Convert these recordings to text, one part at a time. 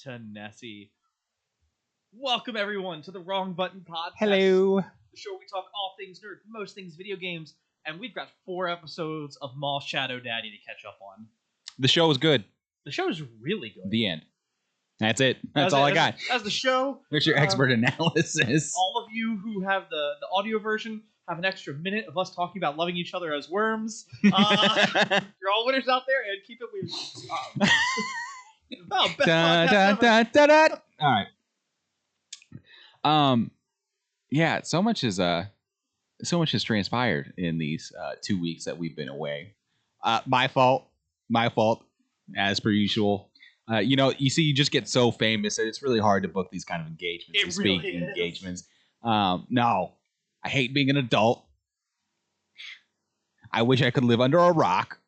to Nessie. Welcome everyone to the Wrong Button Podcast. Hello. The show where we talk all things nerd, most things video games, and we've got 4 episodes of Maul Shadow Daddy to catch up on. The show was good. The show is really good. The end. That's it. That's all I got. As the show. There's your expert analysis. All of you who have the audio version have an extra minute of us talking about loving each other as worms. You're all winners out there, and keep it weird. All right. Yeah, so much has transpired in these 2 weeks that we've been away. My fault, as per usual. You see, you just get so famous that it's really hard to book these kind of engagements. Engagements. No, I hate being an adult. I wish I could live under a rock.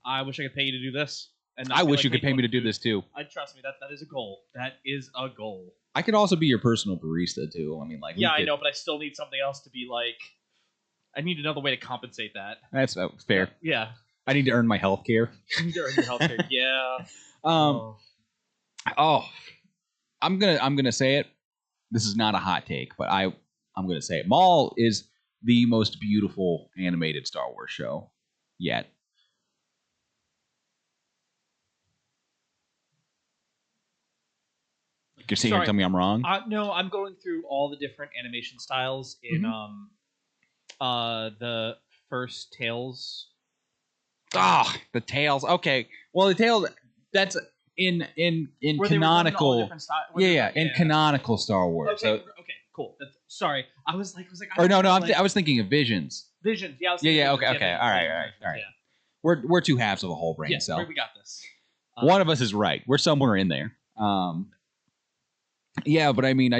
I wish I could pay you to do this. And I wish you could pay me to do this too. Trust me, that is a goal. That is a goal. I could also be your personal barista too. I mean, like, yeah, I know, but I still need something else to be like. I need another way to compensate that. That's fair. Yeah. I need to earn my health care. You need to earn your health care. Yeah. I'm gonna say it. This is not a hot take, but I'm gonna say it. Maul is the most beautiful animated Star Wars show yet. You're sitting here and tell me I'm wrong? No, I'm going through all the different animation styles in the first Tales. The Tales. Okay. Well, the Tales, that's in canonical. In canonical Star Wars. Okay, so, okay, cool. I was like. I was thinking of Visions. Visions. Yeah. Okay. All right. Yeah. We're two halves of a whole brain cell. We got this. One of us is right. We're somewhere in there. Yeah, but I mean,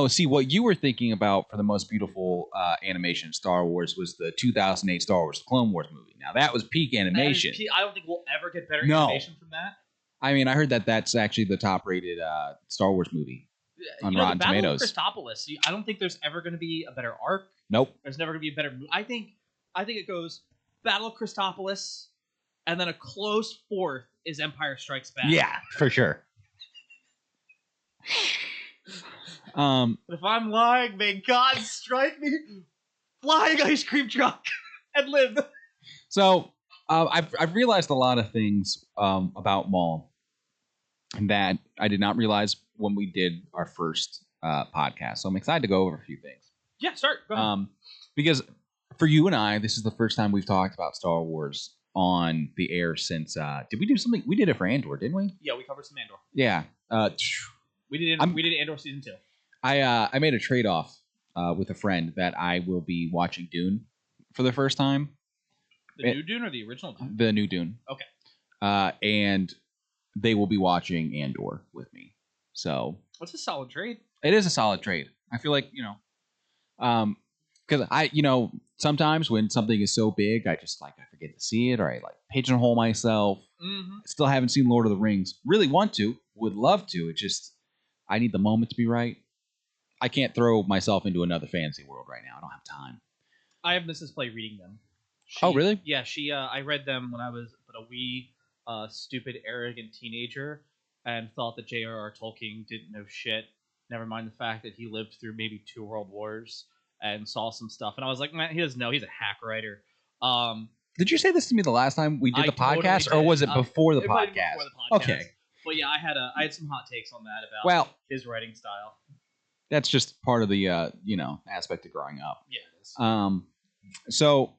see what you were thinking about for the most beautiful animation in Star Wars was the 2008 Star Wars Clone Wars movie. Now that was peak animation. I don't think we'll ever get better animation from that. I mean, I heard that's actually the top rated Star Wars movie on Rotten Tomatoes. The Battle of Christopolis. I don't think there's ever going to be a better arc. Nope. There's never going to be a better movie. I think it goes Battle of Christopolis, and then a close fourth is Empire Strikes Back. Yeah, for sure. If I'm lying, may God strike me. Flying ice cream truck and live. So I've realized a lot of things about Maul that I did not realize when we did our first podcast. So I'm excited to go over a few things. Yeah, start. Go ahead. Because for you and I, this is the first time we've talked about Star Wars on the air since. Did we do something? We did it for Andor, didn't we? Yeah, we covered some Andor. Yeah. We did Andor season 2. I made a trade-off with a friend that I will be watching Dune for the first time. The new Dune or the original Dune? The new Dune. Okay. And they will be watching Andor with me. So that's a solid trade. It is a solid trade. I feel like, because sometimes when something is so big, I forget to see it, or I pigeonhole myself. Mm-hmm. I still haven't seen Lord of the Rings. Really want to, would love to. It just, I need the moment to be right. I can't throw myself into another fantasy world right now. I don't have time. I have Mrs. Play reading them. Oh, really? Yeah, I read them when I was but a wee, stupid, arrogant teenager, and thought that J.R.R. Tolkien didn't know shit. Never mind the fact that he lived through maybe 2 world wars and saw some stuff. And I was like, man, he doesn't know. He's a hack writer. Did you say this to me the last time we did the podcast, or was it before the podcast? Okay. But yeah, I had some hot takes on that about his writing style. That's just part of the aspect of growing up. Yeah, it is. So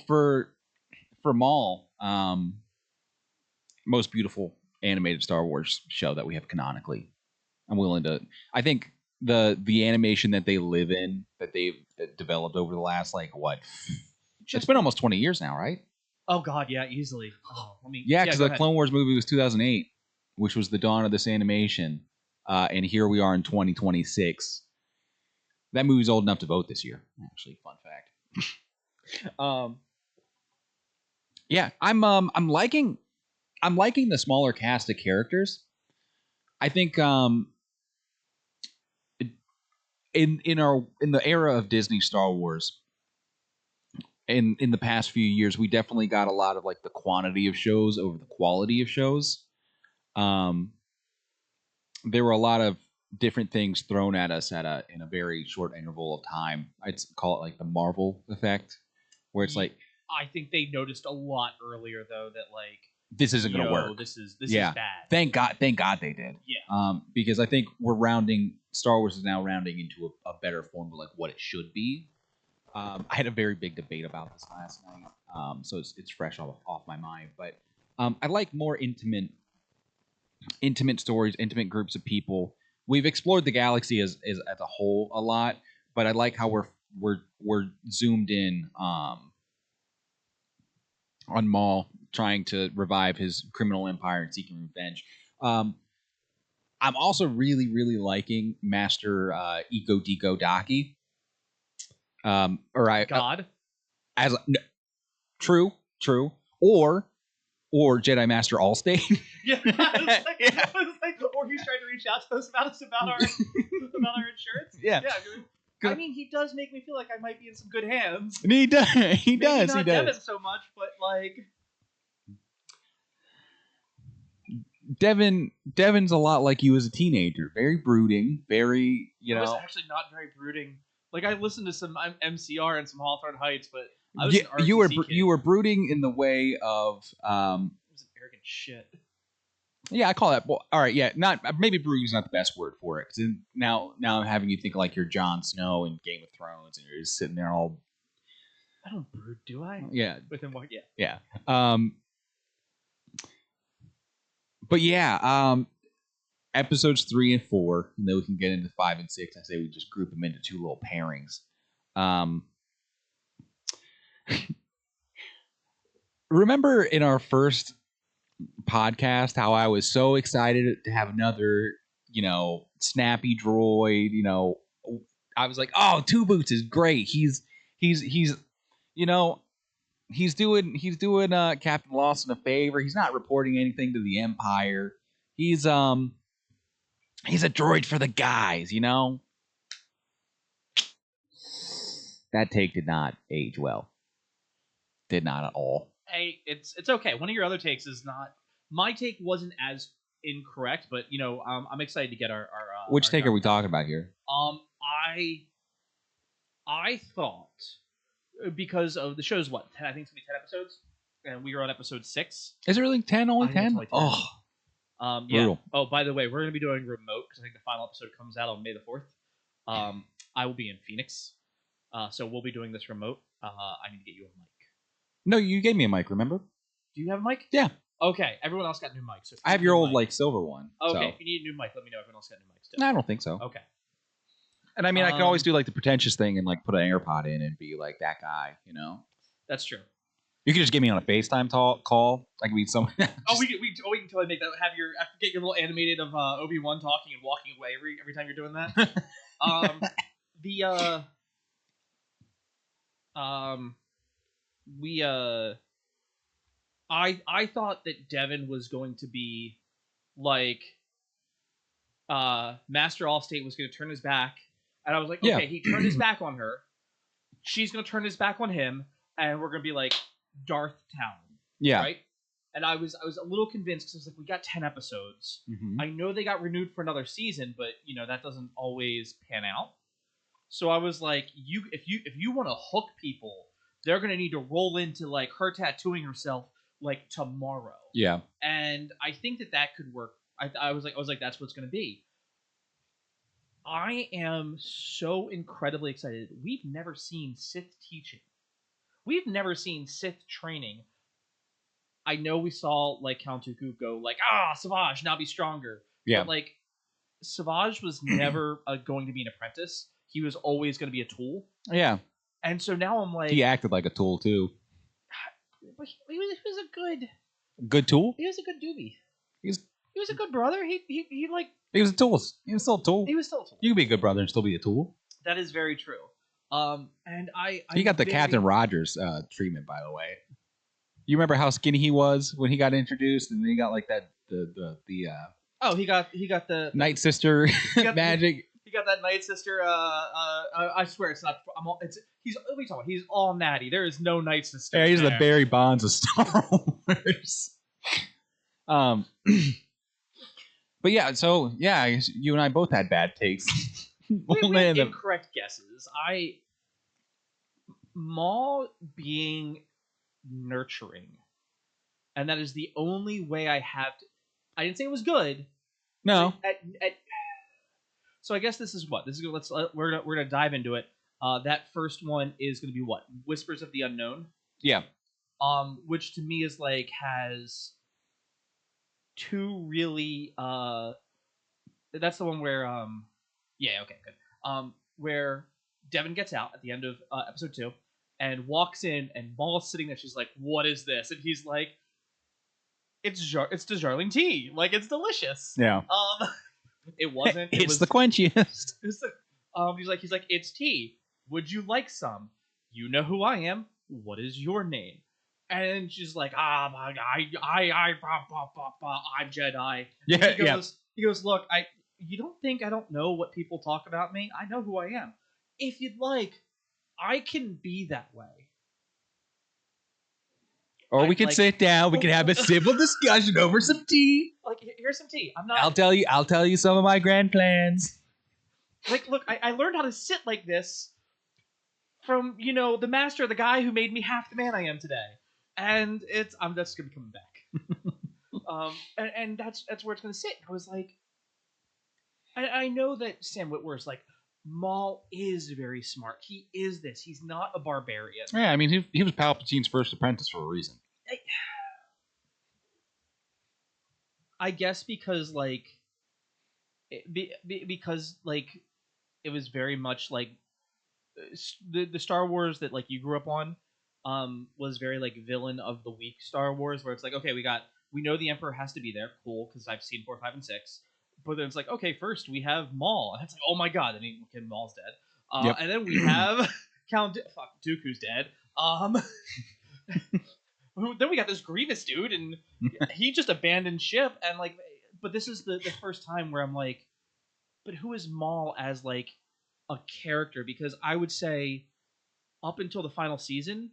for Maul, most beautiful animated Star Wars show that we have canonically. I'm willing to. I think the animation that they live in, that they've developed over the last it's been almost 20 years now, right? Oh God, yeah, easily. Because the Clone Wars movie was 2008, which was the dawn of this animation, and here we are in 2026. That movie's old enough to vote this year. Actually, fun fact. Yeah, I'm liking the smaller cast of characters. I think in the era of Disney Star Wars, in the past few years, we definitely got a lot of like the quantity of shows over the quality of shows. There were a lot of different things thrown at us in a very short interval of time. I'd call it like the Marvel effect, where it's like I think they noticed a lot earlier though that like this isn't going to work. This is bad. Thank God they did. Yeah. Because I think Star Wars is now rounding into a better form of like what it should be. I had a very big debate about this last night, so it's fresh off my mind. But I like more intimate stories, intimate groups of people. We've explored the galaxy as a whole a lot, but I like how we're zoomed in on Maul trying to revive his criminal empire and seeking revenge. I'm also really, really liking Master Iko Diko Daki. God. True, or Jedi Master Allstate. Yeah, or he's trying to reach out to us about our insurance. Yeah. I mean, he does make me feel like I might be in some good hands. And he does. He does. Not Devin so much, but like Devin's a lot like you as a teenager. Very brooding. Very, I was actually not very brooding. Like I listened to some MCR and some Hawthorne Heights, but I was you were brooding in the way of it was an arrogant shit. Yeah, I call that. Well, all right, yeah, not maybe brooding is not the best word for it. Because now I'm having you think like you're Jon Snow in Game of Thrones, and you're just sitting there all. I don't brood, do I? Yeah. With him, yeah. Yeah. But yeah, episodes 3 and 4, and then we can get into 5 and 6. I say we just group them into two little pairings. Remember in our first podcast how I was so excited to have another, snappy droid. I was like, oh, Two Boots is great. He's doing Captain Lawson a favor. He's not reporting anything to the Empire. He's a droid for the guys. That take did not age well. Did not at all. Hey, it's okay. One of your other takes is not. My take wasn't as incorrect, but I'm excited to get our Which our take are we talking about here? I thought because of the show's what 10, I think it's gonna be 10 episodes, and we are on episode 6. Is it really 10? Only 10? Oh, yeah. Brutal. Oh, by the way, we're gonna be doing remote because I think the final episode comes out on May the 4th. I will be in Phoenix, so we'll be doing this remote. I need to get you a mic. No, you gave me a mic, remember? Do you have a mic? Yeah. Okay, everyone else got new mics. So I have your old silver one. Okay, so. if you need a new mic, let me know. Everyone else got new mics too. No, I don't think so. Okay. And I mean, I can always do like the pretentious thing and like put an AirPod in and be like that guy, That's true. You could just get me on a FaceTime call. I can be someone. we can totally make that. Get your little animated of Obi-Wan talking and walking away every time you're doing that. I thought that Devin was going to be like Master Allstate was going to turn his back, and I was like, okay, he turned his back on her. She's going to turn his back on him, and we're going to be like Darth Talon. Yeah. Right? And I was a little convinced because I was like, we got 10 episodes. Mm-hmm. I know they got renewed for another season, but that doesn't always pan out. So I was like, if you want to hook people, they're gonna need to roll into like her tattooing herself like tomorrow. Yeah. And I think that could work. I was like, that's what's gonna be. I am so incredibly excited. We've never seen Sith teaching. We've never seen Sith training. I know we saw like Count Dooku go like, Savage, now be stronger. Yeah. But like, Savage was never going to be an apprentice. He was always going to be a tool. Yeah. And so now I'm like... He acted like a tool, too. He was a good tool? He was a good doobie. He was a good brother. He like... He was a tool. He was still a tool. He was still a tool. You can be a good brother and still be a tool. That is very true. And he got the Captain Rogers treatment, by the way. You remember how skinny he was when he got introduced, and then he got like that he got the Night Sister magic. he got that Night Sister. I swear it's not. He's. What are you talking about? He's all natty. There is no Night Sister. Yeah, he's there. the Barry Bonds of Star Wars. But yeah, so yeah, I guess you and I both had bad takes. We had incorrect guesses. Maul being nurturing, and that is the only way I have to. I didn't say it was good. No. So I guess this is what this is. We're gonna dive into it. That first one is gonna be what? Whispers of the Unknown. Yeah. Which to me is like has two really that's the one where yeah, okay, good. Where Devin gets out at the end of episode 2 and walks in, and Maul's sitting there. She's like, "What is this?" And he's like, "It's Darjeeling tea. Like, it's delicious." Yeah. It wasn't. It's the quenchiest. He's like, "It's tea. Would you like some? You know who I am. What is your name?" And she's like, I'm Jedi. Yeah, He goes, look, you don't think I don't know what people talk about me? I know who I am. If you'd like, I can be that way. Or we could sit down. We could have a civil discussion over some tea. Like, here's some tea. I'm not. I'll tell you some of my grand plans. Like, look, I learned how to sit like this from the master, the guy who made me half the man I am today, and I'm just gonna be coming back. And that's where it's gonna sit. I was like, I know that Sam Witwer's like, Maul is very smart. He is this. He's not a barbarian. Yeah, I mean, he was Palpatine's first apprentice for a reason. I guess because like, because like, it was very much like the Star Wars that like you grew up on, was very like villain of the week Star Wars, where it's like, okay, we know the Emperor has to be there, cool, because I've seen 4, 5, and 6. But then it's like, okay, first we have Maul, and it's like, oh my god, and Maul's dead. Yep. And then we have Dooku's dead. Then we got this Grievous dude, and he just abandoned ship, and like, but this is the first time where I'm like, but who is Maul as like a character? Because I would say up until the final season,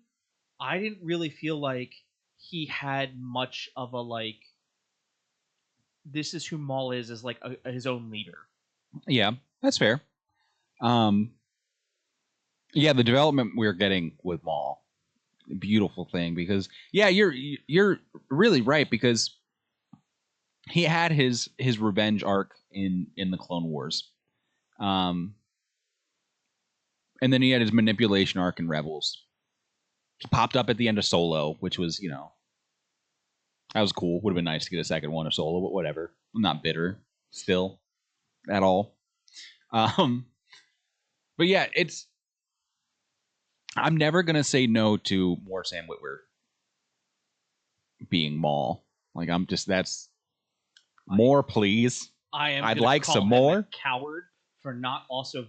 I didn't really feel like he had much of a like, this is who Maul is as like his own leader. Yeah, that's fair. Yeah, the development we're getting with Maul, beautiful thing, because yeah, you're really right, because he had his revenge arc in the Clone Wars, and then he had his manipulation arc in Rebels. He popped up at the end of Solo, which was that was cool. Would have been nice to get a second one of Solo, but whatever. I'm not bitter still at all. But yeah, I'm never gonna say no to more Sam Witwer being Maul. Like that's more, please. I'd like some more. A coward for not also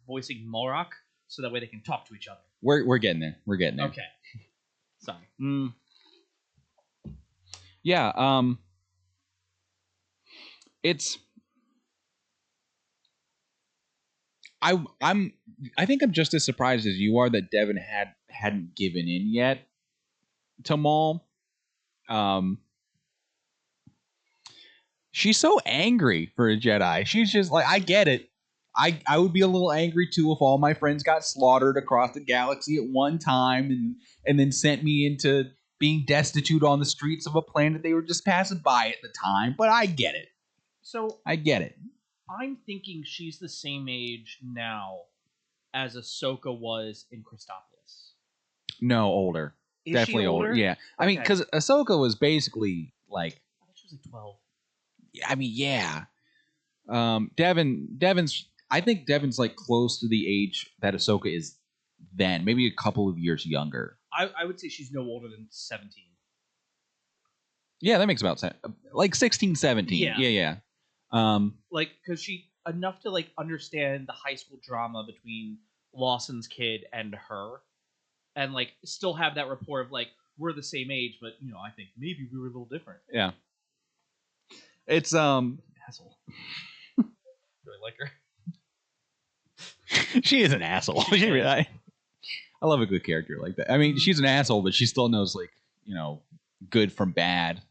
voicing Morak, so that way they can talk to each other. We're getting there. We're getting there. Okay. Sorry. Yeah. It's. I think I'm just as surprised as you are that Devin hadn't given in yet to Maul. She's so angry for a Jedi. She's just like, I get it. I would be a little angry too if all my friends got slaughtered across the galaxy at one time and then sent me into being destitute on the streets of a planet they were just passing by at the time. But I get it. So I get it. I'm thinking she's the same age now as Ahsoka was in Christopolis. No, older. Is definitely she older? Yeah. I mean, because Ahsoka was basically like, I thought she was like 12. I mean, yeah. Devin's. I think Devin's like close to the age that Ahsoka is then, maybe a couple of years younger. I would say she's no older than 17. Yeah, that makes about sense. Like 16, 17. Yeah. Like, because she enough to like understand the high school drama between Lawson's kid and her, and like still have that rapport of like, we're the same age, but I think maybe we were a little different. Yeah. It's asshole. Really like her. She is an asshole. I love a good character like that. I mean, she's an asshole, but she still knows, like, good from bad.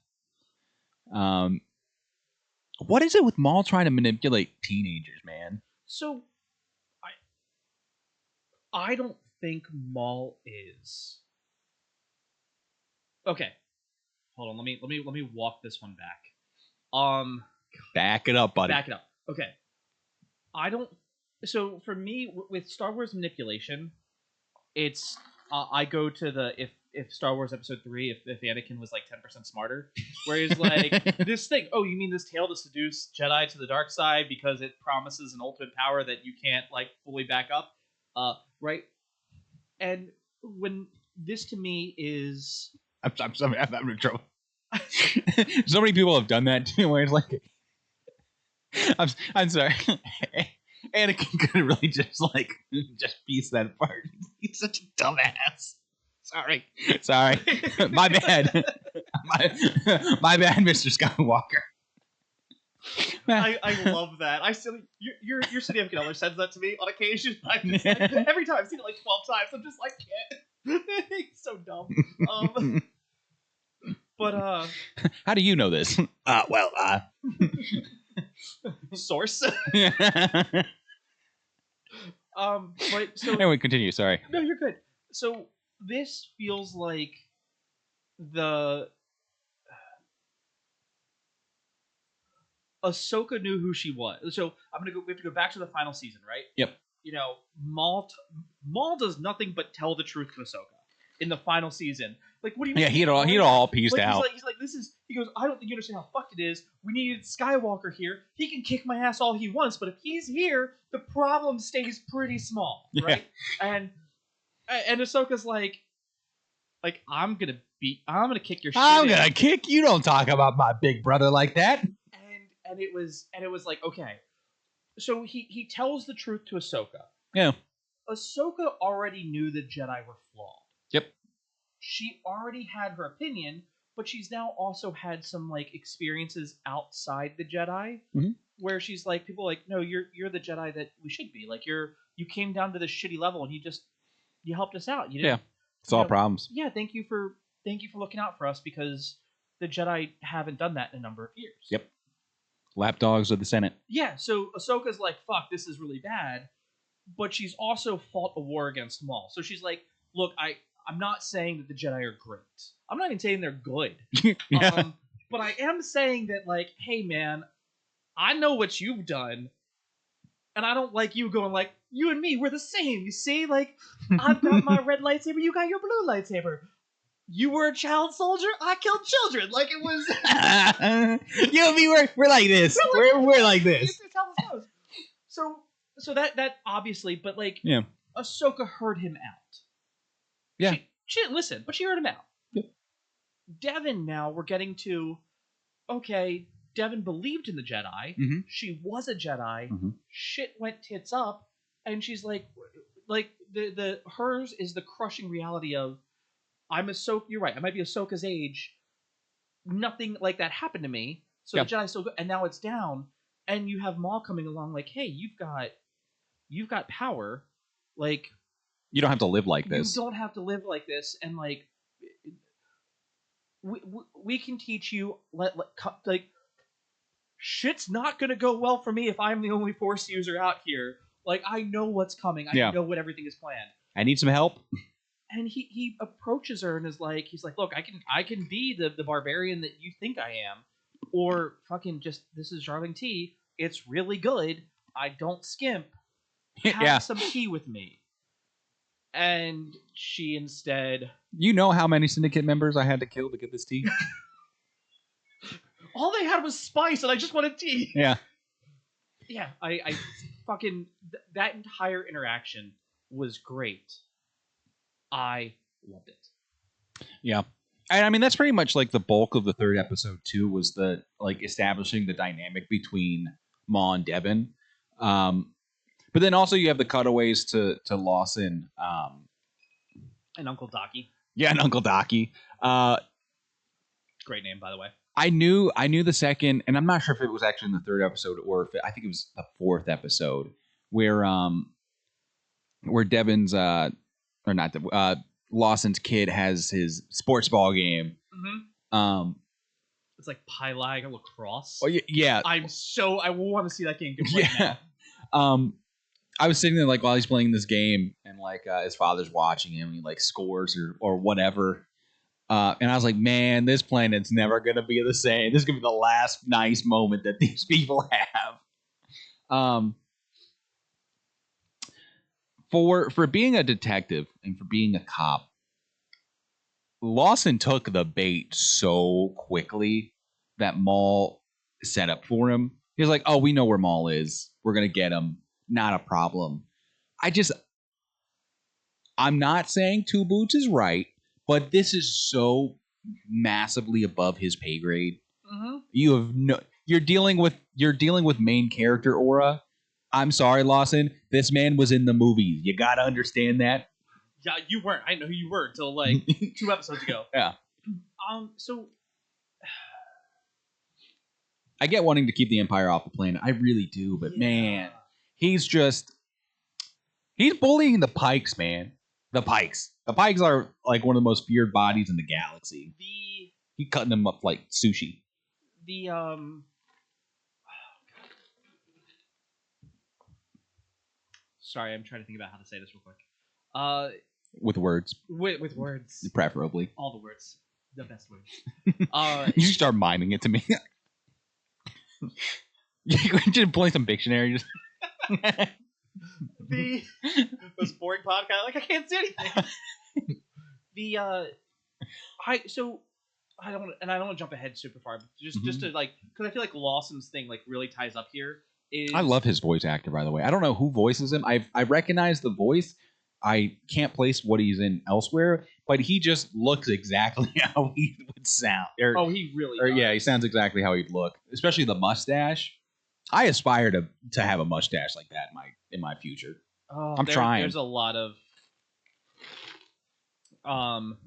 What is it with Maul trying to manipulate teenagers, man? So, I don't think Maul is. Okay, hold on. Let me walk this one back. Back it up, buddy. Back it up. Okay, I don't. So for me, with Star Wars manipulation, it's I go to the if Star Wars Episode 3, if Anakin was like 10% smarter, where he's like this thing. Oh, you mean this tale to seduce Jedi to the dark side because it promises an ultimate power that you can't like fully back up, right? And when this to me is, I'm in trouble. So many people have done that too, where it's like, I'm sorry. Anakin could really just piece that apart. He's such a dumbass. Sorry. My bad. My bad, Mr. Skywalker. I love that. I still your City of Keller says that to me on occasion. I'm just like, every time I've seen it like 12 times. I'm just like, can't. He's so dumb. But how do you know this? Source. But so anyway, continue. Sorry. No, you're good. So this feels like the Ahsoka knew who she was. So we have to go back to the final season, right? Yep. Maul does nothing but tell the truth to Ahsoka in the final season. Like, what do you mean? Yeah, he'd all pieced out. He's like, he goes, I don't think you understand how fucked it is. We needed Skywalker here. He can kick my ass all he wants, but if he's here, the problem stays pretty small, right? Yeah. And Ahsoka's like I'm gonna kick your shit. I'm gonna kick. You don't talk about my big brother like that. And it was like, okay. So he tells the truth to Ahsoka. Yeah. Ahsoka already knew the Jedi were flawed. Yep. She already had her opinion, but she's now also had some like experiences outside the Jedi, where she's like, people are like, no, you're the Jedi that we should be. Like you came down to this shitty level and you helped us out. You didn't, solve problems. Yeah, thank you for looking out for us, because the Jedi haven't done that in a number of years. Yep. Lapdogs of the Senate. Yeah, so Ahsoka's like, fuck, this is really bad, but she's also fought a war against Maul. So she's like, look, I'm not saying that the Jedi are great. I'm not even saying they're good. Yeah. But I am saying that, like, hey, man, I know what you've done, and I don't like you going like, you and me, we're the same. You see? Like, I've got my red lightsaber, you got your blue lightsaber. You were a child soldier, I killed children. Like, it was... You and me, we're like this. We're like this. It's how this goes. So that obviously, but like, yeah. Ahsoka heard him out. Yeah. She didn't listen, but she heard him out. Yep. Devin, now we're getting to, okay, Devin believed in the Jedi. Mm-hmm. She was a Jedi. Mm-hmm. Shit went tits up, and she's like the hers is the crushing reality of, I'm Ahsoka. You're right. I might be Ahsoka's age. Nothing like that happened to me. So the Jedi's still good, and now it's down. And you have Maul coming along, like, hey, you've got power, like. You don't have to live like this. You don't have to live like this, and like, we can teach you. Like, shit's not gonna go well for me if I'm the only Force user out here. Like, I know what's coming. I know what everything is planned. I need some help. And he approaches her and is like, he's like, look, I can be the barbarian that you think I am, or fucking just, this is Jarling tea. It's really good. I don't skimp. Have some tea with me. And she instead... You know how many Syndicate members I had to kill to get this tea? All they had was spice, and I just wanted tea. Yeah. Yeah, I fucking... that entire interaction was great. I loved it. Yeah. I mean, that's pretty much like the bulk of the third episode, too, was the, like, establishing the dynamic between Maul and Devin. But then also you have the cutaways to Lawson. And Uncle Docky. Yeah, and Uncle Docky. Great name, by the way. I knew the second, and I'm not sure if it was actually in the third episode or if I think it was the fourth episode, where where Devin's or not Lawson's kid has his sports ball game. Mm-hmm. It's like Pie or lacrosse. Oh yeah. I want to see that game right now. I was sitting there like while he's playing this game, and like his father's watching him, and he like scores or whatever. And I was like, man, this planet's never gonna be the same. This is gonna be the last nice moment that these people have. For being a detective and for being a cop, Lawson took the bait so quickly that Maul set up for him. He was like, oh, we know where Maul is. We're gonna get him. Not a problem. I'm not saying Two Boots is right, but this is so massively above his pay grade. Mm-hmm. You're dealing with main character aura. I'm sorry, Lawson. This man was in the movies. You gotta understand that. Yeah, you weren't. I know who you were until like 2 episodes ago. Yeah. So I get wanting to keep the Empire off the planet. I really do, but man, he's bullying the Pikes, man. The Pikes. The Pikes are like one of the most feared bodies in the galaxy. He's cutting them up like sushi. Sorry, I'm trying to think about how to say this real quick. With words. With words. Preferably. All the words. The best words. You should start miming it to me. You should play some dictionary. The most boring podcast. Like I can't say anything. I don't want to jump ahead super far, but just to like, because I feel like Lawson's thing like really ties up here. I love his voice actor, by the way. I don't know who voices him. I recognize the voice. I can't place what he's in elsewhere, but he just looks exactly how he would sound. He really does. Yeah, he sounds exactly how he'd look, especially the mustache. I aspire to have a mustache like that in my future. I'm trying. There's a lot of 10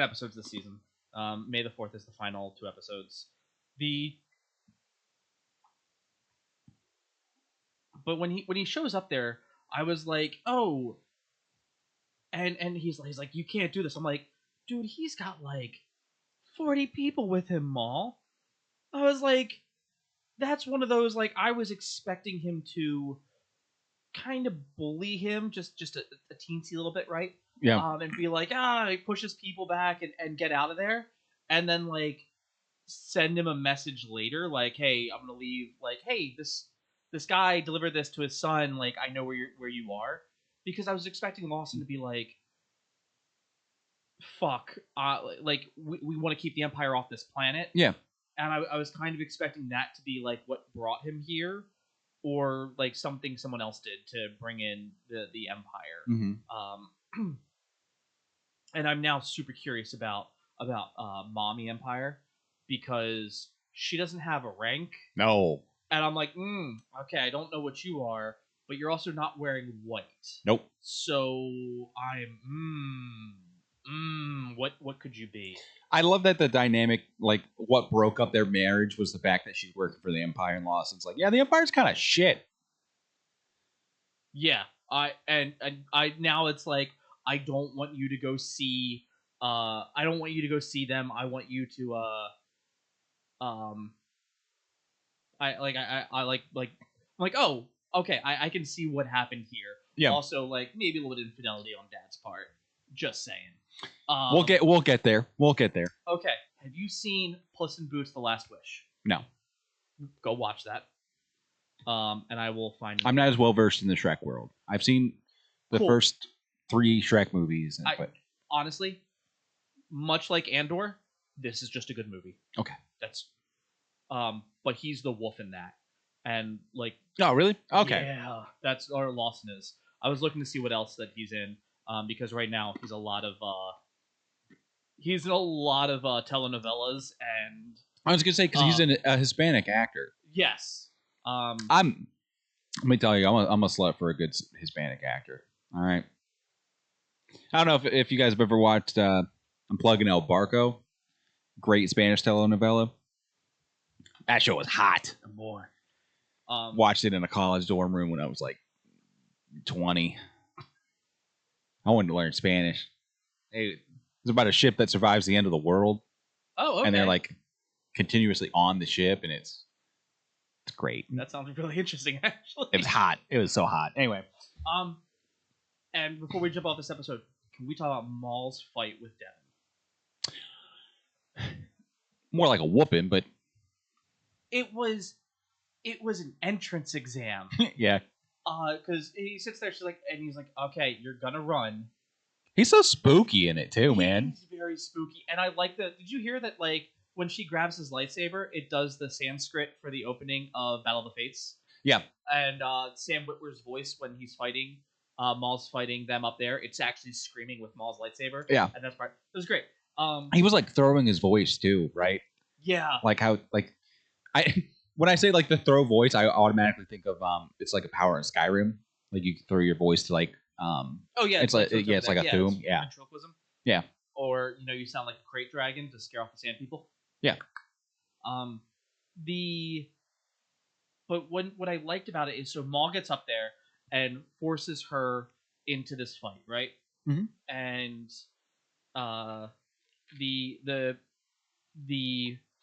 episodes this season. May the 4th is the final 2 episodes. But when he shows up there, I was like, oh, and he's like, you can't do this. I'm like, dude, he's got like 40 people with him, Maul. I was like, that's one of those, like, I was expecting him to kind of bully him just a teensy little bit, right? Yeah. And be like, he pushes people back and get out of there, and then like send him a message later, like, hey, I'm gonna leave. Like, hey, this guy delivered this to his son. Like, I know where you are, because I was expecting Lawson to be like, fuck, like we want to keep the Empire off this planet. Yeah. And I was kind of expecting that to be like what brought him here, or like something someone else did to bring in the Empire. Mm-hmm. And I'm now super curious about Mommy Empire, because she doesn't have a rank. No. And I'm like, okay, I don't know what you are, but you're also not wearing white. Nope. So I'm what could you be? I love that the dynamic, like what broke up their marriage was the fact that she's working for the Empire, and Lawson's like, yeah, the Empire's kind of shit. Yeah, I now it's like, I don't want you to go see I don't want you to go see them. I want you to I like I'm like, oh, okay, I can see what happened here. Yeah. Also, like, maybe a little bit of infidelity on Dad's part. Just saying. We'll get there. We'll get there. Okay. Have you seen Puss in Boots: The Last Wish? No. Go watch that. And I will find. I'm not as well versed in the Shrek world. I've seen the first 3 Shrek movies. Honestly, much like Andor, this is just a good movie. Okay. That's. But he's the wolf in that, and like. Oh, really? Okay. Yeah, that's our Lawson is. I was looking to see what else that he's in, because right now he's in a lot of telenovelas, and I was gonna say because he's a Hispanic actor. Yes. Let me tell you, I'm a slut for a good Hispanic actor. All right. I don't know if you guys have ever watched I'm Plugging El Barco. Great Spanish telenovela. That show was hot. More. Watched it in a college dorm room when I was like 20. I wanted to learn Spanish. It's about a ship that survives the end of the world. Oh, okay. And they're like continuously on the ship, and it's great. That sounds really interesting, actually. It was hot. It was so hot. Anyway. And before we jump off this episode, can we talk about Maul's fight with Devin? More like a whooping, but it was an entrance exam. Yeah. Because he sits there, and he's like, okay, you're gonna run. He's so spooky in it too, man. He's very spooky, and I like the. Did you hear that? Like when she grabs his lightsaber, it does the Sanskrit for the opening of Battle of the Fates. Yeah. And Sam Witwer's voice when he's fighting, Maul's fighting them up there. It's actually screaming with Maul's lightsaber. Yeah. And that's part. It was great. He was like throwing his voice too, right? Yeah. Like how when I say like the throw voice, I automatically think of it's like a power in Skyrim. Like you can throw your voice to like oh yeah, it's like it's like a Thum. Yeah. Ventriloquism. Yeah. Or you sound like a crate dragon to scare off the sand people. Yeah. But what I liked about it is so Maul gets up there and forces her into this fight, right? Mm-hmm. And the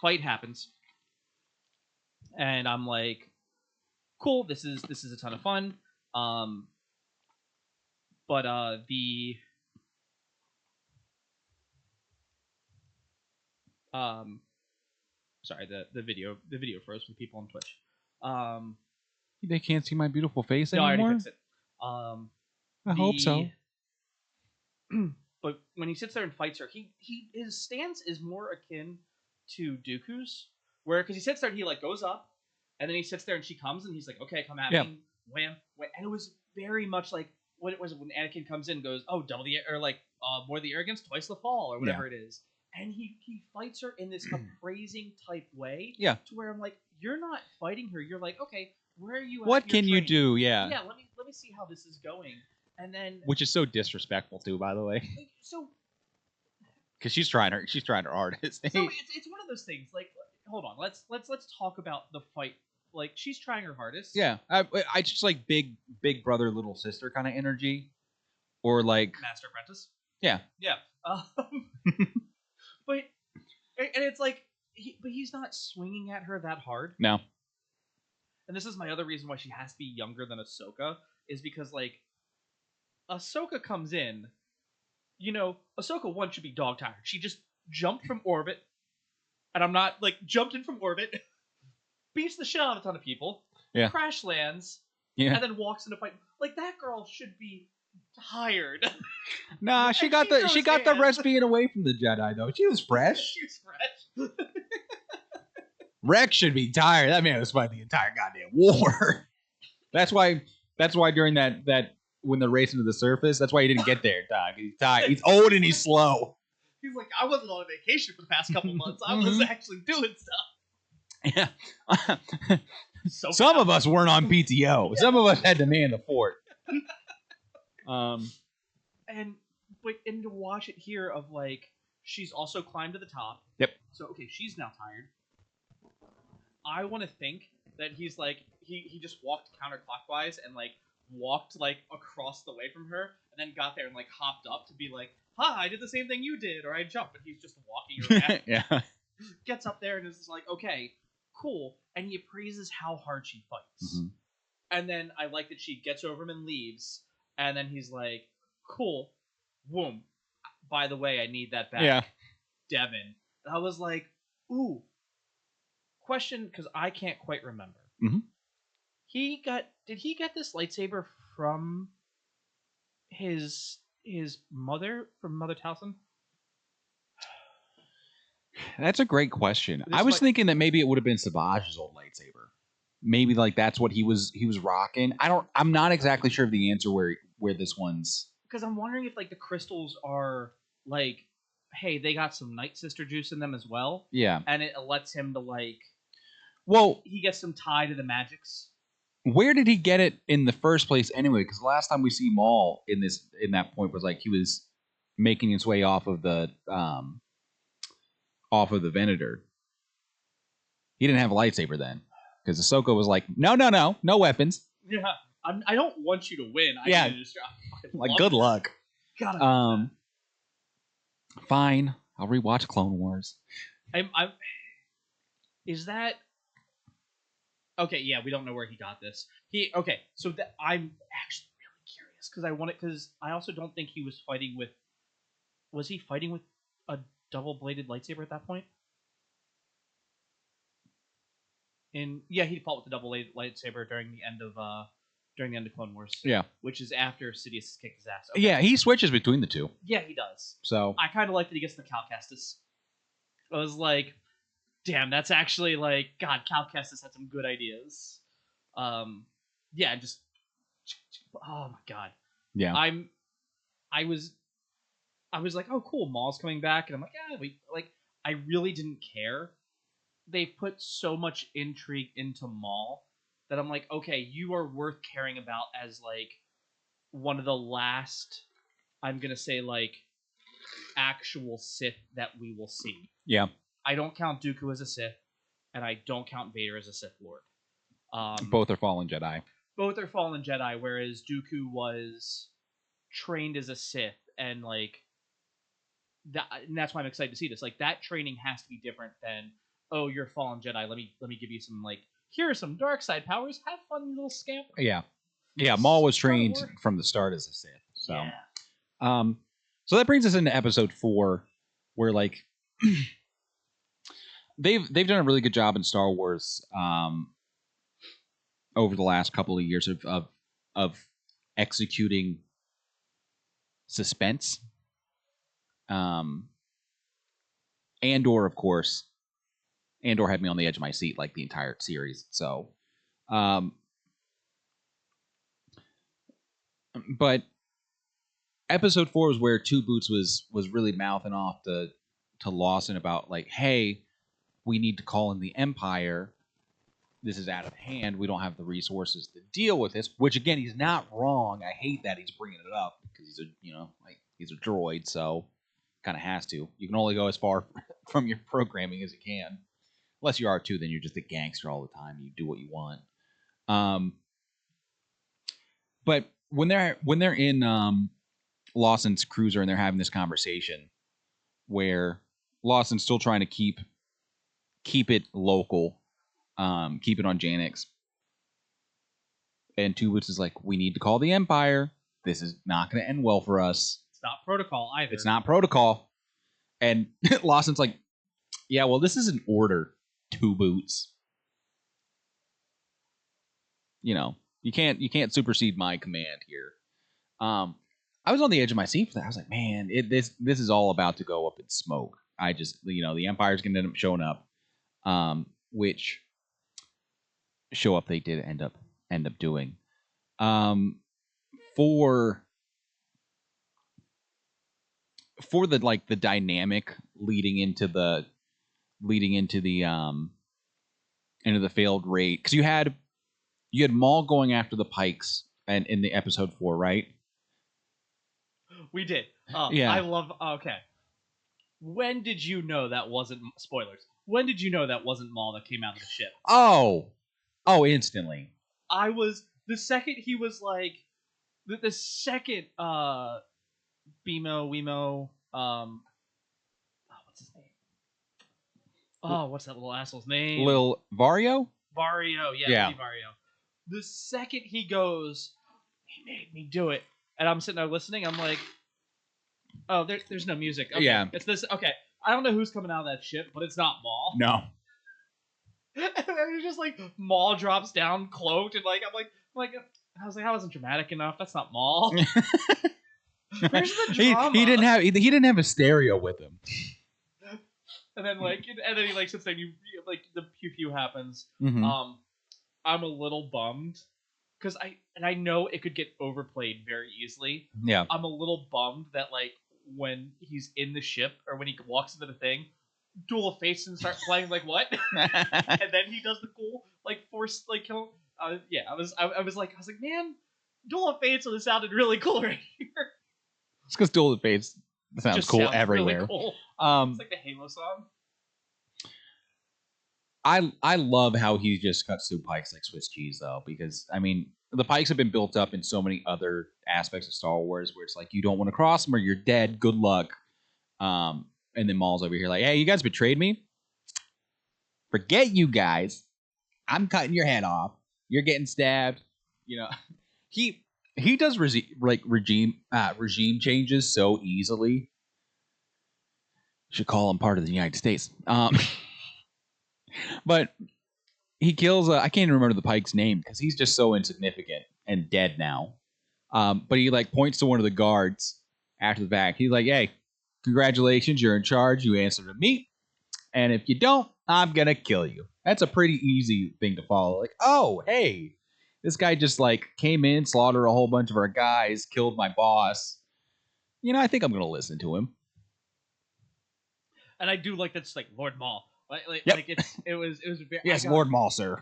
fight happens, and I'm like, cool, this is a ton of fun. But sorry, the video froze for the people on Twitch. They can't see my beautiful face no, anymore. I already fixed it. I hope so. But when he sits there and fights her, his stance is more akin to Dooku's, where because he sits there and he like goes up, and then he sits there and she comes and he's like, okay, come at me, wham, wham, and it was very much like what it was when Anakin comes in and goes, oh, double the or like more the arrogance, twice the fall, or whatever it is, and he fights her in this appraising type way, to where I'm like, you're not fighting her, you're like, okay, where are you? What can you do? Yeah. Yeah, let me see how this is going. And then, which is so disrespectful too, by the way. So, because she's trying her hardest. So it's one of those things. Like, hold on, let's talk about the fight. Like, she's trying her hardest. Yeah, I just like big brother little sister kind of energy, or like Master Apprentice. Yeah. But and it's like, but he's not swinging at her that hard. No. And this is my other reason why she has to be younger than Ahsoka, is because like. Ahsoka comes in, Ahsoka 1 should be dog tired. She just jumped from orbit, and I'm not, like, jumped in from orbit, beats the shit out of a ton of people, crash lands, and then walks into fight. Like, that girl should be tired. Nah, she got the rest being away from the Jedi, though. She was fresh. She was fresh. Rex should be tired. That man was fighting the entire goddamn war. That's why during that when they're racing to the surface, that's why he didn't get there, dog. He's tired. He's old and he's slow. He's like, I wasn't on vacation for the past couple months. I was actually doing stuff. Yeah. Some of us weren't on PTO. Yeah. Some of us had to man the fort. And to watch it here of like, she's also climbed to the top. Yep. So okay, she's now tired. I want to think that he's like he just walked counterclockwise and like walked like across the way from her and then got there and like hopped up to be like, ha, I did the same thing you did, or I jumped, but he's just walking her back. Yeah. Gets up there and is like, okay, cool. And he appraises how hard she fights. Mm-hmm. And then I like that she gets over him and leaves, and then he's like, cool, boom. By the way, I need that back. Devin. And I was like, ooh. Question, because I can't quite remember. Mm-hmm. Did he get this lightsaber from his mother, from Mother Talcin? That's a great question. I was thinking that maybe it would have been Savaj's old lightsaber. Maybe like that's what he was rocking. I'm not exactly sure of the answer where this one's, because I'm wondering if like the crystals are like, hey, they got some Night Sister juice in them as well. Yeah. And it lets him to like, well, he gets some tie to the magics. Where did he get it in the first place anyway? Because last time we see Maul in that point was like he was making his way off of the Venator. He didn't have a lightsaber then, because Ahsoka was like, no weapons. Yeah. I don't want you to win. I Yeah. just fucking Like, love good it. luck. God, Fine. I'll rewatch Clone Wars. I'm. Is that okay? Yeah, we don't know where he got this. Okay. So that I'm actually really curious because I want it because I also don't think he was fighting with. Was he fighting with a double-bladed lightsaber at that point? Yeah, he fought with the double-bladed lightsaber during the end of Clone Wars. Yeah. Which is after Sidious kicked his ass. Okay. Yeah, he switches between the two. Yeah, he does. So I kind of like that he gets the Cal Kestis. I was like, damn, that's actually like, God, Cal Kestis had some good ideas. Yeah, just, oh my God. yeah, I was like, oh cool, Maul's coming back, and I'm like, yeah, I really didn't care. They put so much intrigue into Maul that I'm like, okay, you are worth caring about as like one of the last, I'm gonna say like actual Sith that we will see. yeah. I don't count Dooku as a Sith, and I don't count Vader as a Sith Lord. Both are fallen Jedi. Both are fallen Jedi, whereas Dooku was trained as a Sith, and like that, and that's why I'm excited to see this. Like that training has to be different than, oh, you're a fallen Jedi. Let me give you some like, here are some dark side powers. Have fun, you little scamp. Yeah, yeah. Maul was trained from the start as a Sith. So, yeah. So that brings us into episode 4, where like they've done a really good job in Star Wars over the last couple of years of executing suspense. Andor, of course. Andor had me on the edge of my seat like the entire series. So, but episode 4 was where Two Boots was really mouthing off to Lawson about like, hey, we need to call in the Empire. This is out of hand. We don't have the resources to deal with this. Which again, he's not wrong. I hate that he's bringing it up because he's a droid, so kind of has to. You can only go as far from your programming as you can. Unless you are too, then you're just a gangster all the time. You do what you want. But when they're in Lawson's cruiser and they're having this conversation where Lawson's still trying to keep it local, keep it on Janix, and Two Boots is like, we need to call the Empire. This is not going to end well for us. It's not protocol either. It's not protocol. And Lawson's like, yeah, well, this is an order, Two Boots. You can't supersede my command here. I was on the edge of my seat for that. I was like, man, this is all about to go up in smoke. I just, the Empire's going to end up showing up, which show up they did end up doing. For the dynamic leading into the failed raid, because you had Maul going after the Pikes and in the episode 4, right? We did. Yeah. I love. Okay. When did you know that wasn't spoilers? When did you know that wasn't Maul that came out of the ship? Oh, instantly. I was the second he was like the second Bimo Wemo what's his name? Oh, what's that little asshole's name? Lil Vario? Vario, yeah. Vario. The second he goes, he made me do it. And I'm sitting there listening, I'm like, oh, there's no music. Okay, yeah. It's this. Okay, I don't know who's coming out of that ship, but it's not Maul. No. And then it's just like Maul drops down, cloaked, and like I was like, that wasn't dramatic enough. That's not Maul. Where's the drama? He didn't have a stereo with him. And then he like sits there, and you like the pew pew happens. Mm-hmm. I'm a little bummed because I know it could get overplayed very easily. Yeah. I'm a little bummed that like when he's in the ship or when he walks into the thing, Duel of Fates and start playing like what? And then he does the cool like force like kill. Yeah, I was like, man, Duel of Fates would have sounded really cool right here. It's because Duel of Fates sounds cool everywhere. Really cool. It's like the Halo song. I love how he just cuts through Pikes like Swiss cheese, though, because I mean the Pikes have been built up in so many other aspects of Star Wars where it's like you don't want to cross them or you're dead. Good luck. And then Maul's over here like, hey, you guys betrayed me. Forget you guys. I'm cutting your head off. You're getting stabbed. You know, he does regime changes so easily. Should call him part of the United States. But he kills. I can't even remember the Pike's name because he's just so insignificant and dead now. But he like points to one of the guards after the fact. He's like, "Hey, congratulations, you're in charge. You answer to me, and if you don't, I'm gonna kill you." That's a pretty easy thing to follow. Like, oh, hey, this guy just like came in, slaughtered a whole bunch of our guys, killed my boss. You know, I think I'm gonna listen to him. And I do like that's like Lord Maul. Yep. Like it was very, yes, Lord Maul, sir.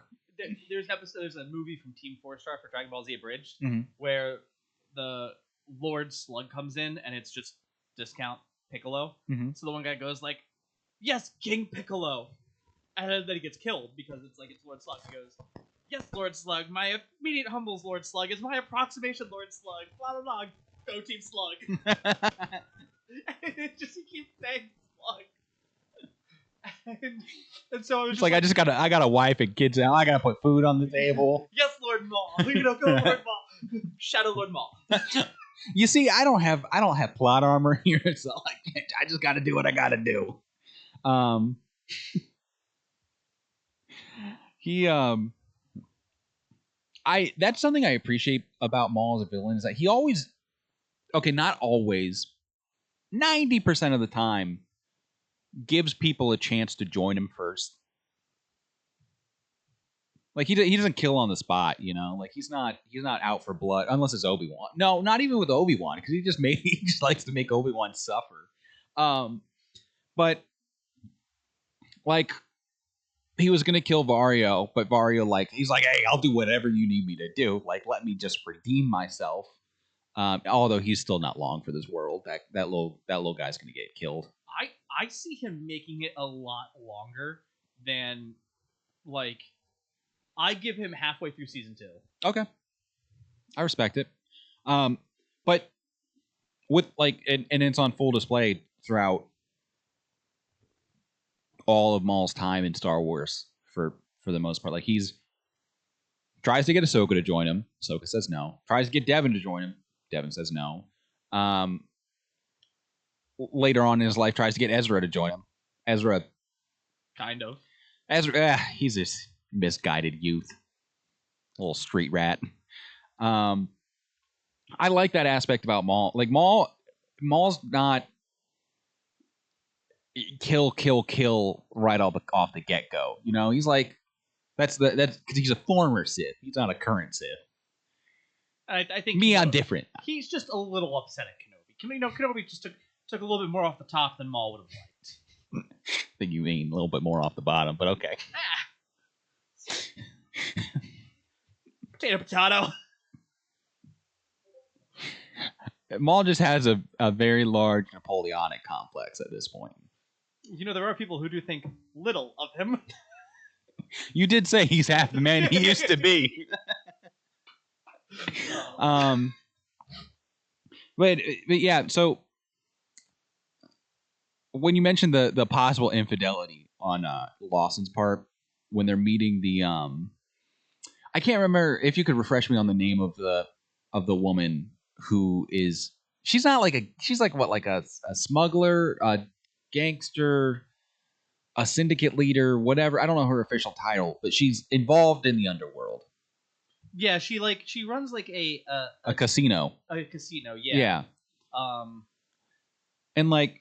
There's an episode. There's a movie from Team 4-Star for Dragon Ball Z Abridged where the Lord Slug comes in and it's just discount Piccolo. So the one guy goes like, "Yes, King Piccolo," and then he gets killed because it's Lord Slug. He goes, "Yes, Lord Slug. My immediate humbles Lord Slug is my approximation Lord Slug. Blah blah blah. Go Team Slug." He keeps saying Slug. And so I was just like, I got a wife and kids now. I gotta put food on the table. Yes, Lord Maul. Go Lord Maul. Shadow Lord Maul. You see, I don't have plot armor here, so I just got to do what I got to do. That's something I appreciate about Maul as a villain is that he always, not always, 90% of the time, gives people a chance to join him first. Like he doesn't kill on the spot, you know. Like he's not out for blood unless it's Obi-Wan. No, not even with Obi-Wan because he just likes to make Obi-Wan suffer. But like he was gonna kill Vario, but Vario he's like, hey, I'll do whatever you need me to do. Like let me just redeem myself. Although he's still not long for this world. That little guy's gonna get killed. I see him making it a lot longer than like. I give him halfway through season 2. Okay. I respect it. But with and it's on full display throughout all of Maul's time in Star Wars for the most part. Like he's tries to get Ahsoka to join him. Ahsoka says no. Tries to get Devin to join him. Devin says no. Later on in his life, tries to get Ezra to join him. Ezra. Kind of. Ezra, he's this misguided youth. Little street rat. I like that aspect about Maul. Like Maul's not kill right off the get go. You know, he's like that's because he's a former Sith. He's not a current Sith. I think I'm different. He's just a little upset at Kenobi. Kenobi just took a little bit more off the top than Maul would have liked. I think you mean a little bit more off the bottom, but okay. Potato. Maul just has a very large Napoleonic complex at this point. You know, there are people who do think little of him. You did say he's half the man he used to be. But yeah, so when you mentioned the possible infidelity on Lawson's part when they're meeting the I can't remember if you could refresh me on the name of the woman who is she's like a smuggler, a gangster, a syndicate leader, whatever. I don't know her official title, but she's involved in the underworld. Yeah, she runs like a casino. A casino, yeah. Yeah. And like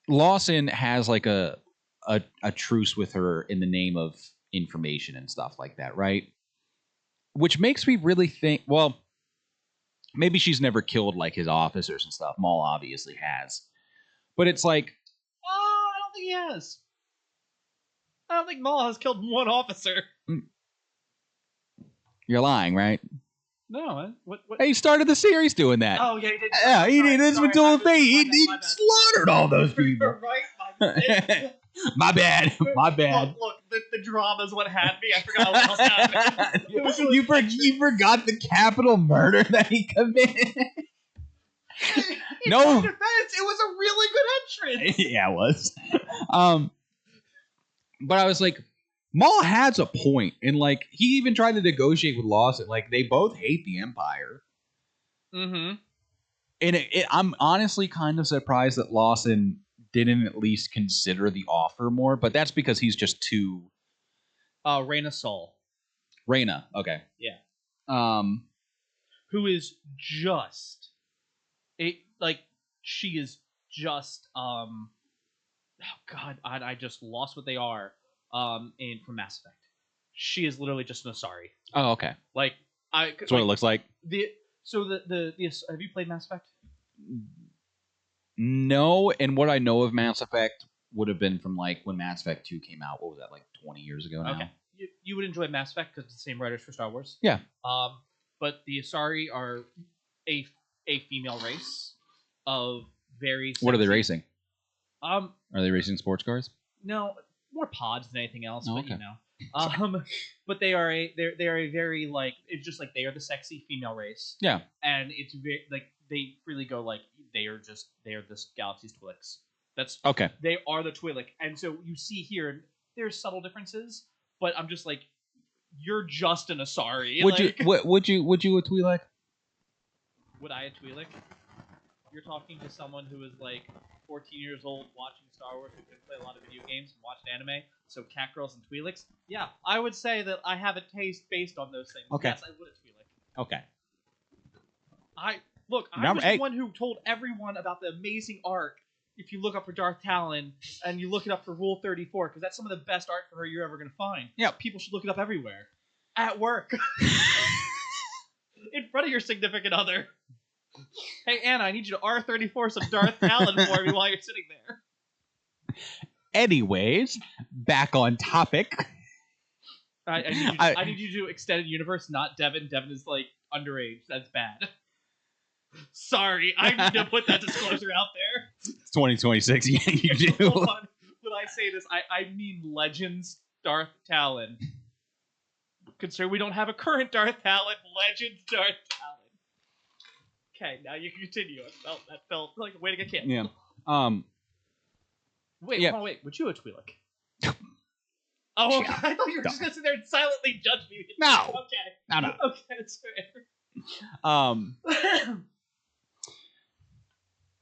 Lawson has like a truce with her in the name of information and stuff like that, right? Which makes me really think, well, maybe she's never killed like his officers and stuff. Maul obviously has. But it's like, I don't think he has. I don't think Maul has killed one officer. You're lying, right? No, what? Hey, he started the series doing that. Oh yeah, he did. Yeah, he did. This was the thing. He slaughtered all those people. Right, my My bad. My bad. Look, the drama is what had me. I forgot what else happened. You forgot the capital murder that he committed. In my defense, it was a really good entrance. Yeah, it was. But I was like, Maul has a point, and like he even tried to negotiate with Lawson. Like they both hate the Empire. Mm-hmm. And I'm honestly kind of surprised that Lawson didn't at least consider the offer more, but that's because he's just too. Reyna Sol. Reyna, okay, yeah. Who is just she is just oh god, I just lost what they are in from Mass Effect. She is literally just an Asari. Oh, okay. Like that's what it looks like. The have you played Mass Effect? No, and what I know of Mass Effect would have been from like when Mass Effect 2 came out. What was that, like 20 years ago now? Okay. You would enjoy Mass Effect because it's the same writers for Star Wars. Yeah. But the Asari are a female race of very sexy. What are they racing? Are they racing sports cars? No, more pods than anything else, oh, but okay. you know. But they are a very like, it's just like they are the sexy female race. Yeah. And it's very like they really go like they are this galaxy's Twi'leks. That's okay. They are the Twi'lek. And so you see here there's subtle differences, but I'm just like, you're just an Asari. Would you a Twi'lek? Would I a Twi'lek? You're talking to someone who is like 14 years old watching Star Wars, who can play a lot of video games and watch anime, so cat girls and Twi'leks. Yeah, I would say that I have a taste based on those things. Okay. Yes, I would a Twi'lek. Okay. I was the one who told everyone about the amazing arc. If you look up for Darth Talon and you look it up for Rule 34, because that's some of the best art for her you're ever going to find. Yeah. People should look it up everywhere. At work. In front of your significant other. Hey, Anna, I need you to R34 some Darth Talon for me while you're sitting there. Anyways, back on topic. I need you to do Extended Universe, not Devin. Devin is, like, underage. That's bad. Sorry, I need to put that disclosure out there. It's 2026. Yeah, you do. Hold on. When I say this, I mean Legends Darth Talon. Considering we don't have a current Darth Talon, Legends Darth Talon. Okay, now you can continue. That felt like a way to get canceled. Yeah. Wait, yeah. Hold on, wait. Would you a Twi'lek? Oh, okay. I thought you were just gonna sit there and silently judge me. No. Okay. No. Okay, that's fair.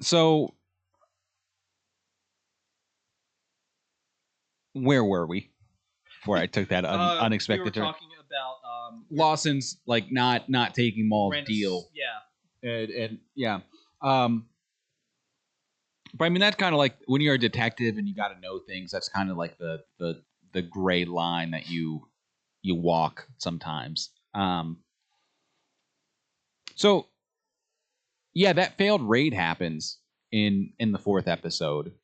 So, where were we before I took that unexpected turn? We were talking about Lawson's like not taking Maul's deal. Yeah. And yeah. But I mean, that's kind of like when you're a detective and you got to know things. That's kind of like the gray line that you walk sometimes. So yeah, that failed raid happens in the 4th episode,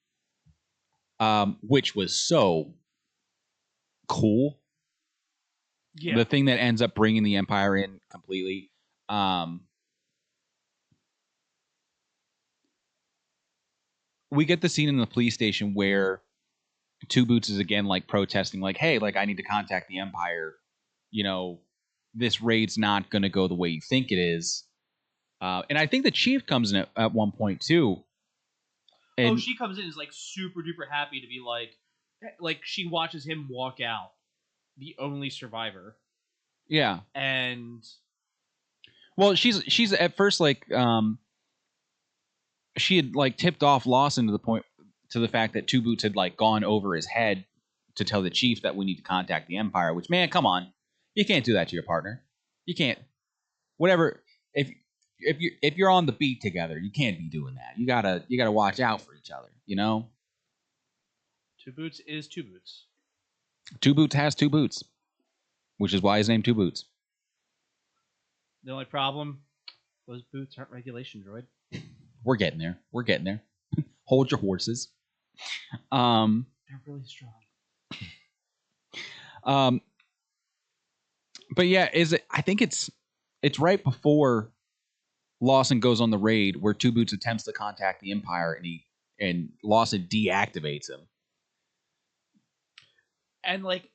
which was so cool. Yeah. The thing that ends up bringing the Empire in completely. We get the scene in the police station where Two Boots is again like protesting, like, "Hey, like I need to contact the Empire. You know, this raid's not going to go the way you think it is." And I think the chief comes in at one point too. And she comes in and is like super duper happy to be like she watches him walk out, the only survivor. Yeah. And well, she's at first like she had like tipped off Lawson to the fact that Two Boots had like gone over his head to tell the chief that we need to contact the Empire, which, man, come on. You can't do that to your partner. You can't. Whatever. If you're on the beat together, you can't be doing that. You gotta watch out for each other, you know? Two Boots is Two Boots. Two Boots has two boots, which is why his name Two Boots. The only problem, those boots aren't regulation, droid. We're getting there. Hold your horses. They're really strong. But yeah, I think it's right before Lawson goes on the raid where Two Boots attempts to contact the Empire and Lawson deactivates him. and like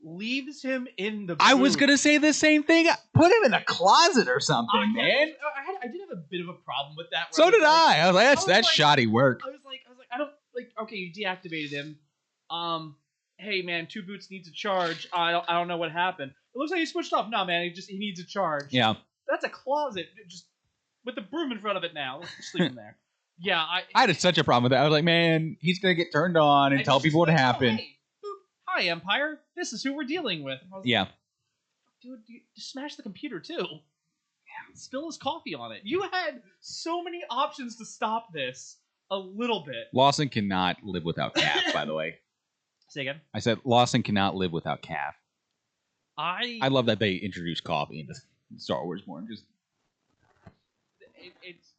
leaves him in the. I booth. was gonna say the same thing. Put him in a closet or something, man. I did have a bit of a problem with that. So did I. I was like, that's shoddy work. I was like, I don't like. Okay, you deactivated him. Hey man, 2 boots needs a charge. I don't know what happened. It looks like he switched off. No man, he needs a charge. Yeah. That's a closet, just with the broom in front of it now. Let's just leave him there. Yeah, I had such a problem with that. I was like, man, he's gonna get turned on and tell people what happened. Oh, hey, hi Empire, this is who we're dealing with. Yeah. Dude, just smash the computer too. Yeah. Spill his coffee on it. You had so many options to stop this a little bit. Lawson cannot live without calf, by the way. Say again? I said Lawson cannot live without calf. I love that they introduced coffee into Star Wars more. Just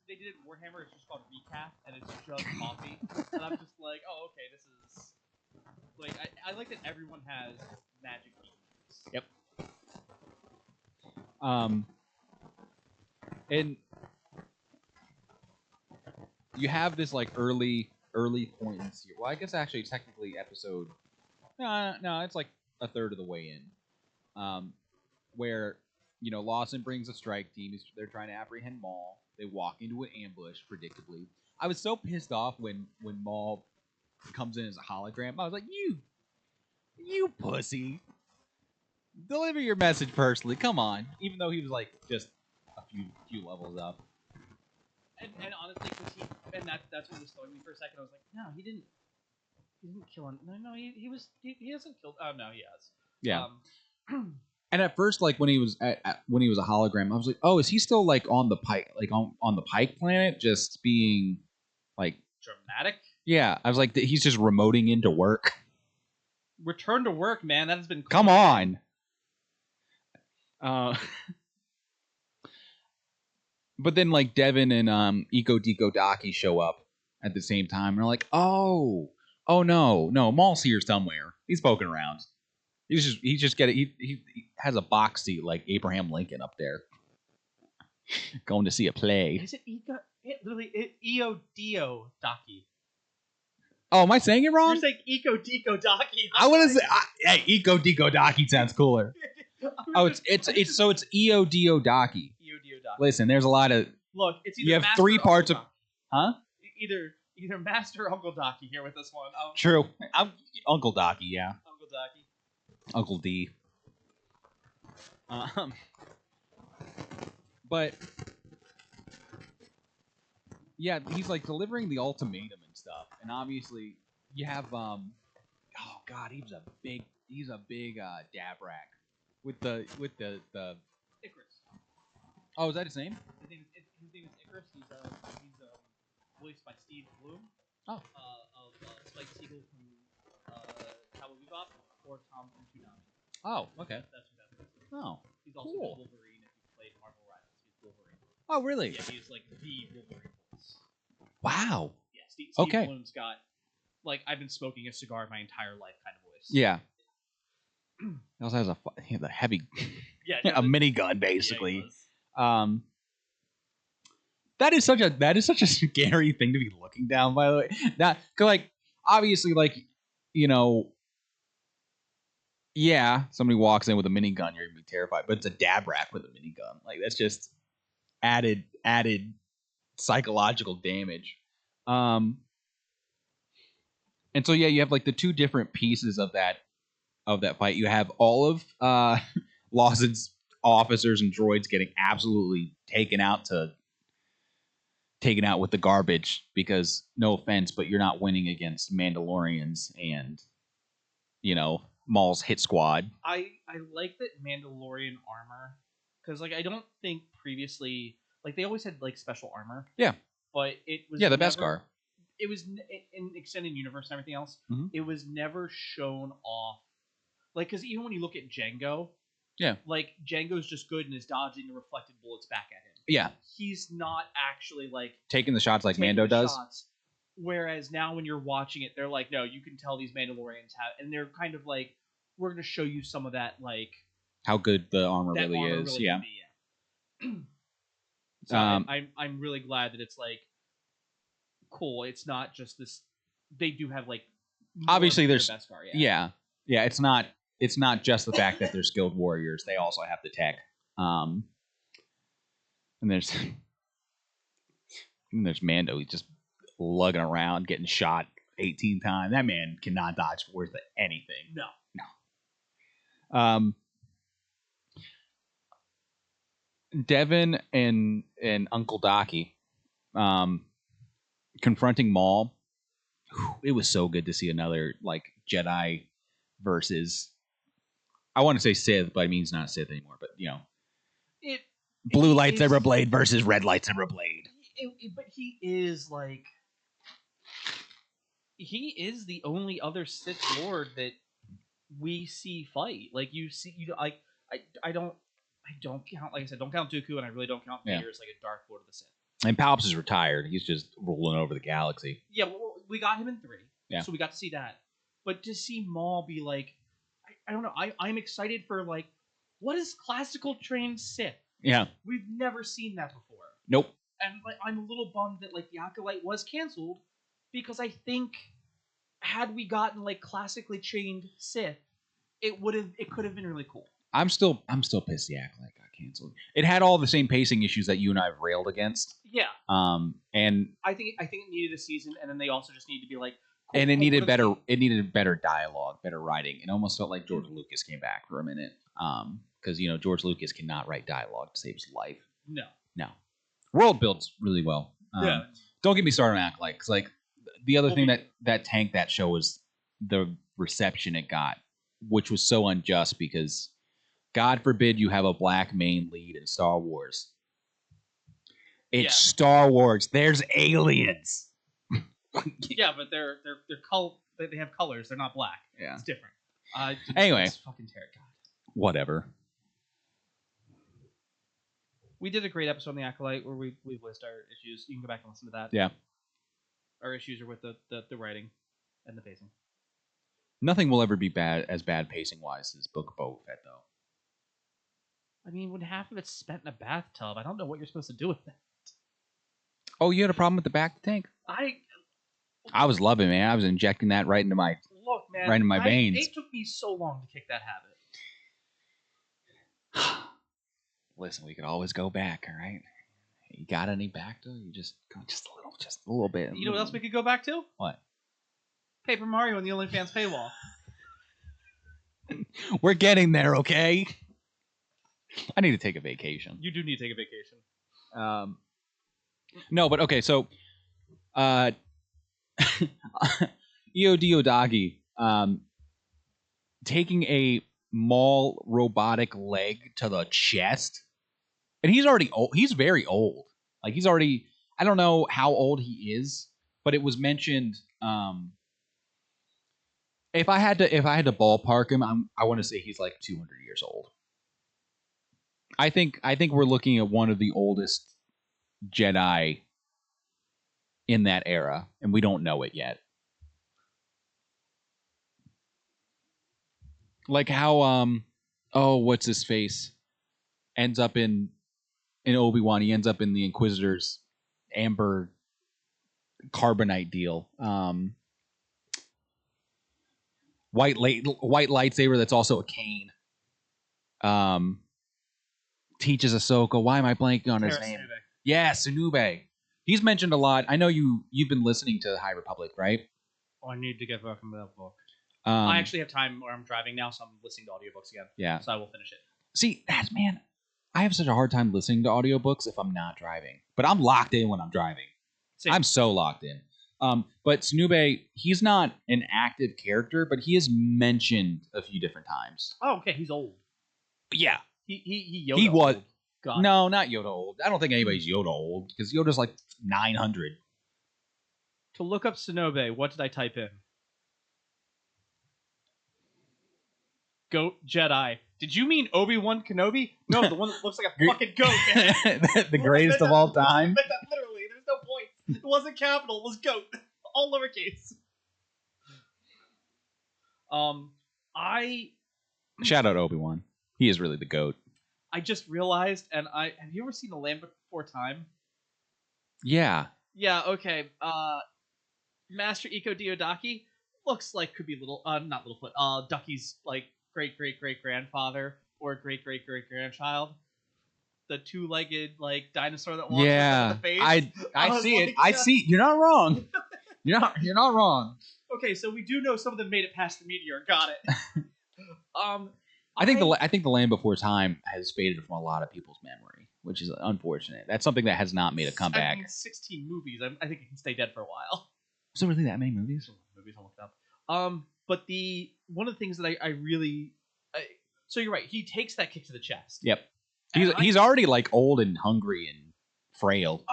they did it in Warhammer. It's just called recap, and it's just coffee. And I'm just like, oh, okay, this is like I like that everyone has magic beans. Yep. And you have this like early point in the series. Well, I guess actually technically episode. No, it's like a third of the way in, where Lawson brings a strike team. They're trying to apprehend Maul. They walk into an ambush, predictably. I was so pissed off when Maul comes in as a hologram. I was like, you pussy. Deliver your message personally. Come on. Even though he was like just a few levels up. And honestly, that's what was throwing me for a second. I was like, no, he didn't kill him. No, he hasn't killed. Oh no, he has. Yeah. And at first, like when he was when he was a hologram, I was like, oh, is he still like on the Pike, like on the Pike planet, just being like dramatic? Yeah, I was like, he's just remoting into work. Return to work, man. That has been. Come on. But then like Devin and Iko Diko Daki show up at the same time, and they're like, oh no, Maul's here somewhere. He's poking around. He's just getting he has a box seat like Abraham Lincoln up there, going to see a play. Is it Iko? Io Dio Daki. Oh, am I saying it wrong? You're saying Iko Diko Daki. I want to say, hey, Iko Diko Daki sounds cooler. It's so it's Io Dio Daki. Io Dio Daki. Listen, there's a lot of look. It's either you have Master 3 parts of, huh? Either Master or Uncle Daki here with this one. True. I'm Uncle Daki, yeah. Uncle Daki. Uncle D. But yeah, he's like delivering the ultimatum and stuff, and obviously you have oh god, he's a big Dabrak with the Icarus. Oh, is that his name? His name is Icarus. He's voiced by Steve Bloom. Oh. Of Spike Siegel from Cowboy Bebop or Tom from Toonami. Oh, okay. That's who that is. Oh, he's also cool. Wolverine. If you played Marvel Rivals, he's Wolverine. Oh, really? Yeah, he's like the Wolverine voice. Wow. Yeah, Steve Bloom's got like I've been smoking a cigar my entire life kind of voice. Yeah. He also has a heavy, a minigun basically. Yeah, that is such a scary thing to be looking down. By the way, that cause like obviously like yeah, somebody walks in with a minigun, you're gonna be terrified. But it's a Dabrak with a minigun. Like that's just added psychological damage. And so yeah, you have like the 2 different pieces of that fight. You have all of Lawson's officers and droids getting absolutely taken out with the garbage because no offense, but you're not winning against Mandalorians and Maul's hit squad. I like that Mandalorian armor because like I don't think previously like they always had like special armor. Yeah, but it was the Beskar. It was in extended universe and everything else. Mm-hmm. It was never shown off, like because even when you look at Jango, yeah, like Django's just good and is dodging the reflected bullets back at him. Yeah, he's not actually like taking the shots like Mando does. Whereas now when you're watching it, they're like, no, you can tell these Mandalorians have, and they're kind of like, we're going to show you some of that, like how good the armor really is. Really yeah. So I'm really glad that it's like cool. It's not just this. They do have like obviously there's the Beskar, yeah. Yeah. It's not just the fact that they're skilled warriors. They also have the tech. And there's Mando. He's just lugging around, getting shot 18 times. That man cannot dodge worth anything. No. Devin and Uncle Docky confronting Maul. It was so good to see another like Jedi versus. I want to say Sith, but it means not Sith anymore. But blue lightsaber blade versus red lightsaber blade. But he is like, he is the only other Sith Lord that we see fight. Like you I don't count, like I said, don't count Dooku, and I really don't count Vader as like a Dark Lord of the Sith. And Palps is retired. He's just rolling over the galaxy. Yeah, well, we got him in 3. Yeah. So we got to see that. But to see Maul be like, I don't know, I'm excited for like, what is classical trained Sith? Yeah. We've never seen that before. Nope. And like, I'm a little bummed that like the Acolyte was canceled, because I think had we gotten like classically trained Sith, it could have been really cool. I'm still pissed the Acolyte got canceled. It had all the same pacing issues that you and I have railed against. Yeah. And I think it needed a season, and then they also just need to be like, cool, and it needed better dialogue, better writing. It almost felt like George Lucas came back for a minute. Because George Lucas cannot write dialogue to save his life. No. World builds really well. Yeah. Don't get me started on Acolyte, because like the other thing that tanked that show was the reception it got, which was so unjust, because God forbid you have a black main lead in Star Wars. It's Star Wars. There's aliens. Yeah, but they're they have colors. They're not black. Yeah, it's different. Anyway, fucking God. Whatever. We did a great episode on the Acolyte where we list our issues. You can go back and listen to that. Yeah. Our issues are with the writing and the pacing. Nothing will ever be bad pacing wise as Book of Boba Fett, though. I mean, when half of it's spent in a bathtub, I don't know what you're supposed to do with that. Oh, you had a problem with the back tank? I was loving it, man. I was injecting that right into my veins. It took me so long to kick that habit. Listen, we could always go back, all right? You got any back to? You just go just a little bit. You know what else we could go back to? What? Paper Mario and the OnlyFans paywall. We're getting there, okay? I need to take a vacation. You do need to take a vacation. No, but okay, so Iodagi taking a Maul robotic leg to the chest. And he's already old. He's very old. Like he's already, I don't know how old he is, but it was mentioned if I had to ballpark him, I want to say he's like 200 years old. I think we're looking at one of the oldest Jedi in that era, and we don't know it yet. Like how what's his face ends up in Obi-Wan. He ends up in the Inquisitor's amber carbonite deal. White lightsaber that's also a cane. Teaches Ahsoka. Why am I blanking on his name? Sunube. Yeah, Sunube. He's mentioned a lot. I know you've been listening to High Republic, right? Oh, I need to get back into that book. I actually have time where I'm driving now, so I'm listening to audiobooks again. Yeah. So I will finish it. See, man, I have such a hard time listening to audiobooks if I'm not driving. But I'm locked in when I'm driving. Same. I'm so locked in. But Sunube, he's not an active character, but he is mentioned a few different times. Oh, okay. He's old. Yeah. He Yoda he was. Old. God. No, not Yoda old. I don't think anybody's Yoda old, because Yoda's like 900. To look up Sunube, what did I type in? Goat Jedi. Did you mean Obi-Wan Kenobi? No, the one that looks like a fucking goat, man. The greatest of all time? Literally, there's no point. It wasn't capital, it was goat. All lowercase. Shout out Obi-Wan. He is really the goat. I just realized, and have you ever seen The Land Before Time? Yeah. Yeah, okay. Master Iko Diodaki, looks like could be not Littlefoot, Ducky's like great grandfather or great grandchild. The two-legged like dinosaur that walks around with the face. I see it. I see. You're not wrong. You're not wrong. Okay, so we do know some of them made it past the meteor. Got it. I think the Land Before Time has faded from a lot of people's memory, which is unfortunate. That's something that has not made a comeback. 16 movies. I think it can stay dead for a while. Was there really that many movies? I'll look it up. But one of the things that I really, so you're right. He takes that kick to the chest. Yep. He's already like old and hungry and frail.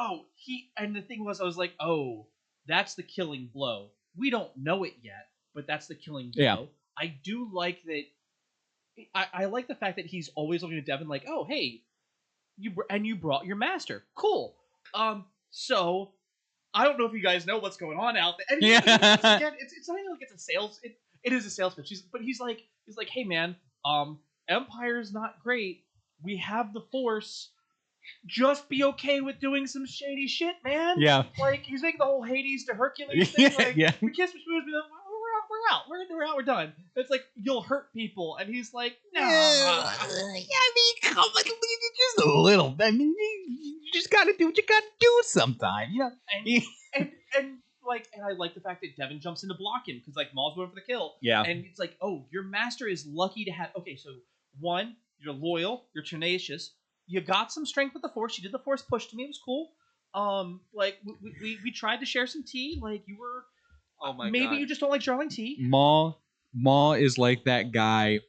And the thing was, I was like, oh, that's the killing blow. We don't know it yet, but that's the killing blow. Yeah. I do like that. I like the fact that he's always looking at Devin like, oh, hey, you brought your master. Cool. So I don't know if you guys know what's going on out there. And again, it's not even like it's a sales. It is a sales pitch. He's like, hey man, Empire's not great. We have the Force. Just be okay with doing some shady shit, man. Yeah. Like he's making the whole Hades to Hercules thing. Like, we can't switch moves. We're out. We're out. We're done. It's like you'll hurt people, and he's like, no. I mean, come on, just a little. I mean, you just gotta do what you gotta do sometime, you know. And I like the fact that Devin jumps in to block him because like Maul's going for the kill. Yeah. And it's like, oh, your master is lucky to have. Okay, so one, you're loyal, you're tenacious, you got some strength with the Force. You did the Force push to me. It was cool. Like we tried to share some tea. Like you were. Oh my maybe God. You just don't like drawing tea. Maul is like that guy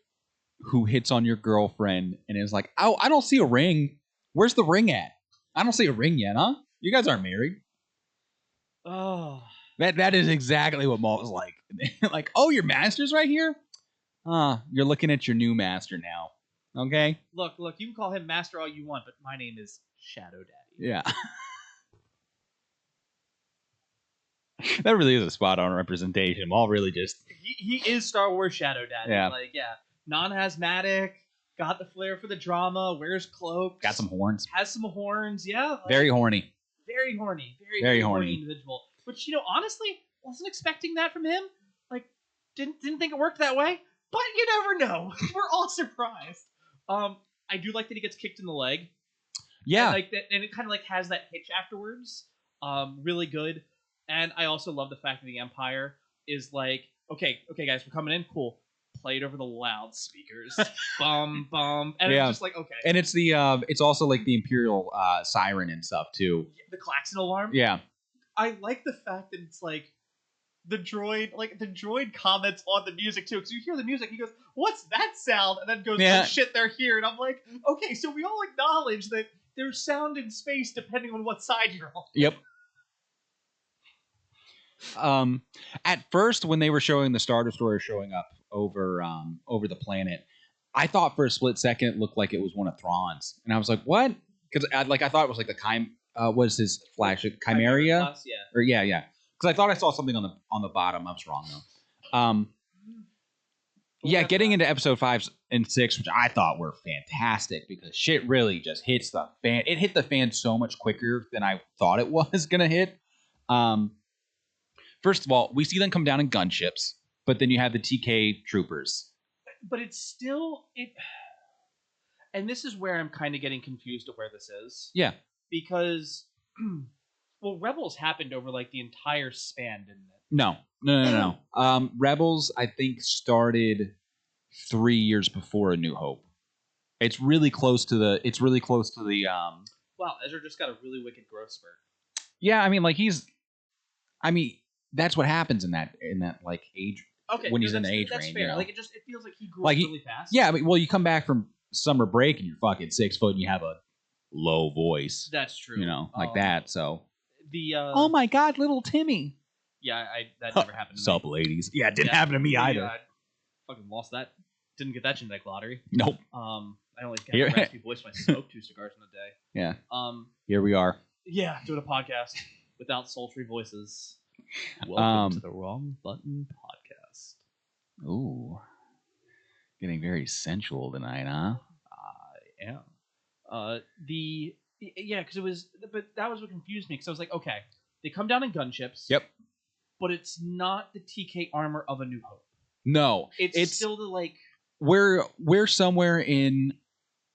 who hits on your girlfriend and is like, oh, I don't see a ring. Where's the ring at? I don't see a ring yet, huh? You guys aren't married. Oh. That is exactly what Maul is like. Like, oh, your master's right here? You're looking at your new master now. Okay? Look, you can call him master all you want, but my name is Shadow Daddy. Yeah. That really is a spot-on representation. Maul really just... He is Star Wars Shadow Daddy. Yeah. Like, yeah. Non-hazmatic, got the flair for the drama, wears cloaks. Got some horns. Has some horns, yeah. Like, very horny. Very horny. Very horny individual. Which, honestly, wasn't expecting that from him. Like, didn't think it worked that way. But you never know. We're all surprised. I do like that he gets kicked in the leg. Yeah. And, like, that, and it kind of, like, has that hitch afterwards. Really good. And I also love the fact that the Empire is like, okay, guys, we're coming in. Cool. Play it over the loudspeakers. Bum. And it's just like, okay. And it's it's also like the Imperial siren and stuff too. The klaxon alarm. Yeah. I like the fact that it's like the droid comments on the music too, because you hear the music, he goes, "What's that sound?" And then goes, "Oh shit, they're here." And I'm like, okay, so we all acknowledge that there's sound in space depending on what side you're on. Yep. At first, when they were showing the Star Destroyer showing up over the planet, I thought for a split second it looked like it was one of Thrawn's, and I was like, "What?" Because I thought it was like the was his flagship Chimeria? Plus, yeah. Or yeah. Because I thought I saw something on the bottom. I was wrong though. Yeah, getting into episode 5 and 6, which I thought were fantastic because shit really just hits the fan. It hit the fan so much quicker than I thought it was gonna hit. First of all, we see them come down in gunships, but then you have the TK troopers. But it's still and this is where I'm kind of getting confused of where this is. Yeah. Because well, Rebels happened over like the entire span, didn't it? No. Rebels, I think, started 3 years before A New Hope. It's really close to the. Wow, Ezra just got a really wicked growth spurt. Yeah, I mean, that's what happens in that like age. Okay, when he's in the age that's range. Fair. Like it feels like he grew up really fast. Yeah, well, you come back from summer break and you're fucking 6 foot and you have a low voice. That's true. Like that. So the oh my God, little Timmy. Yeah, that never happened to me. Sup, ladies? Yeah, it didn't happen to me either. I fucking lost that. Didn't get that genetic lottery. Nope. I only got a raspy voice when I smoked 2 cigars in a day. Yeah. Here we are. Yeah, doing a podcast without sultry voices. Welcome to the Wrong Button Podcast. Ooh. Getting very sensual tonight, huh? I am. Because it was, but that was what confused me, because I was like, okay, they come down in gunships. Yep. but it's not the TK armor of A New Hope. No, it's still the like. We're somewhere in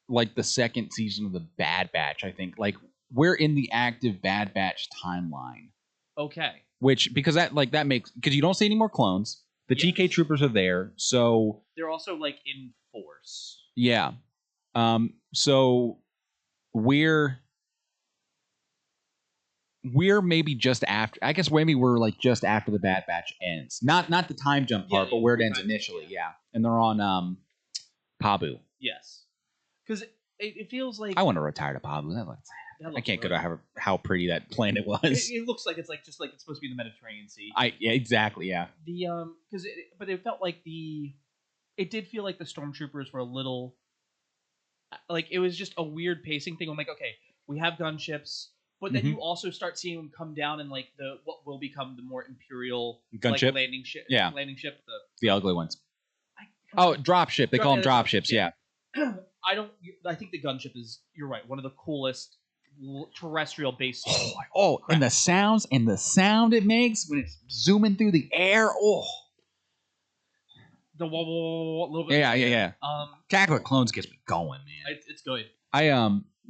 like the second season of the Bad Batch, I think. Like we're in the active Bad Batch timeline. Okay. Which because that makes because you don't see any more clones. The TK troopers are there, so they're also like in force. Yeah. So we're maybe just after. I guess maybe we're like just after the Bad Batch ends. Not the time jump part, but where it ends initially. Yeah. And they're on Pabu. Yes. Because it feels like I want to retire to Pabu. I can't go to how pretty that planet was. It looks like it's like just like it's supposed to be the Mediterranean Sea. Yeah, exactly. Yeah. Because but it felt like it did feel like the stormtroopers were a little like it was just a weird pacing thing. I'm like, okay, we have gunships, but then you also start seeing them come down in like what will become the more imperial gunship landing ship. Yeah, landing ship. The ugly ones. Drop ship. They call them drop ships. Yeah. I think the gunship is. You're right. One of the coolest terrestrial based. And the sound it makes when it's zooming through the air. Oh. The whoa, a little bit. Yeah. Attack of the Clones gets me going, man. It's good.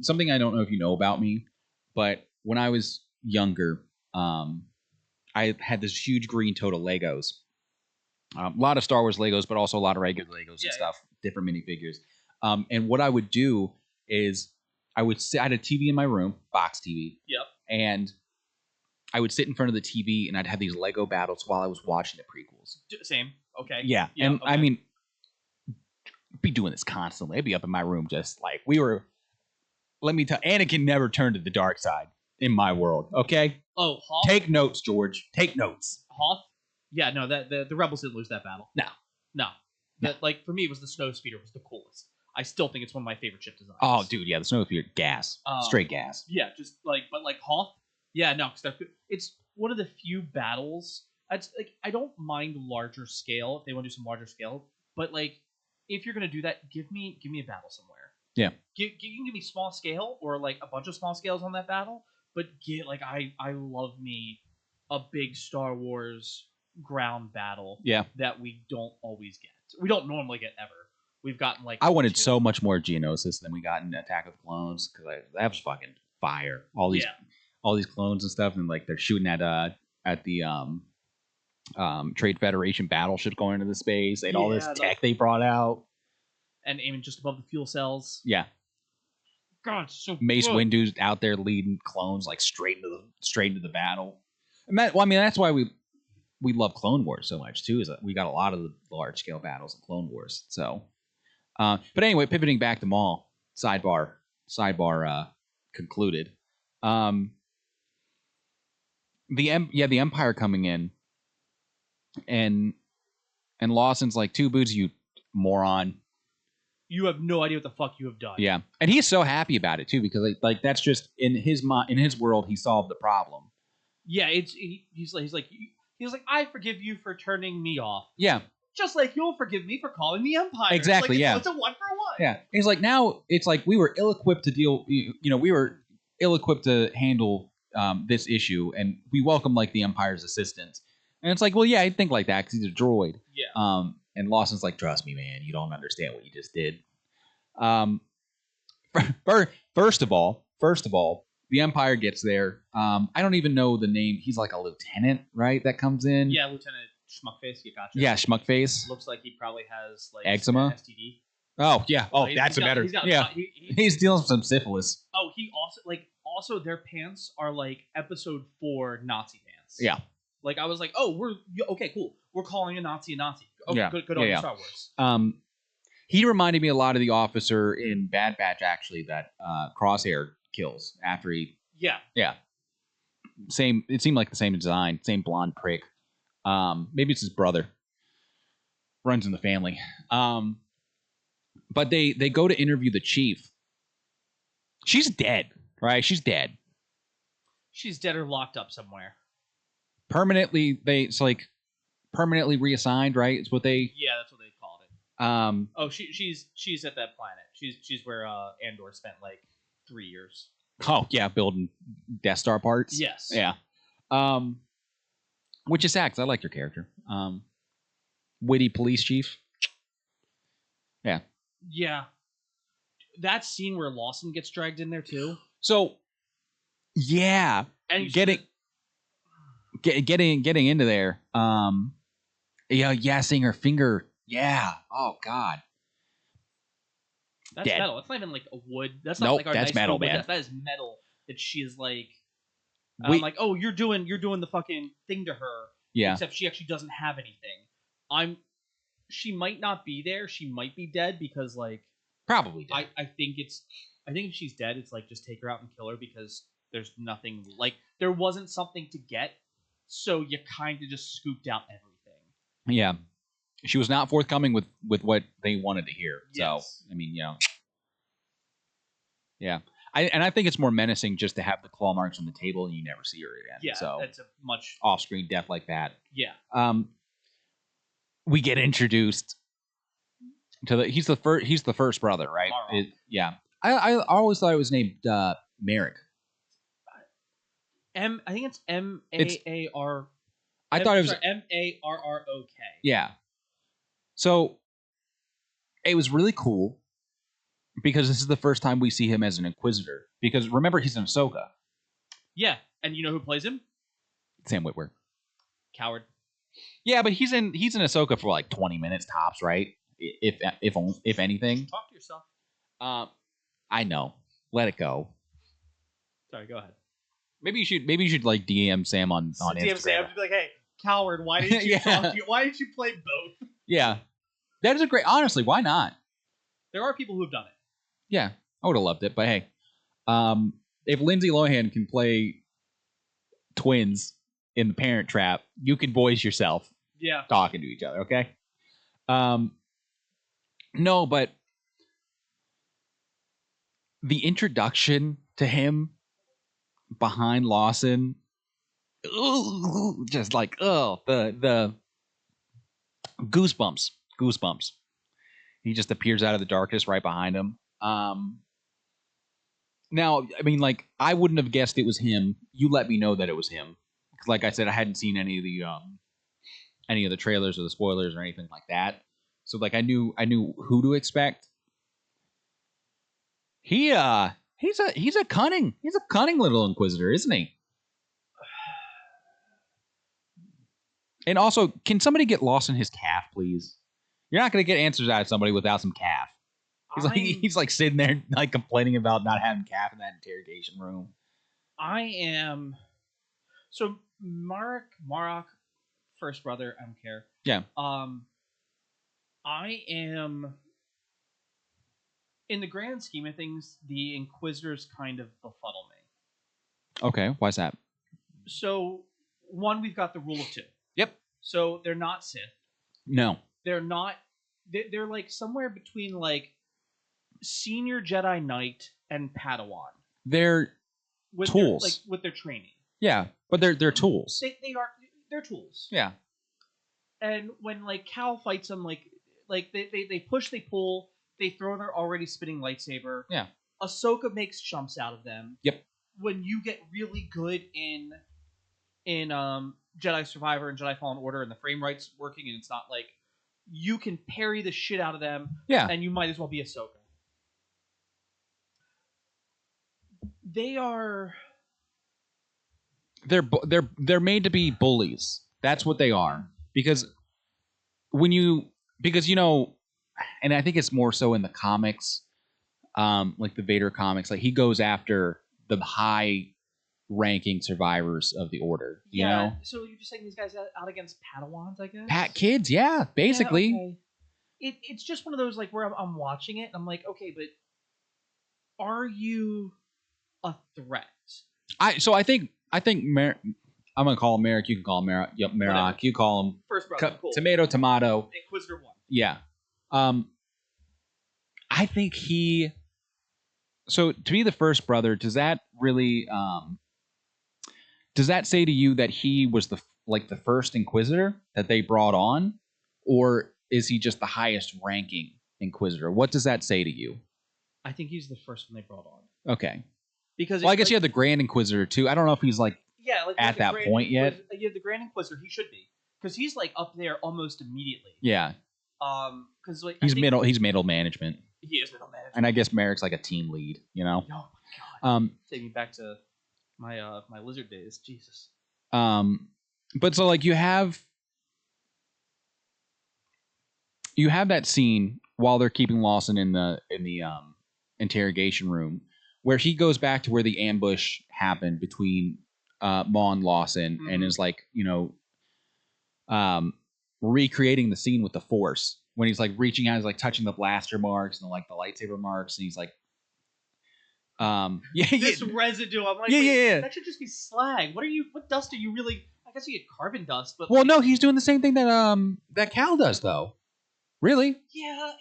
Something I don't know if you know about me, but when I was younger, I had this huge green tote of Legos. A lot of Star Wars Legos, but also a lot of regular Legos and stuff, different minifigures. And what I would do is I had a TV in my room, box TV. Yep. And I would sit in front of the TV and I'd have these Lego battles while I was watching the prequels. Same. Okay. Yeah. And okay. I mean, I'd be doing this constantly. I'd be up in my room just like we were. Let me tell Anakin never turned to the dark side in my world. Okay. Oh, Hoth? Take notes, George. Take notes. Hoth? Yeah, no, the rebels didn't lose that battle. No. That like for me it was the Snowspeeder was the coolest. I still think it's one of my favorite ship designs. Oh, dude, yeah, the Snowspeeder, gas, straight gas. Yeah, just like but like Hoth, yeah, no, because it's one of the few battles. It's like I don't mind larger scale if they want to do some larger scale, but like if you're gonna do that, give me a battle somewhere. Yeah, you can give me small scale or like a bunch of small scales on that battle, but get like I love me a big Star Wars ground battle. Yeah, that we don't always get. We don't normally get ever. We've gotten like I wanted so much more Geonosis than we got in Attack of the Clones because that was fucking fire. All these clones and stuff, and like they're shooting at the Trade Federation battleship going into the space. They had all this tech they brought out, and aiming just above the fuel cells. Yeah, God, so Mace Windu's out there leading clones like straight into the battle. And that's why we love Clone Wars so much too. Is that we got a lot of the large scale battles in Clone Wars. So. But anyway, pivoting back to Maul, sidebar concluded. The Empire coming in, and Lawson's like, 2 boots, you moron. You have no idea what the fuck you have done. Yeah, and he's so happy about it too because like that's just in his world he solved the problem. Yeah, he's like I forgive you for turning me off. Yeah. Just like you'll forgive me for calling the Empire. Exactly, it's a 1-for-1. Yeah. He's like, now it's like we were ill-equipped to deal, we were ill-equipped to handle this issue, and we welcome like the Empire's assistance. And it's like, well, yeah, I'd think like that because he's a droid. Yeah. And Lawson's like, trust me, man, you don't understand what you just did. First of all, the Empire gets there. I don't even know the name. He's like a lieutenant, right? That comes in. Yeah, Lieutenant Schmuckface. You gotcha. Yeah, Schmuckface. Looks like he probably has like eczema, STD. Oh yeah. Oh, that's better. He's dealing with some syphilis. Oh, he also their pants are like Episode 4 Nazi pants. Yeah. Like I was like, oh, okay, cool. We're calling a Nazi a Nazi. Okay, yeah. Good on Star Wars. He reminded me a lot of the officer in Bad Batch, actually, that Crosshair kills after he. Yeah. Yeah. Same. It seemed like the same design, same blonde prick. Maybe it's his brother. Runs in the family. But they go to interview the chief. She's dead, right? She's dead. She's dead or locked up somewhere. Permanently, permanently reassigned, right? It's what they. Yeah, that's what they called it. She's at that planet. She's where Andor spent like 3 years. Oh yeah, building Death Star parts. Yes. Yeah. Which is sad, 'cause I like your character. Witty police chief. Yeah. Yeah. That scene where Lawson gets dragged in there too. So, yeah, And getting into there. Yeah, seeing her finger. Yeah. Oh God. That's Dead. metal. It's not even like a wood. That's not like our that's nice metal, wood. man. That is metal. That she is like. I'm like, oh, you're doing the fucking thing to her. Yeah. Except she actually doesn't have anything. She might not be there. She might be dead because like. Probably dead. I think if she's dead, it's like just take her out and kill her because there's nothing like there wasn't something to get, so you kind of just scooped out everything. Yeah, she was not forthcoming with what they wanted to hear. Yes. So I mean, yeah. I think it's more menacing just to have the claw marks on the table and you never see her again. Yeah, so that's a much off-screen death like that. Yeah. We get introduced to he's the first brother, right? Yeah. I always thought it was named Merrick. I think it's M-A-A-R. I thought it was M-A-R-R-O-K. Yeah. So it was really cool because this is the first time we see him as an Inquisitor. Because remember, he's in Ahsoka. Yeah, and you know who plays him? Sam Witwer. Coward. Yeah, but he's in Ahsoka for like 20 minutes tops, right? If anything. Talk to yourself. I know. Let it go. Sorry, go ahead. Maybe you should like DM Sam on Instagram. DM Sam to be like, hey, Coward, why didn't you why didn't you play both? Yeah. That is a great, honestly, why not? There are people who have done it. Yeah, I would have loved it, but hey, if Lindsay Lohan can play twins in The Parent Trap, you can voice yourself. Yeah. Talking to each other, okay? No, but the introduction to him behind Lawson, just like, the goosebumps. He just appears out of the darkness right behind him. Now, I mean, like, I wouldn't have guessed it was him. You let me know that it was him. Like I said, I hadn't seen any of the trailers or the spoilers or anything like that. So, like, I knew who to expect. He's a cunning little Inquisitor, isn't he? And also, can somebody get lost in his calf, please? You're not going to get answers out of somebody without some calf. He's like sitting there like complaining about not having calf in that interrogation room. I am so Marok, first brother. I don't care. Yeah. I am in the grand scheme of things, the Inquisitors kind of befuddle me. Okay, why's that? So one, we've got the rule of two. Yep. So they're not Sith. No. They're not. They're like somewhere between like senior Jedi Knight and Padawan. They're with tools. With their training. Yeah, but they're tools. They're tools. Yeah. And when like Cal fights them, like they push, they pull, they throw their already spinning lightsaber. Yeah. Ahsoka makes chumps out of them. Yep. When you get really good in Jedi Survivor and Jedi Fallen Order and the frame rate's working and it's not like you can parry the shit out of them. Yeah. And you might as well be Ahsoka. They're made to be bullies. That's what they are. Because and I think it's more so in the comics, like the Vader comics, like he goes after the high ranking survivors of the Order. You know? So you're just saying these guys out against Padawans, I guess? Kids, yeah, basically. Yeah, okay. It's just one of those like where I'm watching it and I'm like, okay, but are you a threat? I think I'm gonna call him Merrick. You can call him Merrick. Yep, Merrick. You call him first brother. Cool. Tomato. Inquisitor 1. Yeah. I think he. So to be the first brother, does that really? Does that say to you that he was the first Inquisitor that they brought on, or is he just the highest ranking Inquisitor? What does that say to you? I think he's the first one they brought on. Okay. Because I guess you have the Grand Inquisitor too. I don't know if he's like at that point yet. Yeah, the Grand Inquisitor, he should be, because he's like up there almost immediately. Yeah. Because like he's middle management. He is middle management, and I guess Merrick's like a team lead. You know. Oh my god. Take me back to my my lizard days. Jesus. But so like you have that scene while they're keeping Lawson in the interrogation room, where he goes back to where the ambush happened between Maul and Lawson, and is like, recreating the scene with the Force when he's like reaching out, he's like touching the blaster marks and like the lightsaber marks, and he's like, this residue. I'm like, that should just be slag. What dust are you really? I guess you get carbon dust, but no, he's doing the same thing that Cal does though. Really? Yeah.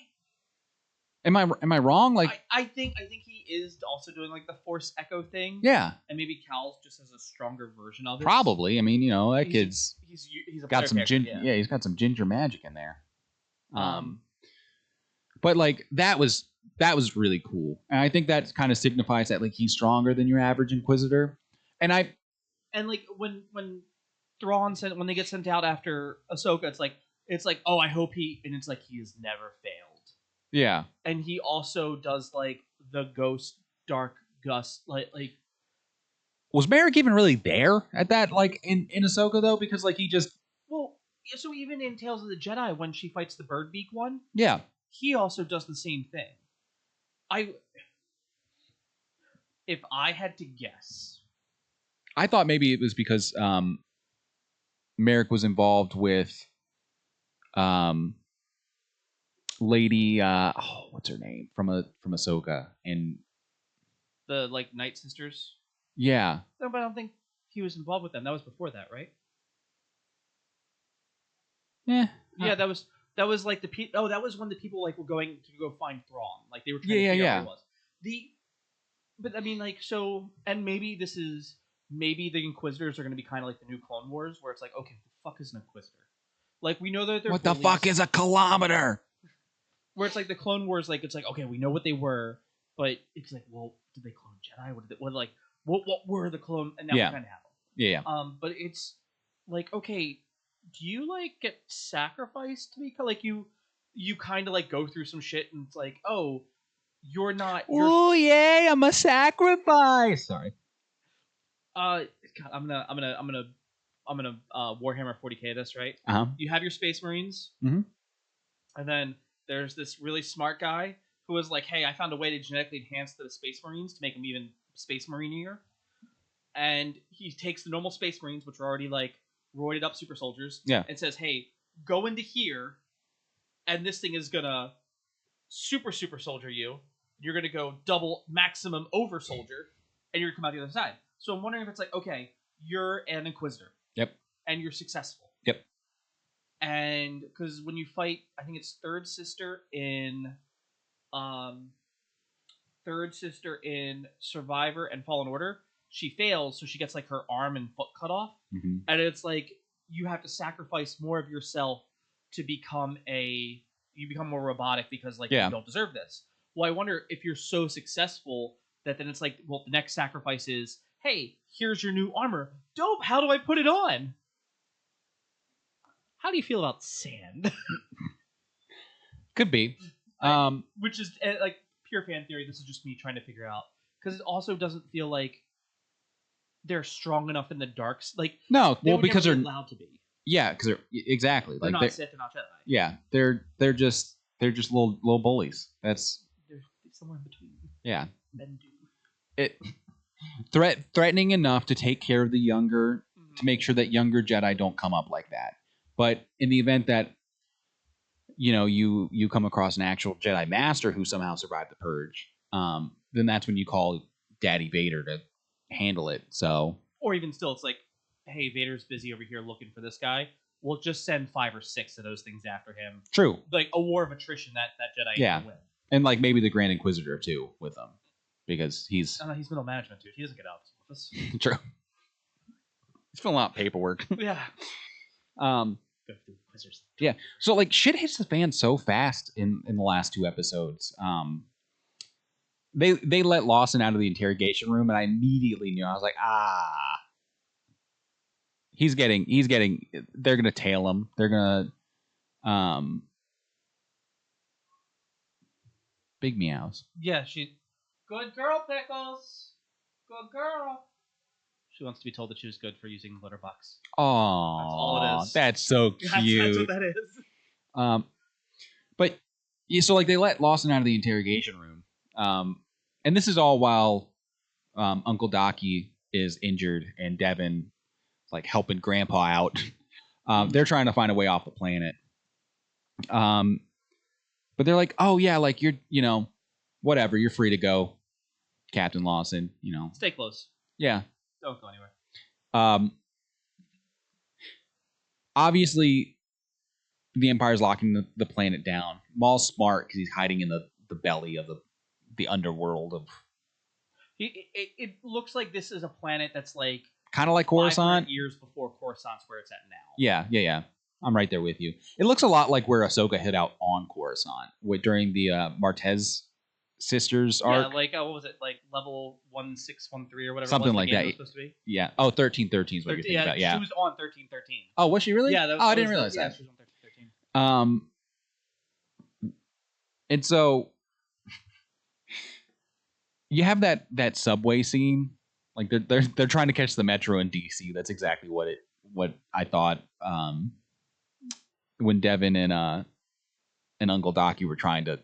Am I wrong? Like I think he is also doing like the Force Echo thing. Yeah. And maybe Cal's just has a stronger version of it. Probably. I mean, that kid's he's got some ginger. Yeah, he's got some ginger magic in there. But like that was really cool, and I think that kind of signifies that like he's stronger than your average Inquisitor. And like when Thrawn when they get sent out after Ahsoka, it's like oh, I hope and it's like he has never failed. Yeah. And he also does like the ghost dark gust like was Merrick even really there at that like in Ahsoka though, because like he just so even in Tales of the Jedi when she fights the bird beak one, yeah, he also does the same thing. If I had to guess, I thought maybe it was because Merrick was involved with lady what's her name from Ahsoka and the like Night Sisters. Yeah. No, but I don't think he was involved with them. That was before that, right? Yeah. Yeah, that was like that was when the people like were going to go find Thrawn. Like they were trying to figure out where it was. But I mean, like, so, and maybe the Inquisitors are going to be kind of like the new Clone Wars, where it's like, okay, what the fuck is an Inquisitor? Like, we know that they're what bullies. The fuck is a kilometer? Where it's like the Clone Wars, like, it's like, okay, we know what they were, but it's like, well, did they clone Jedi? What were the clone? And now we kind of have them. Yeah. But it's like, okay, do you like get sacrificed to become like you kind of like go through some shit and it's like, oh, you're not. Oh yay! I'm a sacrifice. Sorry. God, I'm gonna Warhammer 40k this, right? You have your Space Marines, and then there's this really smart guy who was like, hey, I found a way to genetically enhance the Space Marines to make them even Space Marine-ier. And he takes the normal Space Marines, which are already like roided up super soldiers, and says, hey, go into here, and this thing is gonna super soldier you. You're going to go double maximum over soldier, and you're going to come out the other side. So I'm wondering if it's like, okay, you're an Inquisitor. Yep. And you're successful. Yep. And because when you fight, I think it's Third Sister in Survivor and Fallen Order, she fails, so she gets like her arm and foot cut off. Mm-hmm. And it's like, you have to sacrifice more of yourself to become more robotic because like you don't deserve this. Well, I wonder if you're so successful that then it's like, well, the next sacrifice is, hey, here's your new armor. Dope. How do I put it on? How do you feel about sand? Could be. Which is like pure fan theory. This is just me trying to figure out, because it also doesn't feel like they're strong enough in the darks. Like no, well, because they're allowed to be. Yeah, because they're exactly they're like not Sith, they're not Jedi. Yeah, they're just little bullies. That's they're somewhere in between. Yeah, men do it threatening enough to take care of the younger, to make sure that younger Jedi don't come up like that. But in the event that you come across an actual Jedi Master who somehow survived the Purge, then that's when you call Daddy Vader to handle it. So, or even still, it's like, hey, Vader's busy over here looking for this guy. We'll just send 5 or 6 of those things after him. True. Like a war of attrition that Jedi can win. And like maybe the Grand Inquisitor too with him, because he's middle management dude. He doesn't get out of his office. True. He's filling out paperwork. Yeah. Yeah. So like shit hits the fan so fast in the last 2 episodes. They let Lawson out of the interrogation room, and I immediately knew. I was like, he's getting. They're gonna tail him. They're gonna big meows. Yeah, she. Good girl, Pickles. Good girl. She wants to be told that she was good for using litter box. Oh, that's all it is. That's so cute. That's what that is. But yeah, so like they let Lawson out of the interrogation room, and this is all while Uncle Docky is injured and Devin like helping Grandpa out. They're trying to find a way off the planet. But they're like, oh yeah, like you're, whatever, you're free to go, Captain Lawson. Stay close. Yeah. Don't go anywhere. Obviously, the Empire's locking the planet down. Maul's smart because he's hiding in the belly of the underworld of. It looks like this is a planet that's like kind of like Coruscant. 500 years before Coruscant's where it's at now. Yeah. I'm right there with you. It looks a lot like where Ahsoka hid out on Coruscant during the Martez sisters arc. Yeah, like what was it, like level 1613 or whatever? Something it was like the game that. Was supposed to be. Yeah. Oh, 1313 is what you're thinking about. Yeah. She was on 1313. Oh, was she really? Yeah. I didn't realize that. Yeah, she was on 1313. And so you have that subway scene. Like they're trying to catch the metro in DC. That's exactly what I thought. When Devin and Uncle Docky were trying to,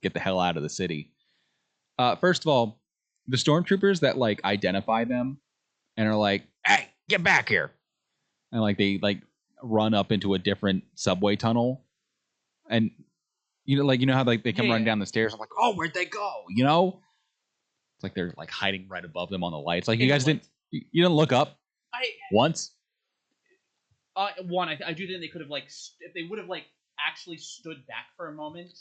get the hell out of the city. First of all, the stormtroopers that like identify them and are like, "Hey, get back here!" and like they like run up into a different subway tunnel, and how like they come running down the stairs. I'm like, "Oh, where'd they go?" It's like they're like hiding right above them on the lights. Like you guys you didn't look up once. One, I do think they could have like if they would have like actually stood back for a moment.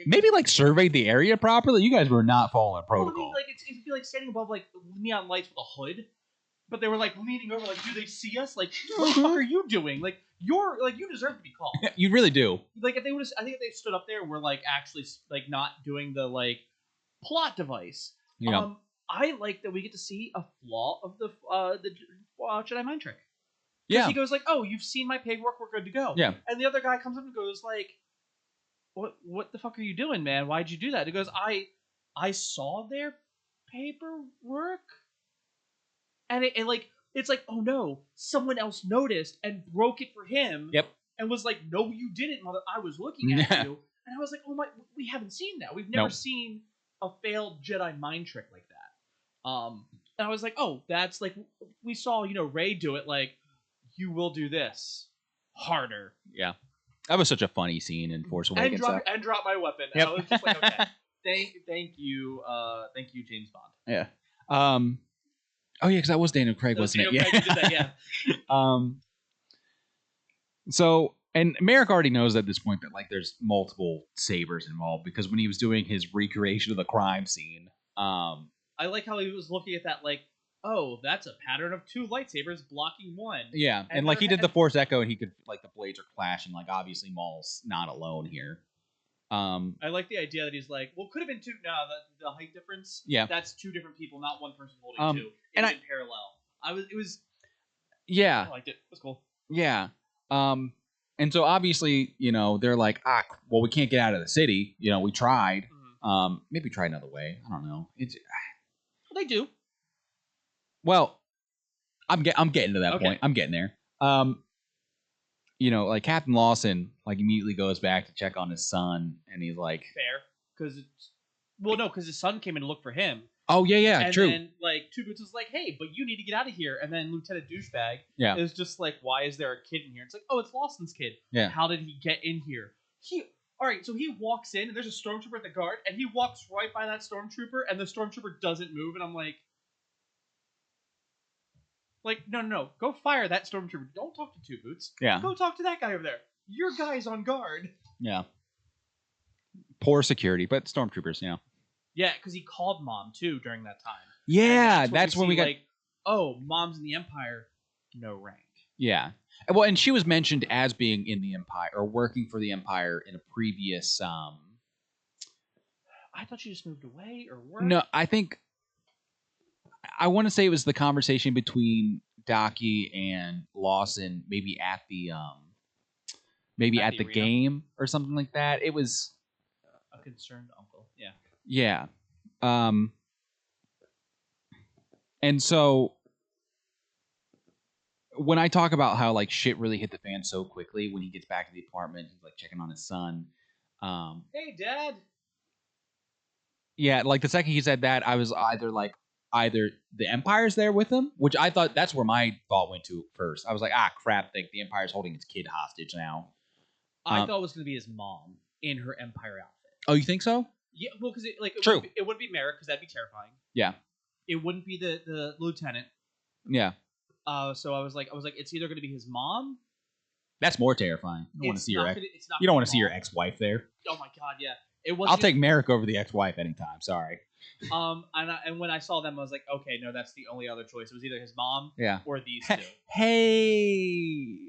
Maybe like surveyed the area properly. You guys were not following protocol. Well, I mean, like it'd be like standing above like neon lights with a hood, but they were like leaning over, like, do they see us? Like, what the fuck are you doing? Like, you deserve to be called. You really do. Like, if they would, I think if they stood up there, and were like actually like not doing the like plot device. Yeah. I like that we get to see a flaw of the Jedi mind trick. Yeah. He goes like, "Oh, you've seen my paperwork. We're good to go." Yeah. And the other guy comes up and goes like, "What the fuck are you doing, man? Why'd you do that?" He goes, "I saw their paperwork, and it's like, oh no, someone else noticed and broke it for him." Yep. And was like, "No, you didn't, mother. I was looking at you." And I was like, "Oh my, we haven't seen that. We've never seen a failed Jedi mind trick like that." And I was like, "Oh, that's like we saw, Rey do it. Like, you will do this harder." Yeah. That was such a funny scene in Force Awakens. And drop my weapon. Yep. I was just like, okay. Thank you, James Bond. Yeah. Oh yeah, because that was Daniel Craig, wasn't it? Yeah. Craig did that, yeah. So, and Merrick already knows at this point that like there's multiple sabers involved because when he was doing his recreation of the crime scene, I like how he was looking at that like, oh, that's a pattern of two lightsabers blocking one. Yeah, and like he did the Force Echo, and he could like the blades are clashing. Like obviously Maul's not alone here. I like the idea that he's like, well, could have been two. No, the height difference. Yeah, that's two different people, not one person holding two. In parallel. It was. Yeah, I liked it. It was cool. Yeah. And so obviously, they're like, well, we can't get out of the city. We tried. Mm-hmm. Maybe try another way. I don't know. Well, they do. Well, I'm getting to that point. I'm getting there. Like Captain Lawson, like immediately goes back to check on his son, and he's like, fair, because his son came in to look for him. Oh yeah, and true. And then like Two Boots was like, "Hey, but you need to get out of here." And then Lieutenant Douchebag is just like, "Why is there a kid in here?" It's like, "Oh, it's Lawson's kid." Yeah. How did he get in here? All right. So he walks in, and there's a stormtrooper at the guard, and he walks right by that stormtrooper, and the stormtrooper doesn't move, and I'm like, no, go fire that stormtrooper. Don't talk to Two Boots. Yeah. Go talk to that guy over there. Your guy's on guard. Yeah. Poor security, but stormtroopers, yeah. Yeah, because he called Mom too during that time. Yeah, that's when we got. Like, oh, Mom's in the Empire, no rank. Yeah, well, and she was mentioned as being in the Empire or working for the Empire in a previous. I thought she just moved away or worked. No, I think. I want to say it was the conversation between Daki and Lawson maybe at the arena. game or something like that. It was A concerned uncle. Yeah. yeah. And so when I talk about how like shit really hit the fan so quickly when he gets back to the apartment, he's like checking on his son. Hey, Dad. Yeah, like the second he said that, I was either the Empire's there with him, which I thought that's where my thought went to first. I was like, crap, think the Empire's holding his kid hostage now. I thought it was going to be his mom in her Empire outfit. Oh, you think so? Yeah, well, because it wouldn't be Merrick because that'd be terrifying. Yeah. It wouldn't be the lieutenant. Yeah. So I was like, it's either going to be his mom. That's more terrifying. You don't want to see your you don't want to see your ex-wife there. Oh my god, yeah. It was. I'll take Merrick over the ex-wife anytime. Sorry. And when I saw them, I was like, okay, no, that's the only other choice. It was either his mom, or these two. Hey,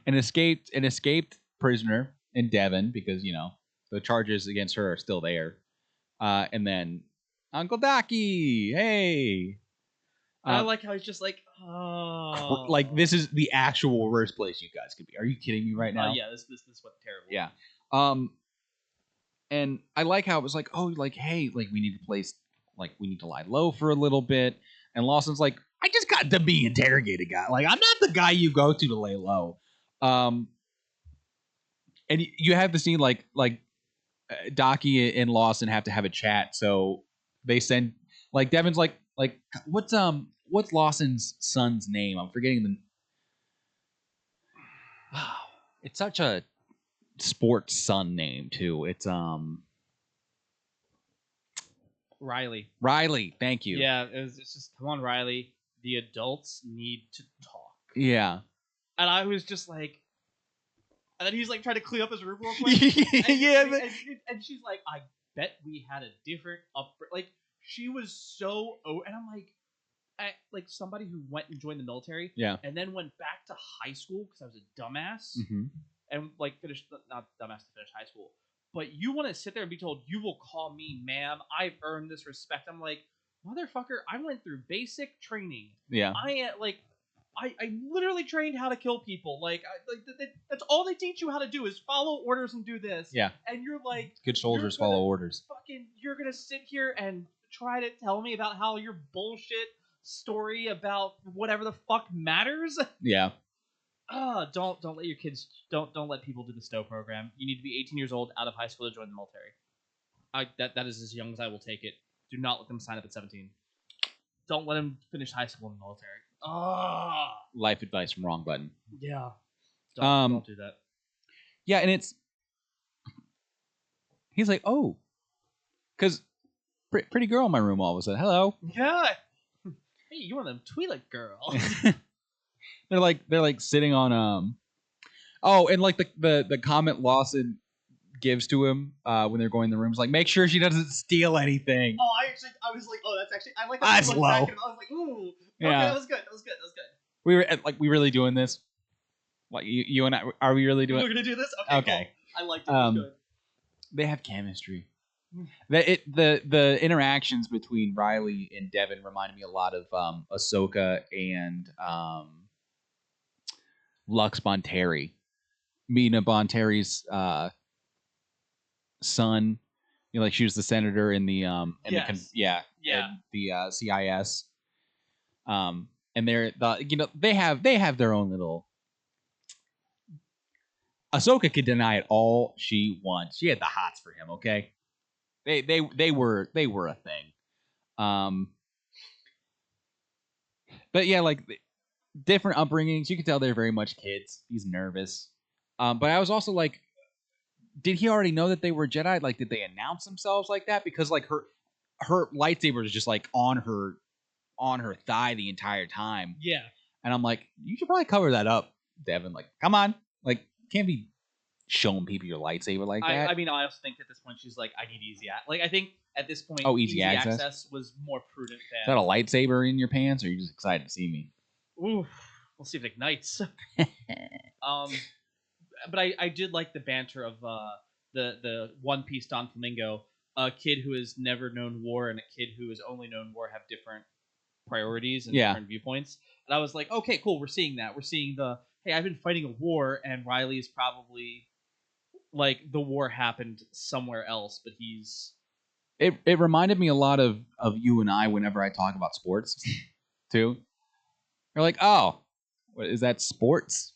an escaped prisoner in Devon because the charges against her are still there, and then Uncle Daki. Hey. I like how he's just like, oh, like this is the actual worst place you guys could be. Are you kidding me right now? Yeah, this went terrible. Yeah. And I like how it was like, oh, like, hey, like we need to lie low for a little bit. And Lawson's like, I just got to be interrogated, guy. Like, I'm not the guy you go to lay low. And you have the scene like Daki and Lawson have to have a chat, so they send like Devin's like what's Lawson's son's name? I'm forgetting the. It's such a sports son name too. It's Riley. Riley, thank you. Yeah, it's just come on, Riley. The adults need to talk. Yeah. And I was just like, and then he's like trying to clean up his room real quick. And she's like, I bet we had a different like she was so and I'm like somebody who went and joined the military, and then went back to high school because I was a dumbass, and like finished not dumbass to finish high school, but you want to sit there and be told you will call me ma'am, I've earned this respect. I'm like, motherfucker, I went through basic training. Yeah, I literally trained how to kill people. That's all they teach you how to do is follow orders and do this. Yeah, and you're like, good soldiers follow orders. You're gonna sit here and try to tell me about how your bullshit story about whatever the fuck matters. Yeah. Don't let your kids don't let people do the STOW program. You need to be 18 years old, out of high school, to join the military. That is as young as I will take it. Do not let them sign up at 17. Don't let them finish high school in the military. Life advice from Wrong Button. Yeah. Don't do that. Yeah, and he's like, oh, because pretty girl in my room all of a sudden. Hello. Yeah. Hey, you one of them Twi'lek girls. they're like sitting on and like the comment Lawson gives to him when they're going in the rooms, like, make sure she doesn't steal anything. Oh, I was like, oh, that's actually, I like that. That's low. I was like, ooh, okay, that was good. We were like, we really doing this? Like you and I, are we really doing? We're gonna do this. Okay. Cool. I liked it. It was good. They have chemistry. The interactions between Riley and Devin reminded me a lot of Ahsoka and Lux Bonteri. Mina Bontari's son, like she was the senator in the the CIS. And they have their own little. Ahsoka could deny it all she wants. She had the hots for him, okay? They were a thing. But yeah, like different upbringings, you could tell they're very much kids. He's nervous. But I was also like, did he already know that they were Jedi? Like, did they announce themselves like that? Because like her lightsaber is just like on her thigh the entire time. Yeah. And I'm like, you should probably cover that up, Devin. Like, come on. Like, can't be showing people your lightsaber like that. I mean, I also think at this point she's like, I need easy access. Like, I think at this point, easy access was more prudent than. Is that a lightsaber in your pants, or are you just excited to see me? Ooh, we'll see if it ignites. But I did like the banter of the One Piece Don Flamingo, a kid who has never known war and a kid who has only known war have different priorities and Yeah. different viewpoints. And I was like, okay, cool, we're seeing that. We're seeing the, hey, I've been fighting a war, and Riley is probably like the war happened somewhere else, but he's It reminded me a lot of you and I whenever I talk about sports too. You're like, oh, what is that sports?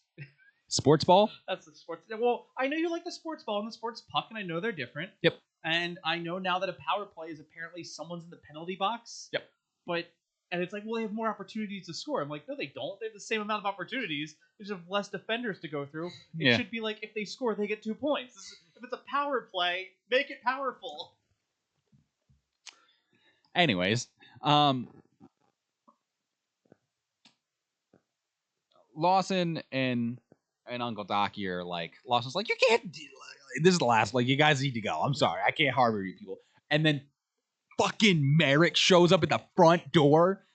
Sports ball? that's the sports. Well, I know you like the sports ball and the sports puck, and I know they're different. Yep. And I know now that a power play is apparently someone's in the penalty box. Yep. But and it's like, well, they have more opportunities to score. I'm like, no, they don't. They have the same amount of opportunities. They just have less defenders to go through. It should be like if they score, they get 2 points. If it's a power play, make it powerful. Anyways, Lawson and Uncle Docky are like, Lawson's like, you can't do this is the last, like, you guys need to go. I'm sorry, I can't harbor you people. And then fucking Merrick shows up at the front door.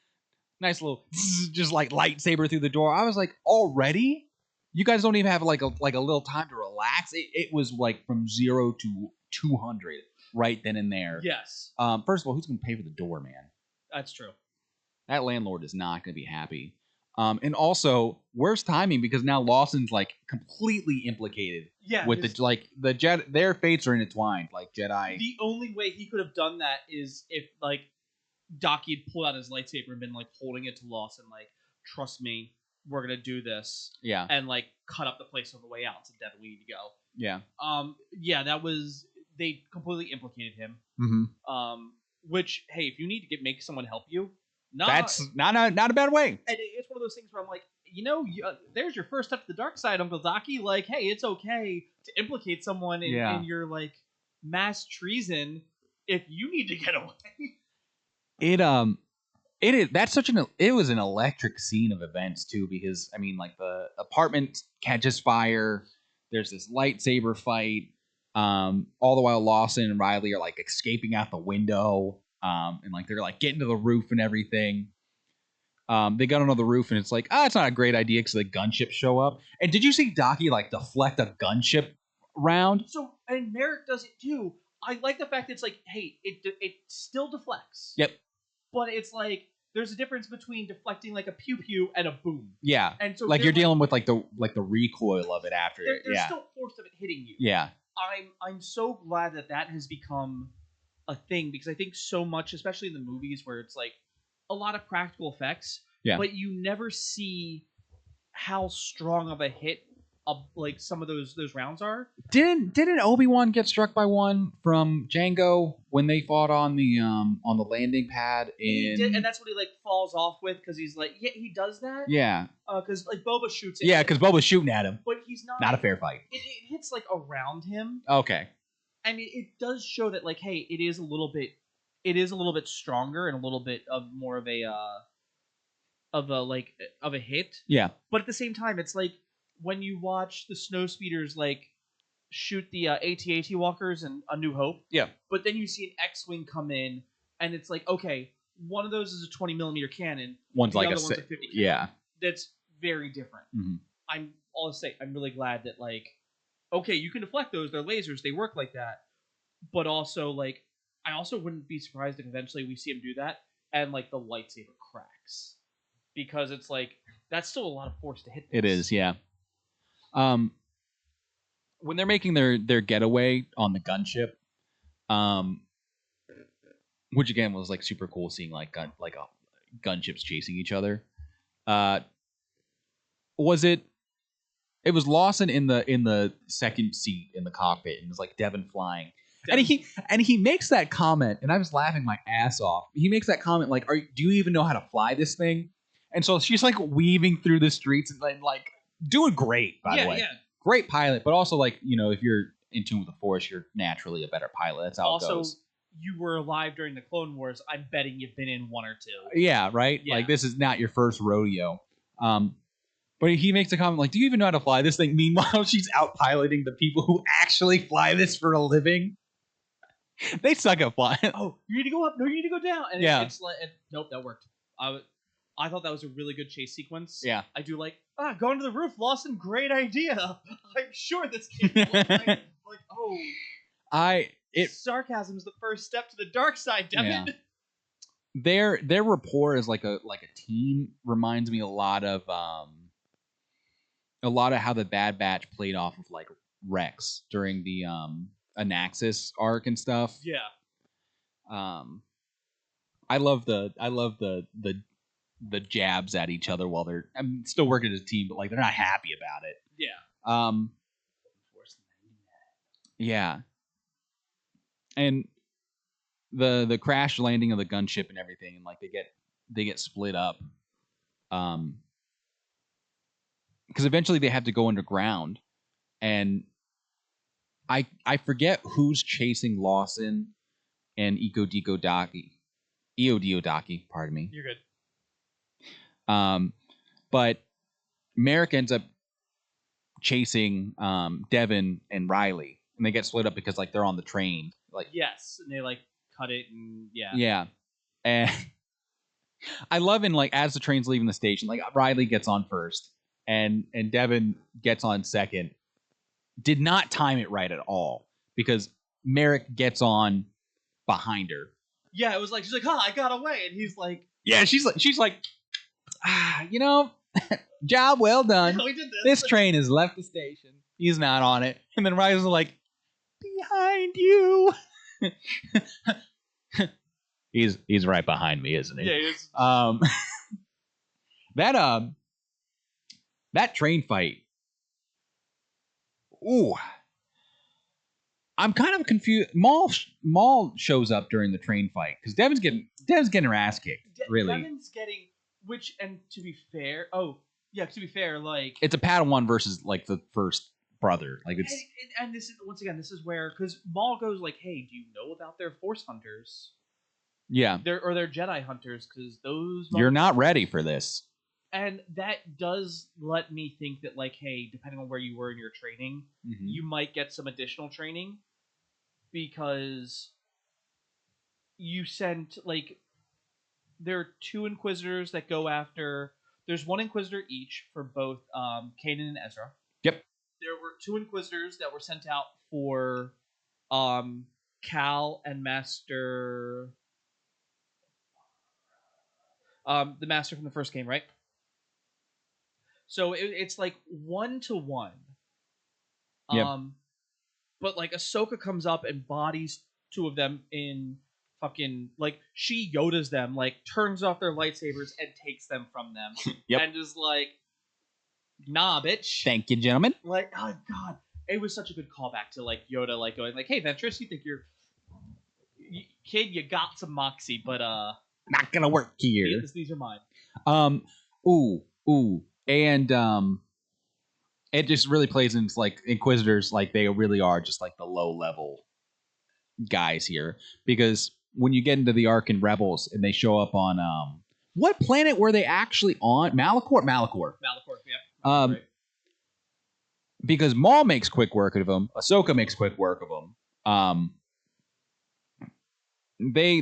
Nice little just like lightsaber through the door. I was like, already? You guys don't even have like a little time to relax. It was like from 0 to 200 right then and there. Yes. First of all, who's gonna pay for the door, man? That's true. That landlord is not gonna be happy. And also, worst timing because now Lawson's like completely implicated. Yeah. With the Jedi, their fates are intertwined. Like Jedi. The only way he could have done that is if like Docky had pulled out his lightsaber and been like holding it to Lawson, like, trust me, we're gonna do this. Yeah. And like cut up the place on the way out. It's dead. We need to go. Yeah. Yeah, that was they completely implicated him. Mm-hmm. Which, hey, if you need to make someone help you, that's not a bad way. And it's one of those things where I'm like, there's your first step to the dark side, Uncle Docky. Like, hey, it's okay to implicate someone in your like mass treason if you need to get away. It was an electric scene of events too, because I mean, like, the apartment catches fire. There's this lightsaber fight. All the while Lawson and Riley are like escaping out the window. And like they're like getting to the roof and everything. They got onto the roof and it's like, it's not a great idea because the gunships show up. And did you see Docky like deflect a gunship round? So, and Merrick does it too. I like the fact that it's like, hey, it still deflects. Yep. But it's like there's a difference between deflecting like a pew pew and a boom. Yeah. And so like you're dealing with like the recoil of it after. There's still force of it hitting you. Yeah. I'm so glad that has become a thing because I think so much, especially in the movies where it's like a lot of practical effects, but you never see how strong of a hit like some of those rounds are. Didn't Obi-Wan get struck by one from Django when they fought on the landing pad? He did, and that's what he like falls off with because he's like, yeah, he does that. Yeah. Because like Boba shoots it. Yeah, because Boba's shooting at him. But he's not a fair fight. It hits like around him. Okay. I mean, it does show that like, hey, it is a little bit stronger and a little bit of more of a hit. Yeah. But at the same time, it's like when you watch the snowspeeders like shoot the AT-AT walkers in A New Hope. Yeah. But then you see an X-wing come in, and it's like, okay, one of those is a 20mm cannon. One's like one's a 50 cannon. Yeah. That's very different. Mm-hmm. I'm really glad that like, okay, you can deflect those. They're lasers. They work like that. But also, like, I also wouldn't be surprised if eventually we see him do that and, like, the lightsaber cracks. Because it's, like, that's still a lot of force to hit this. It is, yeah. When they're making their getaway on the gunship, which, again, was, like, super cool seeing, like, gunships chasing each other. It was Lawson in the second seat in the cockpit, and it was like Devin flying. And he makes that comment, and I was laughing my ass off. He makes that comment like, do you even know how to fly this thing? And so she's like weaving through the streets and like doing great, by the way. Yeah. Great pilot, but also like, if you're in tune with the Force, you're naturally a better pilot. That's how it goes. Also, you were alive during the Clone Wars. I'm betting you've been in one or two. Yeah, right? Yeah. Like, this is not your first rodeo. But he makes a comment like, do you even know how to fly this thing? Meanwhile, she's out piloting the people who actually fly this for a living. They suck at flying. Oh, you need to go up. No, you need to go down. And yeah. It's like, nope, that worked. I thought that was a really good chase sequence. Yeah. I do like, going to the roof, Lawson, great idea. I'm sure this came like, oh. Sarcasm is the first step to the dark side, Devin. their rapport as like a team reminds me a lot of how the Bad Batch played off of like Rex during the Anaxis arc and stuff. Yeah. I love the jabs at each other while they're still working as a team, but like they're not happy about it. Yeah. Yeah. And the crash landing of the gunship and everything, and like they get split up. Because eventually they have to go underground, and I forget who's chasing Lawson and Eodiodaki, pardon me. You're good. But Merrick ends up chasing Devin and Riley, and they get split up because like they're on the train. Like yes, and they like cut it and yeah, and I love in like as the train's leaving the station, like Riley gets on first, and Devin gets on second. Did not time it right at all because Merrick gets on behind her. Yeah, it was like she's like, "Huh, I got away," and he's like, "Yeah." She's like, you know, job well done. Yeah, we did this. This train has left the station. He's not on it, and then Riley's like, behind you. He's right behind me, isn't he? Yeah, he is. That train fight. Ooh. I'm kind of confused. Maul shows up during the train fight because Devin's getting her ass kicked. Really, Devin's getting and to be fair, like it's a Padawan versus like the first brother. Like it's and this is once again this is where because Maul goes like, "Hey, do you know about their Force hunters? Yeah, their Jedi hunters because those you're not ready for this." And that does let me think that, like, hey, depending on where you were in your training, you might get some additional training because you sent, like, there are 2 Inquisitors that go after. There's 1 Inquisitor each for both Kanan and Ezra. Yep. There were 2 Inquisitors that were sent out for Cal and Master. The Master from the first game, right? So it's like 1-to-1. Yep. But like Ahsoka comes up and bodies 2 of them in fucking like she Yoda's them, like turns off their lightsabers and takes them from them. Yep. And is like, nah, bitch. Thank you, gentlemen. Like, oh god, it was such a good callback to like Yoda, like going like, hey Ventress, you think kid, you got some moxie, but not gonna work here. These are mine. And it just really plays into like Inquisitors, like they really are just like the low level guys here. Because when you get into the Ark and Rebels and they show up on what planet were they actually on? Malachor, yeah. Right. Because Maul makes quick work of them, Ahsoka makes quick work of them.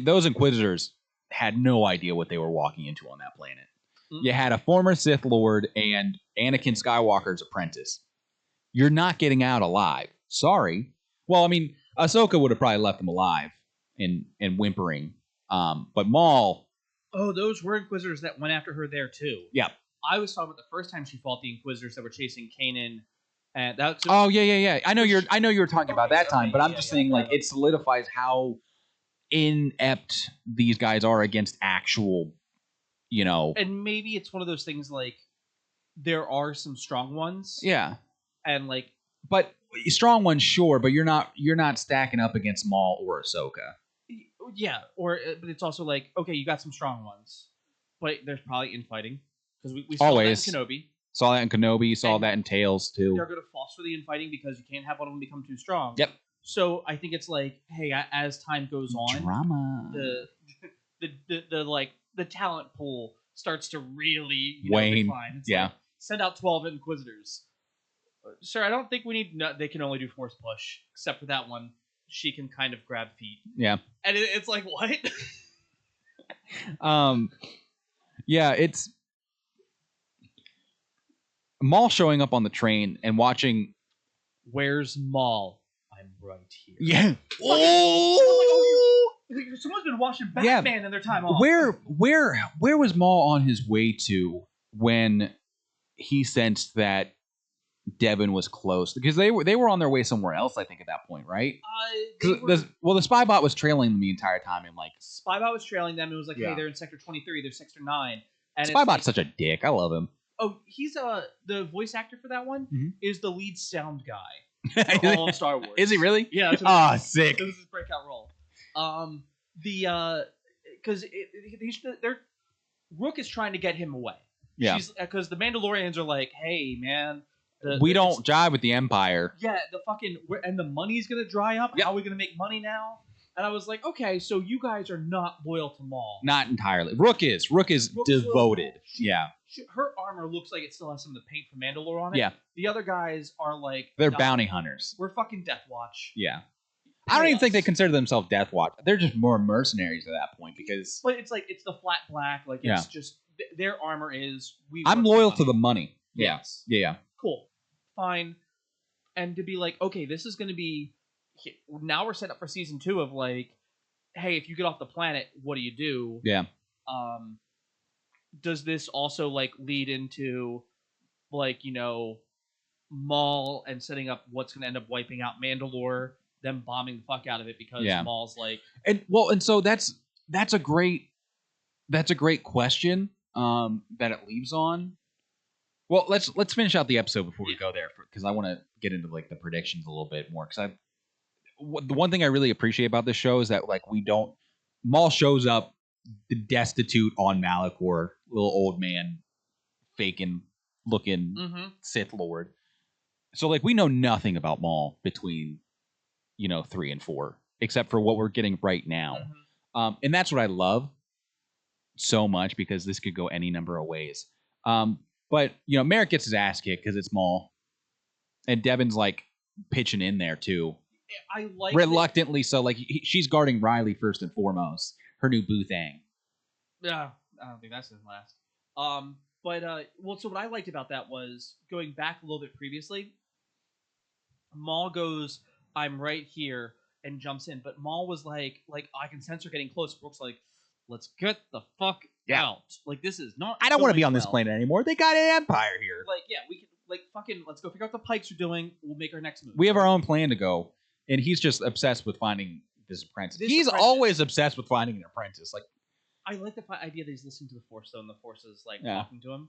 Those Inquisitors had no idea what they were walking into on that planet. You had a former Sith Lord and Anakin Skywalker's apprentice. You're not getting out alive. Sorry. Well, I mean, Ahsoka would have probably left them alive and whimpering. But Maul... Oh, those were Inquisitors that went after her there, too. Yeah. I was talking about the first time she fought the Inquisitors that were chasing Kanan. And that oh, yeah. I know you were talking about that time, but I'm just saying, like, it solidifies how inept these guys are against actual... You know, and maybe it's one of those things like there are some strong ones, yeah, and like, but strong ones, sure, but you're not stacking up against Maul or Ahsoka. Yeah, but it's also like, okay, you got some strong ones, but there's probably infighting because we saw always that in Kenobi. Saw that in Kenobi. Saw that in Tales too. They're going to foster the infighting because you can't have one of them become too strong. Yep. So I think it's like, hey, as time goes on, drama. The like the talent pool starts to really wane. Decline. It's yeah. Like, send out 12 Inquisitors. Sir, I don't think we need. No, they can only do force push, except for that one. She can kind of grab feet. Yeah. And it's like, what? Yeah, it's Maul showing up on the train and watching. Where's Maul? I'm right here. Yeah. Oh! Someone's been watching Batman in their time off. Where was Maul on his way to when he sensed that Devin was close? Because they were on their way somewhere else, I think, at that point, right? The spy bot was trailing them the entire time, and like Spybot was trailing them. It was like, hey, they're in Sector 23, they're Sector 9. And Spybot's like, such a dick. I love him. Oh, he's the voice actor for that one is the lead sound guy for all of Star Wars. Is he really? Yeah. Sick. This is his breakout role. Because Rook is trying to get him away. Yeah. Because the Mandalorians are like, hey, man. We don't jive with the Empire. Yeah, and the money's going to dry up. Yep. How are we going to make money now? And I was like, okay, so you guys are not loyal to Maul. Not entirely. Rook is devoted. Her armor looks like it still has some of the paint from Mandalore on it. Yeah. The other guys are like... They're bounty hunters. We're fucking Death Watch. Yeah. I don't even think they consider themselves Death Watch. They're just more mercenaries at that point because... But it's like, it's the flat black. Like, it's just... Their armor is... I'm loyal to the money. Yes. Yeah. Cool. Fine. And to be like, okay, this is going to be... Now we're set up for season 2 of like, hey, if you get off the planet, what do you do? Yeah. Does this also like lead into like, you know, Maul and setting up what's going to end up wiping out Mandalore, them bombing the fuck out of it because Maul's like... And so that's a great question that it leaves on. Well, let's finish out the episode before we go there because I want to get into like the predictions a little bit more because the one thing I really appreciate about this show is that like Maul shows up destitute on Malachor, little old man, faking looking Sith Lord. So like we know nothing about Maul between 3 and 4 except for what we're getting right now, and that's what I love so much because this could go any number of ways. But Merrick gets his ass kicked because it's Maul, and Devin's like pitching in there too. I like reluctantly so. Like she's guarding Riley first and foremost. Her new boo thing. Yeah, I don't think that's his last. So what I liked about that was going back a little bit previously. Maul goes, "I'm right here," and jumps in. But Maul was like I can sense her getting close. Brooke's like, "Let's get the fuck out! Like this is not. I don't want to be on this planet anymore. They got an empire here. Like we can fucking let's go figure out what the Pikes are doing. We'll make our next move. We have our own plan to go." And he's just obsessed with finding this apprentice. He's always obsessed with finding an apprentice. Like, I like the idea that he's listening to the Force, though, and the Force is like talking to him.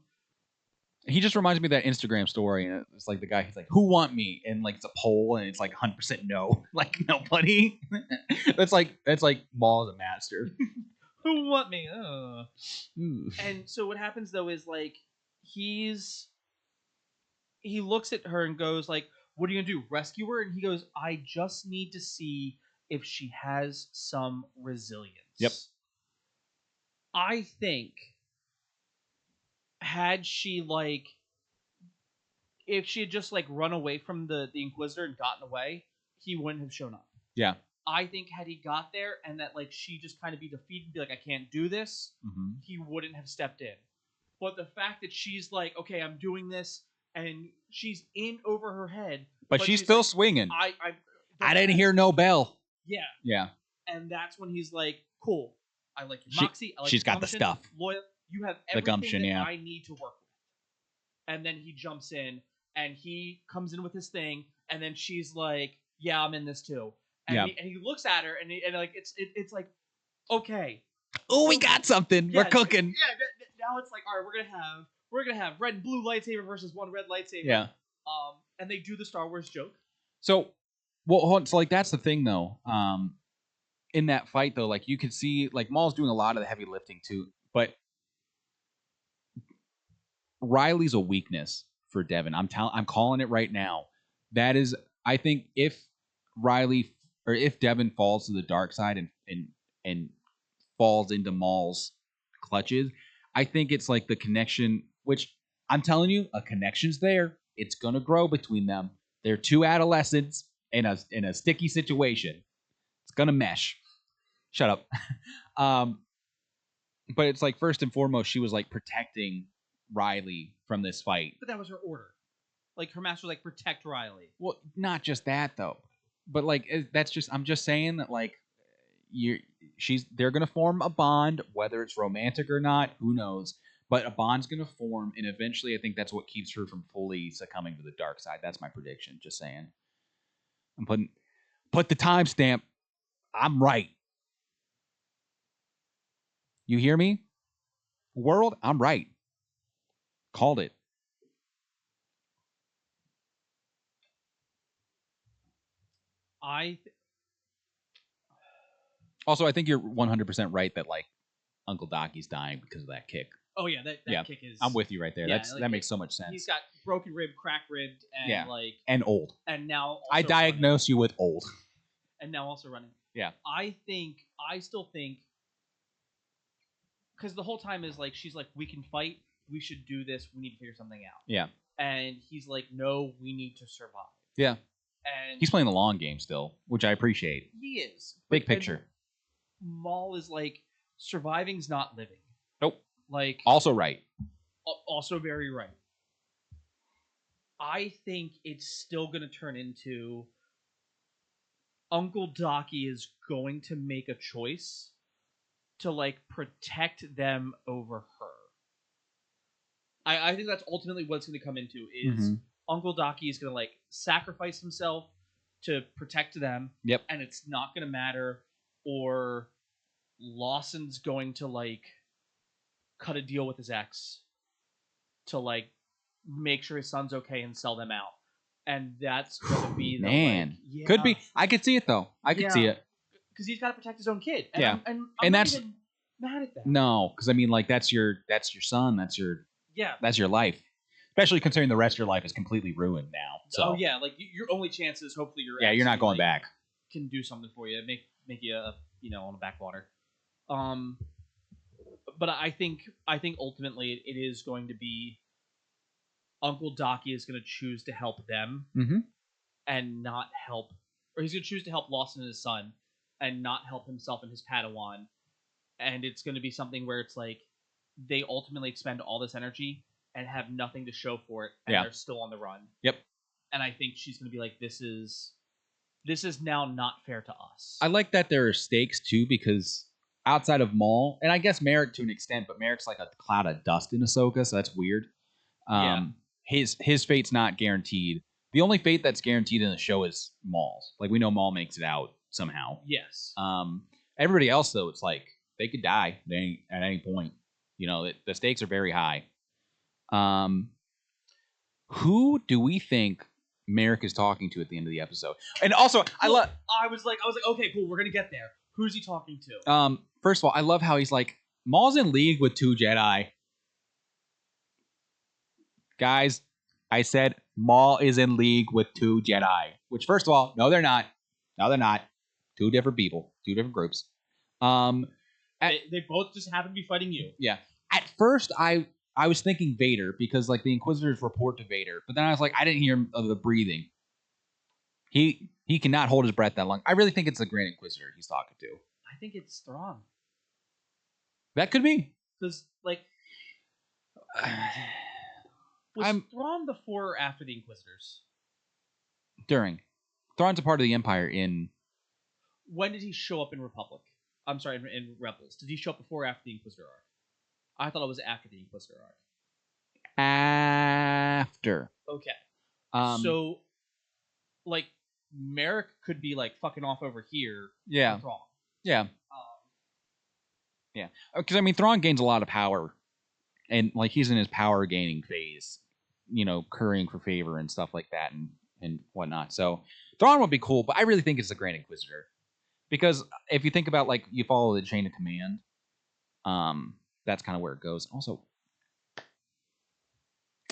He just reminds me of that Instagram story, and it's like the guy. He's like, "Who want me?" And like it's a poll, and it's like 100% no, like nobody. that's like Maul as a master. Who want me? And so what happens though is like he looks at her and goes like, what are you going to do? Rescue her? And he goes, I just need to see if she has some resilience. Yep. I think had she if she had just run away from the Inquisitor and gotten away, he wouldn't have shown up. Yeah. I think had he got there and that she just kind of be defeated and be like, I can't do this, he wouldn't have stepped in. But the fact that she's like, okay, I'm doing this, and she's in over her head, but she's still swinging. I didn't hear no bell. Yeah. Yeah. And that's when he's like, cool. I like your moxie. I like she's got the stuff. Loyal. You have everything the gumption, that I need to work with. And then he jumps in, and he comes in with his thing, and then she's like, yeah, I'm in this too. And, he looks at her, and it's like, okay. Oh, we got something. Yeah, we're cooking. Yeah. Now it's like, all right, we're gonna have red and blue lightsaber versus one red lightsaber. Yeah. And they do the Star Wars joke. So, that's the thing though. In that fight though, you could see Maul's doing a lot of the heavy lifting too, but Riley's a weakness for Devin. I'm calling it right now. That is, I think if Devin falls to the dark side and falls into Maul's clutches, I think it's the connection, which I'm telling you, a connection's there. It's gonna grow between them. They're two adolescents in a sticky situation. It's gonna mesh. Shut up. But it's first and foremost, she was protecting Riley from this fight. But that was her order. Her master was protect Riley. Well, not just that though. But that's just, I'm just saying that they're gonna form a bond, whether it's romantic or not, who knows. But a bond's gonna form, and eventually, I think that's what keeps her from fully succumbing to the dark side. That's my prediction. Just saying. I'm put the timestamp. I'm right. You hear me, world? I'm right. Called it. Also, I think you're 100% right that like Uncle Docky's dying because of that kick. Oh yeah, that kick is. I'm with you right there. Yeah, like, that makes so much sense. He's got broken rib, crack ribbed, and and old. And now also I diagnose you with old. And now also running. Yeah. I still think, because the whole time is like she's like, we can fight, we should do this, we need to figure something out. Yeah. And he's like, no, we need to survive. Yeah. And he's playing the long game still, which I appreciate. He is. Big picture. Maul is like, surviving's not living. Nope. Like, also right. Also very right. I think it's still going to turn into Uncle Docky is going to make a choice to like protect them over her. I think that's ultimately what it's going to come into is Uncle Docky is going to like sacrifice himself to protect them. Yep. And it's not going to matter, or Lawson's going to like cut a deal with his ex to like make sure his son's okay and sell them out. And that's going to be the man. Like, could be. I could see it though. I could see it. Because he's got to protect his own kid. And yeah. I'm not that's even mad at that. No, because I mean, like that's your son. That's your life. Especially considering the rest of your life is completely ruined now. So. Oh yeah, like your only chance is hopefully you're not going back. Can do something for you, make you on the backwater. But I think ultimately it is going to be Uncle Docky is going to choose to help them and not help, or he's going to choose to help Lawson and his son and not help himself and his Padawan. And it's going to be something where it's like they ultimately expend all this energy and have nothing to show for it, and they're still on the run. Yep. And I think she's going to be like, this is now not fair to us. I like that there are stakes too, because outside of Maul, and I guess Merrick to an extent, but Merrick's like a cloud of dust in Ahsoka, so that's weird. His fate's not guaranteed. The only fate that's guaranteed in the show is Maul's. Like we know Maul makes it out somehow. Yes. Everybody else though, it's like they could die at any point. The stakes are very high. Who do we think Merrick is talking to at the end of the episode? And also, I was like, okay, cool, we're gonna get there. Who's he talking to? First of all, I love how he's like, Maul's in league with 2 Jedi. Guys, I said Maul is in league with 2 Jedi. Which, first of all, no, they're not. No, they're not. 2 different people, 2 different groups. They both just happen to be fighting you. Yeah. At first, I was thinking Vader, because like the Inquisitors report to Vader, but then I was like, I didn't hear the breathing. He cannot hold his breath that long. I really think it's the Grand Inquisitor he's talking to. I think it's Thrawn. That could be. Because like, was Thrawn before or after the Inquisitors? During. Thrawn's a part of the Empire in. When did he show up in Republic? I'm sorry, in Rebels. Did he show up before or after the Inquisitor arc? I thought it was after the Inquisitor arc. After. Okay. So, like, Merrick could be like fucking off over here. Yeah. Thrawn. Yeah. Yeah. Because I mean, Thrawn gains a lot of power, and like he's in his power gaining phase, currying for favor and stuff like that, and whatnot. So Thrawn would be cool, but I really think it's the Grand Inquisitor, because if you think about like you follow the chain of command, that's kind of where it goes. Also,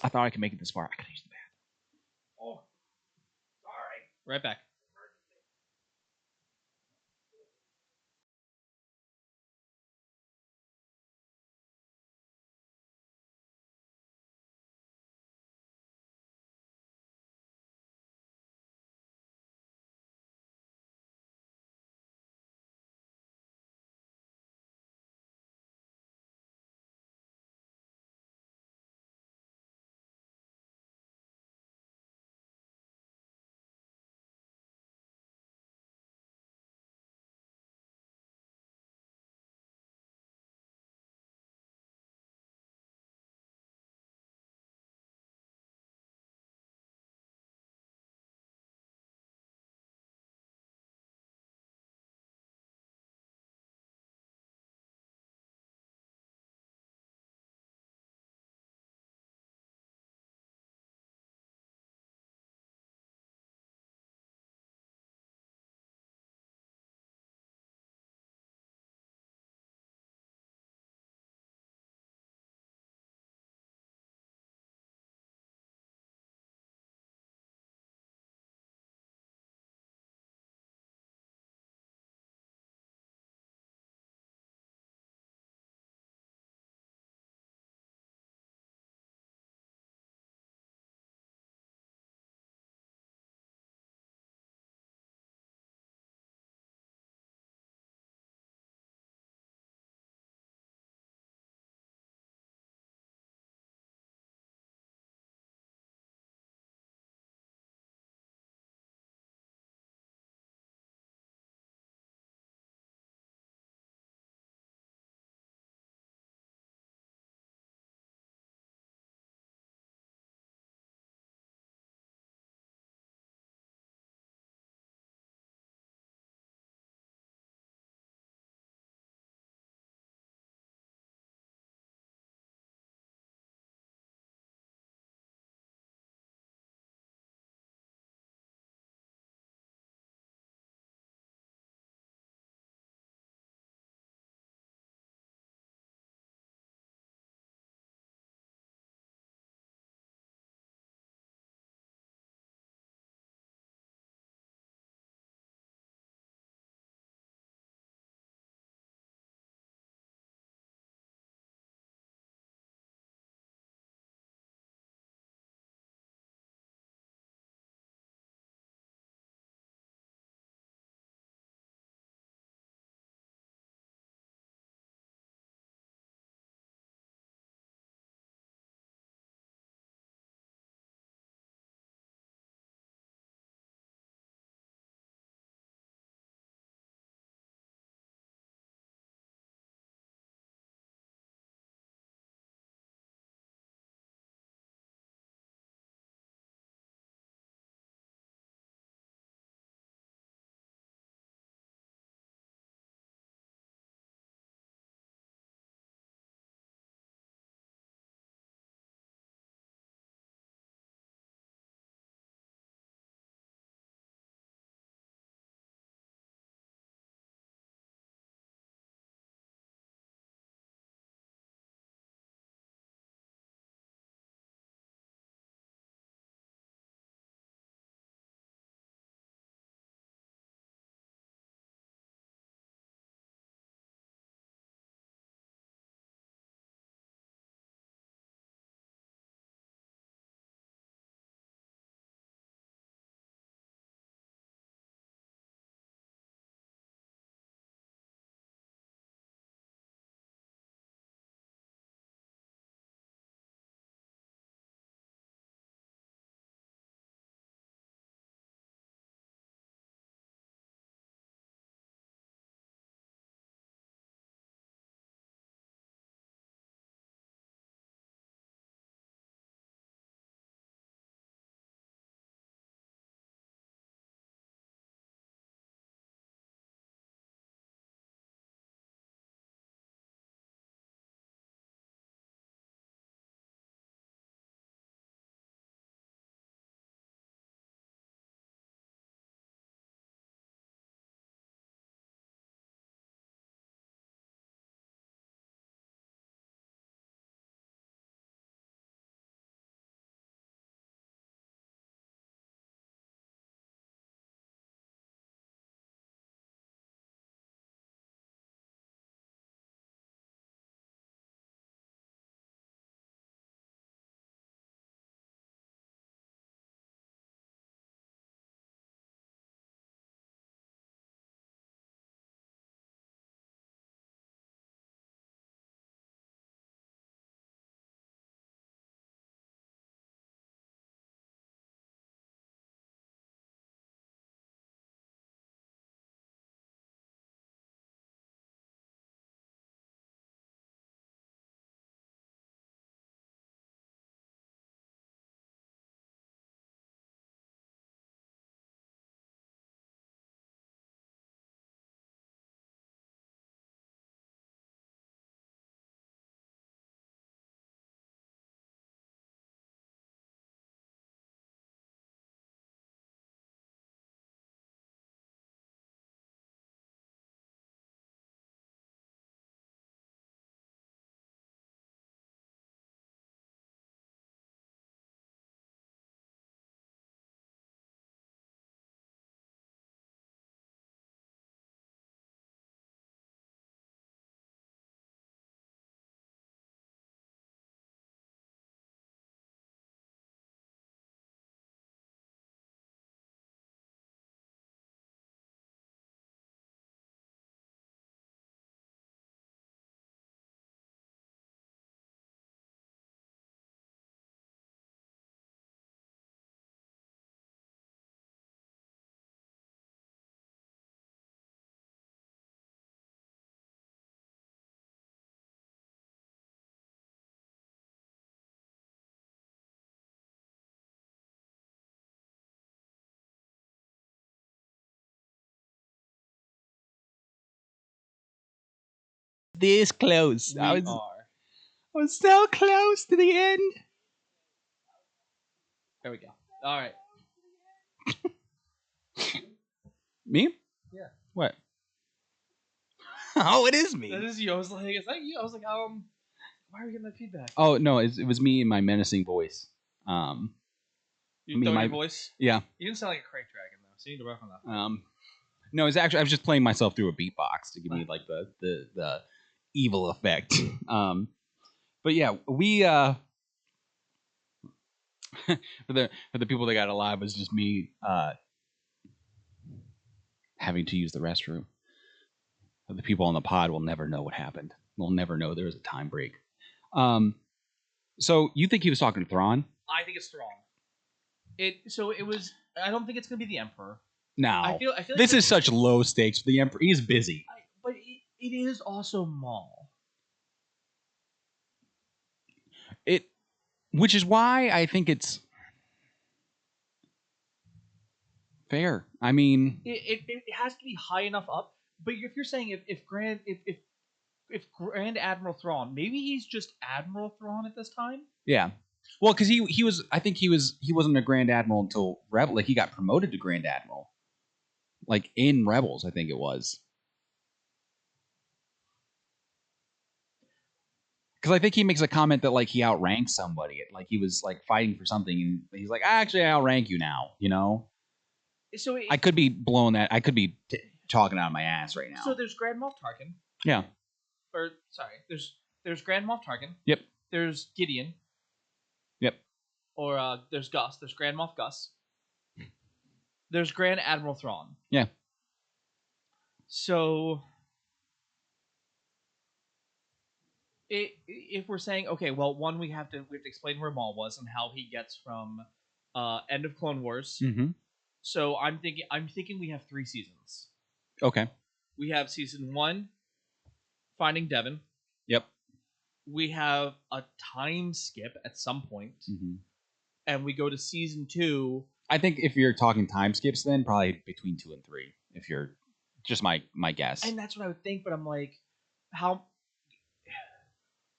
I thought I could make it this far. I could use the bathroom. Oh, sorry. Right back. this close. We I are. was so close to the end. There we go. All right. Me? Yeah. What? Oh, it is me. That is you. I was like, is that you? I was like, why are we getting that feedback? Oh no, it was me and my menacing voice. You me throwing my your voice? Yeah. You didn't sound like a crate dragon though, so you need to work on that. No, it's actually I was just playing myself through a beatbox to give me like the evil effect. But yeah, we for the people that got alive was just me having to use the restroom. The people on the pod will never know what happened. They'll never know there was a time break. So you think he was talking to Thrawn? I think it's Thrawn. It was. I don't think it's gonna be the Emperor. No. I feel like this is such low stakes for the Emperor. He's busy. But it is also Maul. Which is why I think it's fair. I mean, it has to be high enough up. But if you're saying if Grand Admiral Thrawn, maybe he's just Admiral Thrawn at this time. Yeah. Well, because he was, I think he wasn't a Grand Admiral until Rebel. Like he got promoted to Grand Admiral, like in Rebels, I think it was. Because I think he makes a comment that like he outranks somebody, like he was like fighting for something, and he's like, actually, I outrank you now. You know. So I could be blowing that. I could be talking out of my ass right now. So there's Grand Moff Tarkin. Yeah. Or sorry, there's Grand Moff Tarkin. Yep. There's Gideon. Yep. Or there's Gus. There's Grand Moff Gus. There's Grand Admiral Thrawn. Yeah. So if we're saying okay, well, one we have to explain where Maul was and how he gets from end of Clone Wars. Mm-hmm. So I'm thinking we have 3 seasons. Okay. We have season 1, Finding Devin. Yep. We have a time skip at some point, and we go to season 2. I think if you're talking time skips, then probably between 2 and 3. If you're just my guess, and that's what I would think. But I'm like, how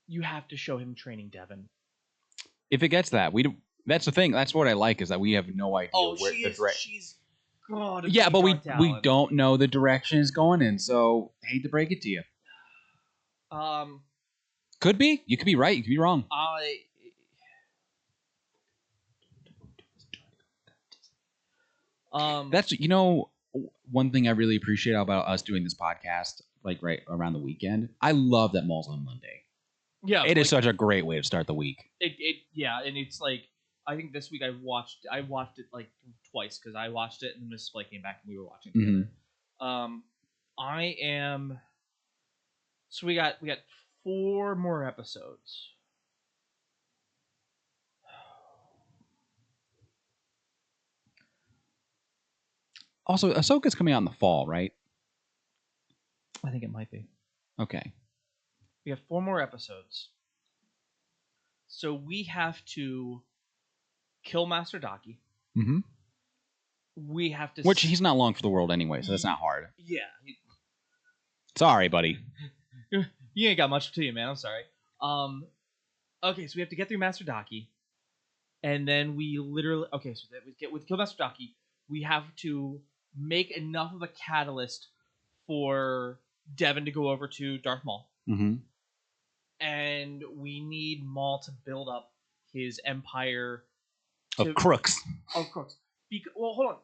you have to show him training Devin. If it gets that, that's the thing. That's what I like is that we have no idea where the direction. She's God. Yeah, but we don't know the direction it's going in. So hate to break it to you. Could be. You could be right. You could be wrong. That's one thing I really appreciate about us doing this podcast, like right around the weekend. I love that Maul's on Monday. Yeah, it is such a great way to start the week. Yeah, and it's like I think this week I watched it like twice because I watched it and Miss Blake came back and we were watching together. I am. So we got 4 more episodes. Also, Ahsoka's coming out in the fall, right? I think it might be. Okay. We have 4 more episodes. So we have to kill Master Daki. Mm-hmm. We have to... Which he's not long for the world anyway, so that's not hard. Yeah. Sorry, buddy. You ain't got much to you, man. I'm sorry. Okay, so we have to get through Master Daki. And then we literally... Okay, so with Kill Master Daki, we have to make enough of a catalyst for Devin to go over to Darth Maul. Mm-hmm. And we need Maul to build up his empire of crooks. Of crooks. Well, hold on.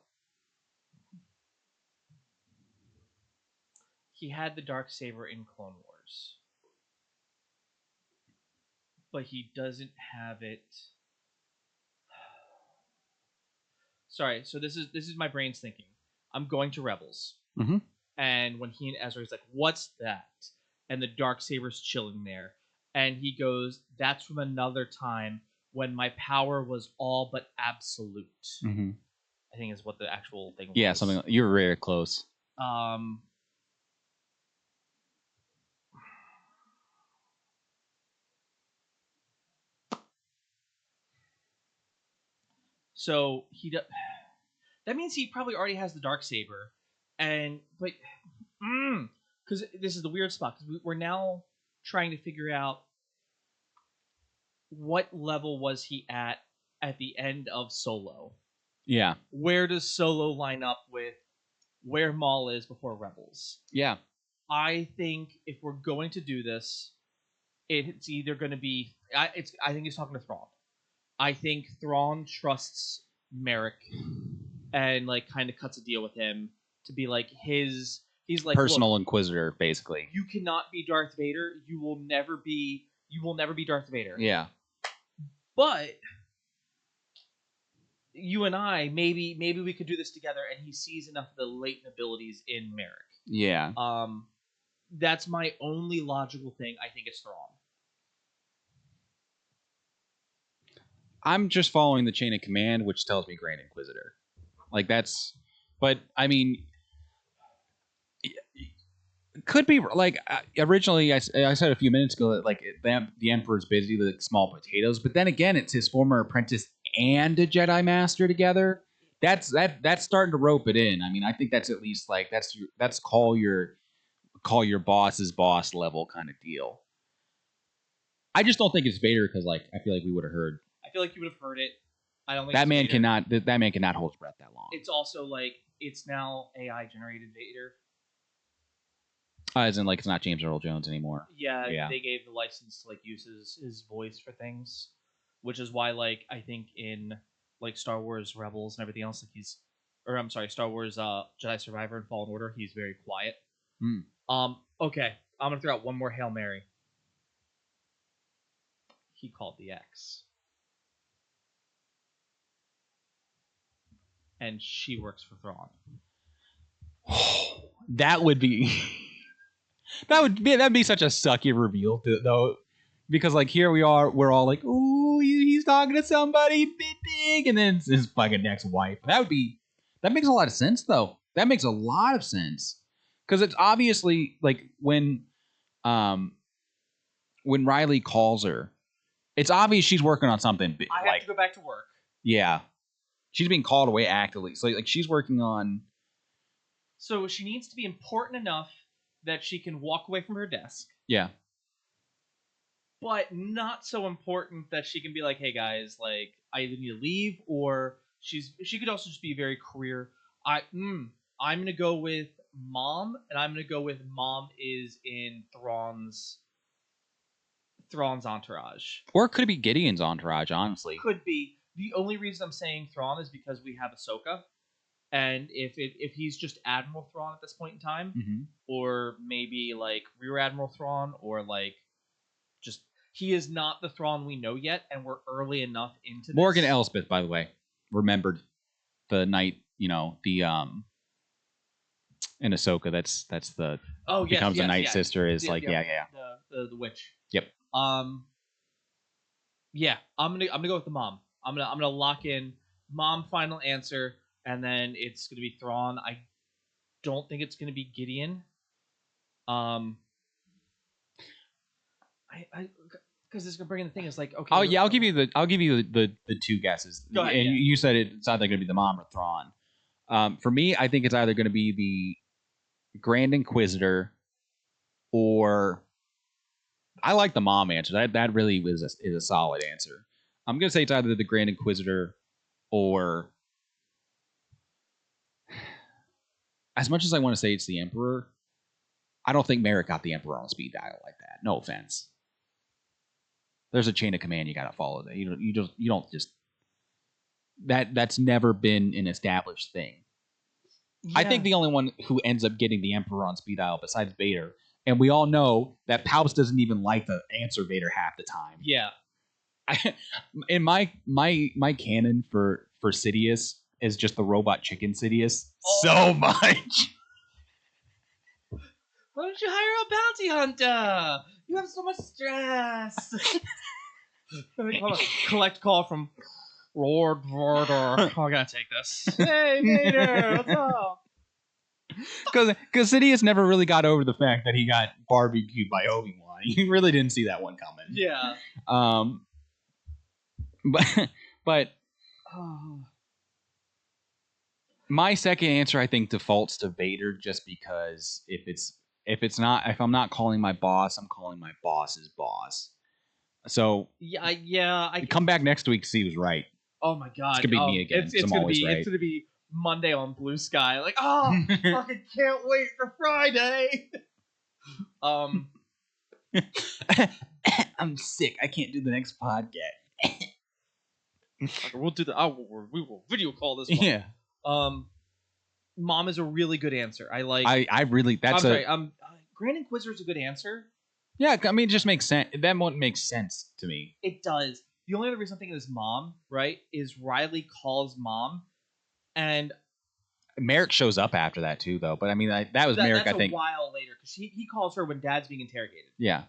He had the Darksaber in Clone Wars, but he doesn't have it. Sorry. So this is my brain's thinking. I'm going to Rebels, and when he and Ezra's like, "What's that?" and the Darksaber's chilling there, and he goes, "That's from another time when my power was all but absolute." Mm-hmm. I think is what the actual thing was. Yeah, something. You're very close. So he does. That means he probably already has the Darksaber, but because this is the weird spot, because we're now trying to figure out what level was he at the end of Solo. Yeah. Where does Solo line up with where Maul is before Rebels? Yeah. I think if we're going to do this, it's either going to be I think he's talking to Thrawn. I think Thrawn trusts Merrick and like kind of cuts a deal with him to be like he's like personal inquisitor, basically. You cannot be Darth Vader. You will never be Darth Vader. Yeah. But you and I, maybe we could do this together, and he sees enough of the latent abilities in Merrick. Yeah. That's my only logical thing. I think it's Thrawn. I'm just following the chain of command, which tells me Grand Inquisitor. Like that's, but I mean, could be like originally I said a few minutes ago that like the Emperor's busy with like, small potatoes, but then again, it's his former apprentice and a Jedi Master together. That's starting to rope it in. I mean, I think that's at least like that's call your boss's boss level kind of deal. I just don't think it's Vader because like I feel like we would have heard. I feel like you would have heard it. I don't think that man Vader. That man cannot hold his breath that long. It's also like it's now AI generated Vader. As in, like, it's not James Earl Jones anymore. Yeah, they gave the license to like use his voice for things, which is why like I think in like Star Wars Rebels and everything else, like Star Wars Jedi Survivor and Fallen Order, he's very quiet. Okay, I'm gonna throw out one more Hail Mary. He called the X, and she works for Thrawn. That would be. That'd be such a sucky reveal, though, because like here we are, we're all like, "Ooh, he's talking to somebody big," and then it's his fucking ex-wife. That makes a lot of sense, though. That makes a lot of sense because it's obviously like when Riley calls her, it's obvious she's working on something big. I have to go back to work. Yeah, she's being called away actively, so like she's working on. So she needs to be important enough that she can walk away from her desk. Yeah. But not so important that she can be like, hey guys, like I either need to leave, or she could also just be very career. I'm gonna go with Mom, and I'm gonna go with Mom is in Thrawn's entourage. Or it could be Gideon's entourage, honestly. Could be. The only reason I'm saying Thrawn is because we have Ahsoka. And if he's just Admiral Thrawn at this point in time, or maybe like Rear Admiral Thrawn, or like just he is not the Thrawn we know yet, and we're early enough into this. Morgan Elsbeth, by the way, remembered the night, the in Ahsoka. That's the becomes a Night Sister is the witch. Yep. Yeah, I'm gonna go with the Mom. I'm gonna lock in Mom. Final answer. And then it's going to be Thrawn. I don't think it's going to be Gideon. Because it's going to bring in the thing is like, okay. Oh yeah, I'll give you the two guesses. Go ahead, and you said it's either going to be the Mom or Thrawn. For me, I think it's either going to be the Grand Inquisitor, or I like the Mom answer. That really is a solid answer. I'm going to say it's either the Grand Inquisitor or. As much as I want to say it's the Emperor, I don't think Merrick got the Emperor on speed dial like that. No offense. There's a chain of command you got to follow. That you don't just that's never been an established thing. Yeah. I think the only one who ends up getting the Emperor on speed dial besides Vader, and we all know that Palps doesn't even like to answer Vader half the time. Yeah. In my canon for Sidious is just the robot chicken Sidious. So much. Why don't you hire a bounty hunter? You have so much stress. Collect call from Lord Vader. I gotta take this. Hey Vader, what's up? Because Sidious never really got over the fact that he got barbecued by Obi-Wan. He really didn't see that one coming. Yeah. But my second answer, I think, defaults to Vader just because if it's if I'm not calling my boss, I'm calling my boss's boss. So I come back next week to see who's right. Oh my god, it's gonna be me again. It's gonna be Monday on Blue Sky. Like, fucking can't wait for Friday. I'm sick. I can't do the next podcast. We'll do we will video call this one. Yeah. Mom is a really good answer. I like. I really. That's I'm sorry. Grand Inquisitor is a good answer. Yeah, I mean, it just makes sense. That one makes sense to me. It does. The only other reason I'm thinking is Mom, right? Is Riley calls Mom, and Merrick shows up after that too, though. But I mean, that was Merrick. I think a while later because he calls her when Dad's being interrogated. Yeah.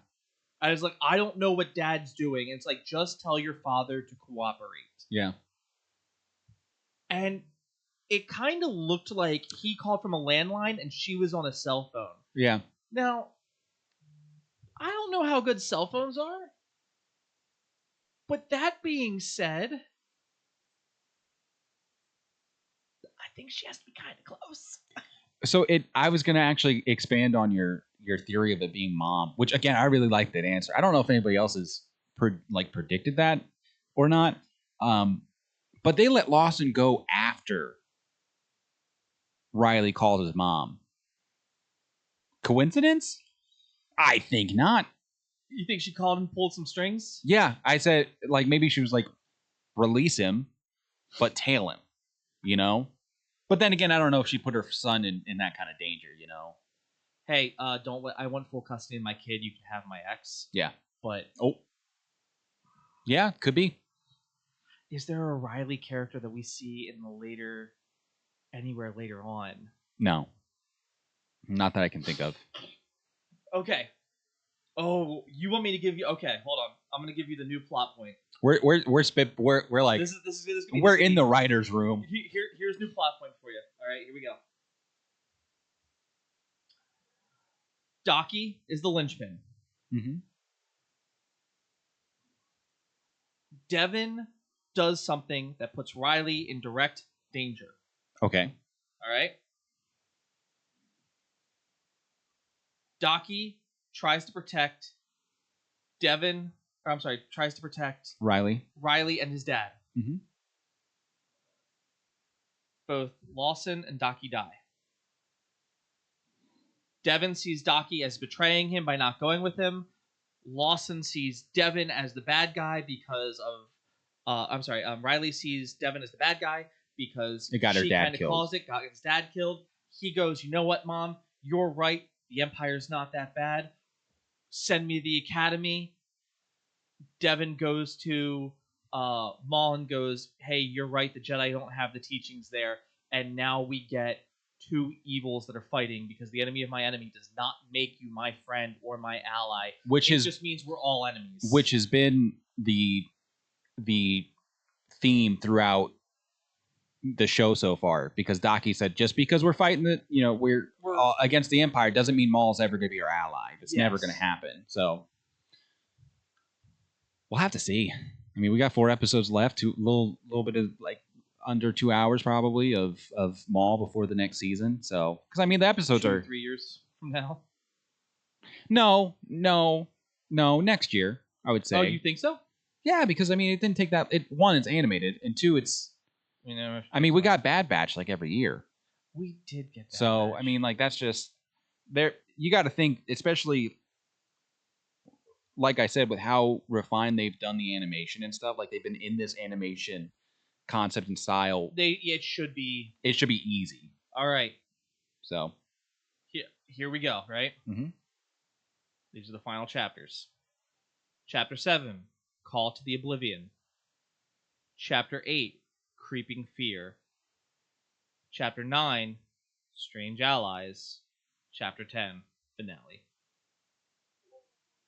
I was like, I don't know what Dad's doing. And it's like, just tell your father to cooperate. Yeah. And it kind of looked like he called from a landline and she was on a cell phone. Yeah. Now, I don't know how good cell phones are. But that being said, I think she has to be kind of close. So I was gonna actually expand on your theory of it being Mom, which again I really like that answer. I don't know if anybody else has predicted that or not, but they let Lawson go after Riley called his mom. Coincidence? I think not. You think she called and pulled some strings? Yeah, I said maybe she was release him, but tail him, you know. But then again, I don't know if she put her son in that kind of danger, you know. Hey, don't let. I want full custody of my kid. You can have my ex. Yeah, but yeah, could be. Is there a Riley character that we see in anywhere later on? No, not that I can think of. Okay. Oh, you want me to give you? Okay, hold on. I'm gonna give you the new plot point. We're like this is we're in the writer's room. Here's new plot point for you. All right, here we go. Docky is the linchpin. Mm-hmm. Devin does something that puts Riley in direct danger. Okay. All right. Docky tries to protect tries to protect Riley and his dad. Mm-hmm. Both Lawson and Docky die. Devin sees Docky as betraying him by not going with him. Lawson sees Devin as the bad guy because of... Riley sees Devin as the bad guy because it got her dad killed. Calls it, got his dad killed. He goes, you know what, Mom? You're right. The Empire's not that bad. Send me the Academy. Devin goes to Maul and goes, hey, you're right. The Jedi don't have the teachings there. And now we get two evils that are fighting because the enemy of my enemy does not make you my friend or my ally. It just means we're all enemies. Which has been the theme throughout the show so far, because Docky said just because we're fighting we're against the Empire doesn't mean Maul's ever going to be our ally. It's never going to happen. So we'll have to see. I mean, we got 4 episodes left, a little bit of under 2 hours probably of Maul before the next season. So because I mean the episodes are 3 years from now. No, next year I would say. Oh, you think so? Yeah, because I mean it didn't take that. One, it's animated, and 2, it's. I mean, we got Bad Batch every year. We did get that. So, Batch. I mean, that's just there. You got to think, especially like I said, with how refined they've done the animation and stuff. They've been in this animation concept and style. It should be. It should be easy. All right. So, here we go. Right. Mm-hmm. These are the final chapters. Chapter 7, Call to the Oblivion. Chapter 8, Creeping Fear. Chapter 9, Strange Allies. Chapter 10, Finale.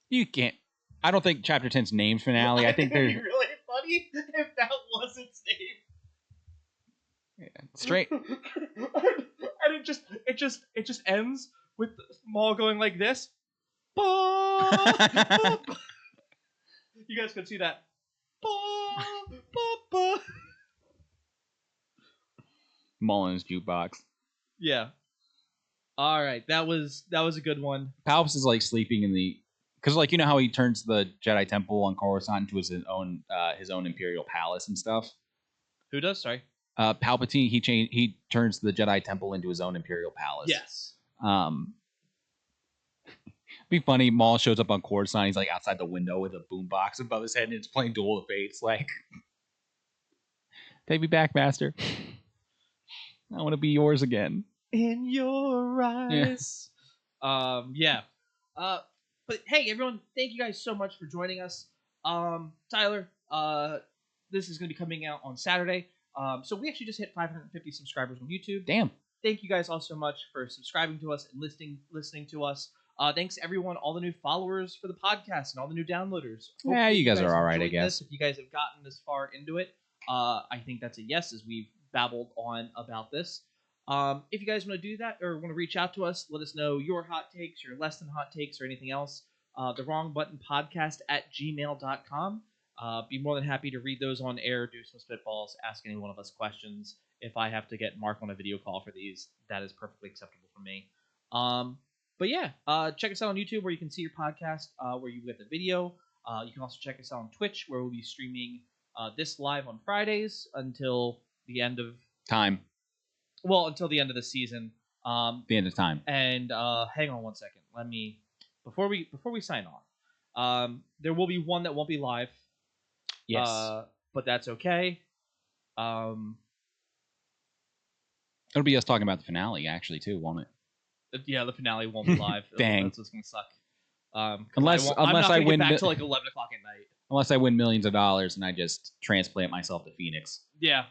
You can't. I don't think Chapter 10's named Finale. I think there's. It'd be really funny if that was its name. Yeah, straight. And it just ends with Maul going like this. You guys could see that. Maul in his jukebox. Yeah. All right, that was a good one. Palps is like sleeping in the because like you know how he turns the Jedi Temple on Coruscant into his own Imperial palace and stuff. Who does? Sorry. Palpatine he turns the Jedi Temple into his own Imperial palace. Yes. Be funny. Maul shows up on Coruscant. He's like outside the window with a boombox above his head, and it's playing Duel of Fates. Like, take me back, Master. I want to be yours again. In your eyes. Yeah. But hey, everyone, thank you guys so much for joining us. Tyler, this is going to be coming out on Saturday. So we actually just hit 550 subscribers on YouTube. Damn. Thank you guys all so much for subscribing to us and listening to us. Thanks everyone, all the new followers for the podcast and all the new downloaders. Yeah, you guys are all right, I guess. If you guys have gotten this far into it, I think that's a yes, as we've babbled on about this. If you guys want to do that or want to reach out to us, let us know your hot takes, your less than hot takes, or anything else. The wrong button podcast at gmail.com. Be more than happy to read those on air, do some spitballs, ask any one of us questions. If I have to get Mark on a video call for these, that is perfectly acceptable for me. But yeah, check us out on YouTube where you can see your podcast, where you get the video. You can also check us out on Twitch where we'll be streaming this live on Fridays until the end of time. Well, until the end of the season. The end of time. And hang on one second. Let me before we sign off. There will be one that won't be live. Yes. But that's okay. It'll be us talking about the finale, actually, too, won't it? Yeah, the finale won't be live. Dang, that's what's gonna suck. Unless I win back till like 11 o'clock at night. Unless I win millions of dollars and I just transplant myself to Phoenix. Yeah.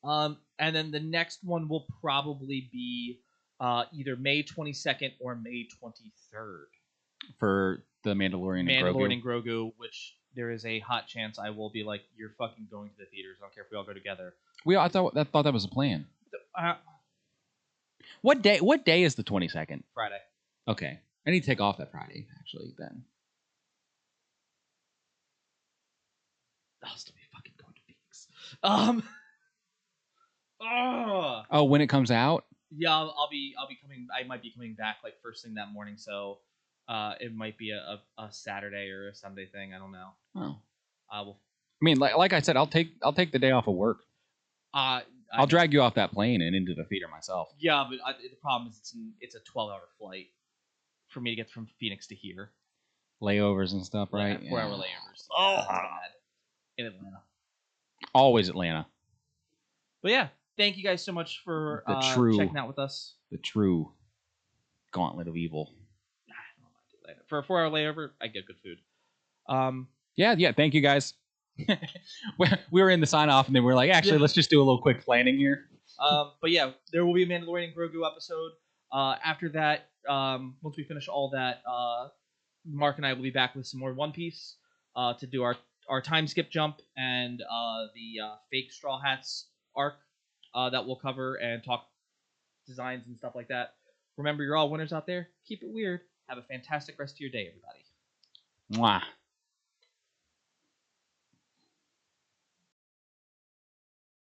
And then the next one will probably be either May 22nd or May 23rd for the Mandalorian and Grogu, which there is a hot chance I will be like, you're fucking going to the theaters. I don't care if we all go together. I thought that was a plan. What day is the 22nd? Friday. Okay. I need to take off that Friday, actually, then. I'll still be fucking going to Phoenix. Oh, when it comes out? Yeah, I'll be coming. I might be coming back like first thing that morning, so it might be a Saturday or a Sunday thing. I don't know. Oh. I will. I mean, like I said, I'll take the day off of work. I'll drag you off that plane and into the theater myself. Yeah, but the problem is it's a 12-hour flight for me to get from Phoenix to here. Layovers and stuff, right? 4-hour layovers. Oh, bad. In Atlanta. Always Atlanta. But yeah, thank you guys so much for checking out with us. The true gauntlet of evil. I don't know what I do later. For a 4-hour layover, I get good food. Yeah. Thank you guys. we were in the sign off, and then we are like, actually, let's just do a little quick planning here. But yeah, there will be a Mandalorian Grogu episode. After that, once we finish all that, Mark and I will be back with some more One Piece to do our time skip jump and the fake Straw Hats arc that we'll cover and talk designs and stuff like that. Remember, you're all winners out there. Keep it weird. Have a fantastic rest of your day, everybody. Mwah.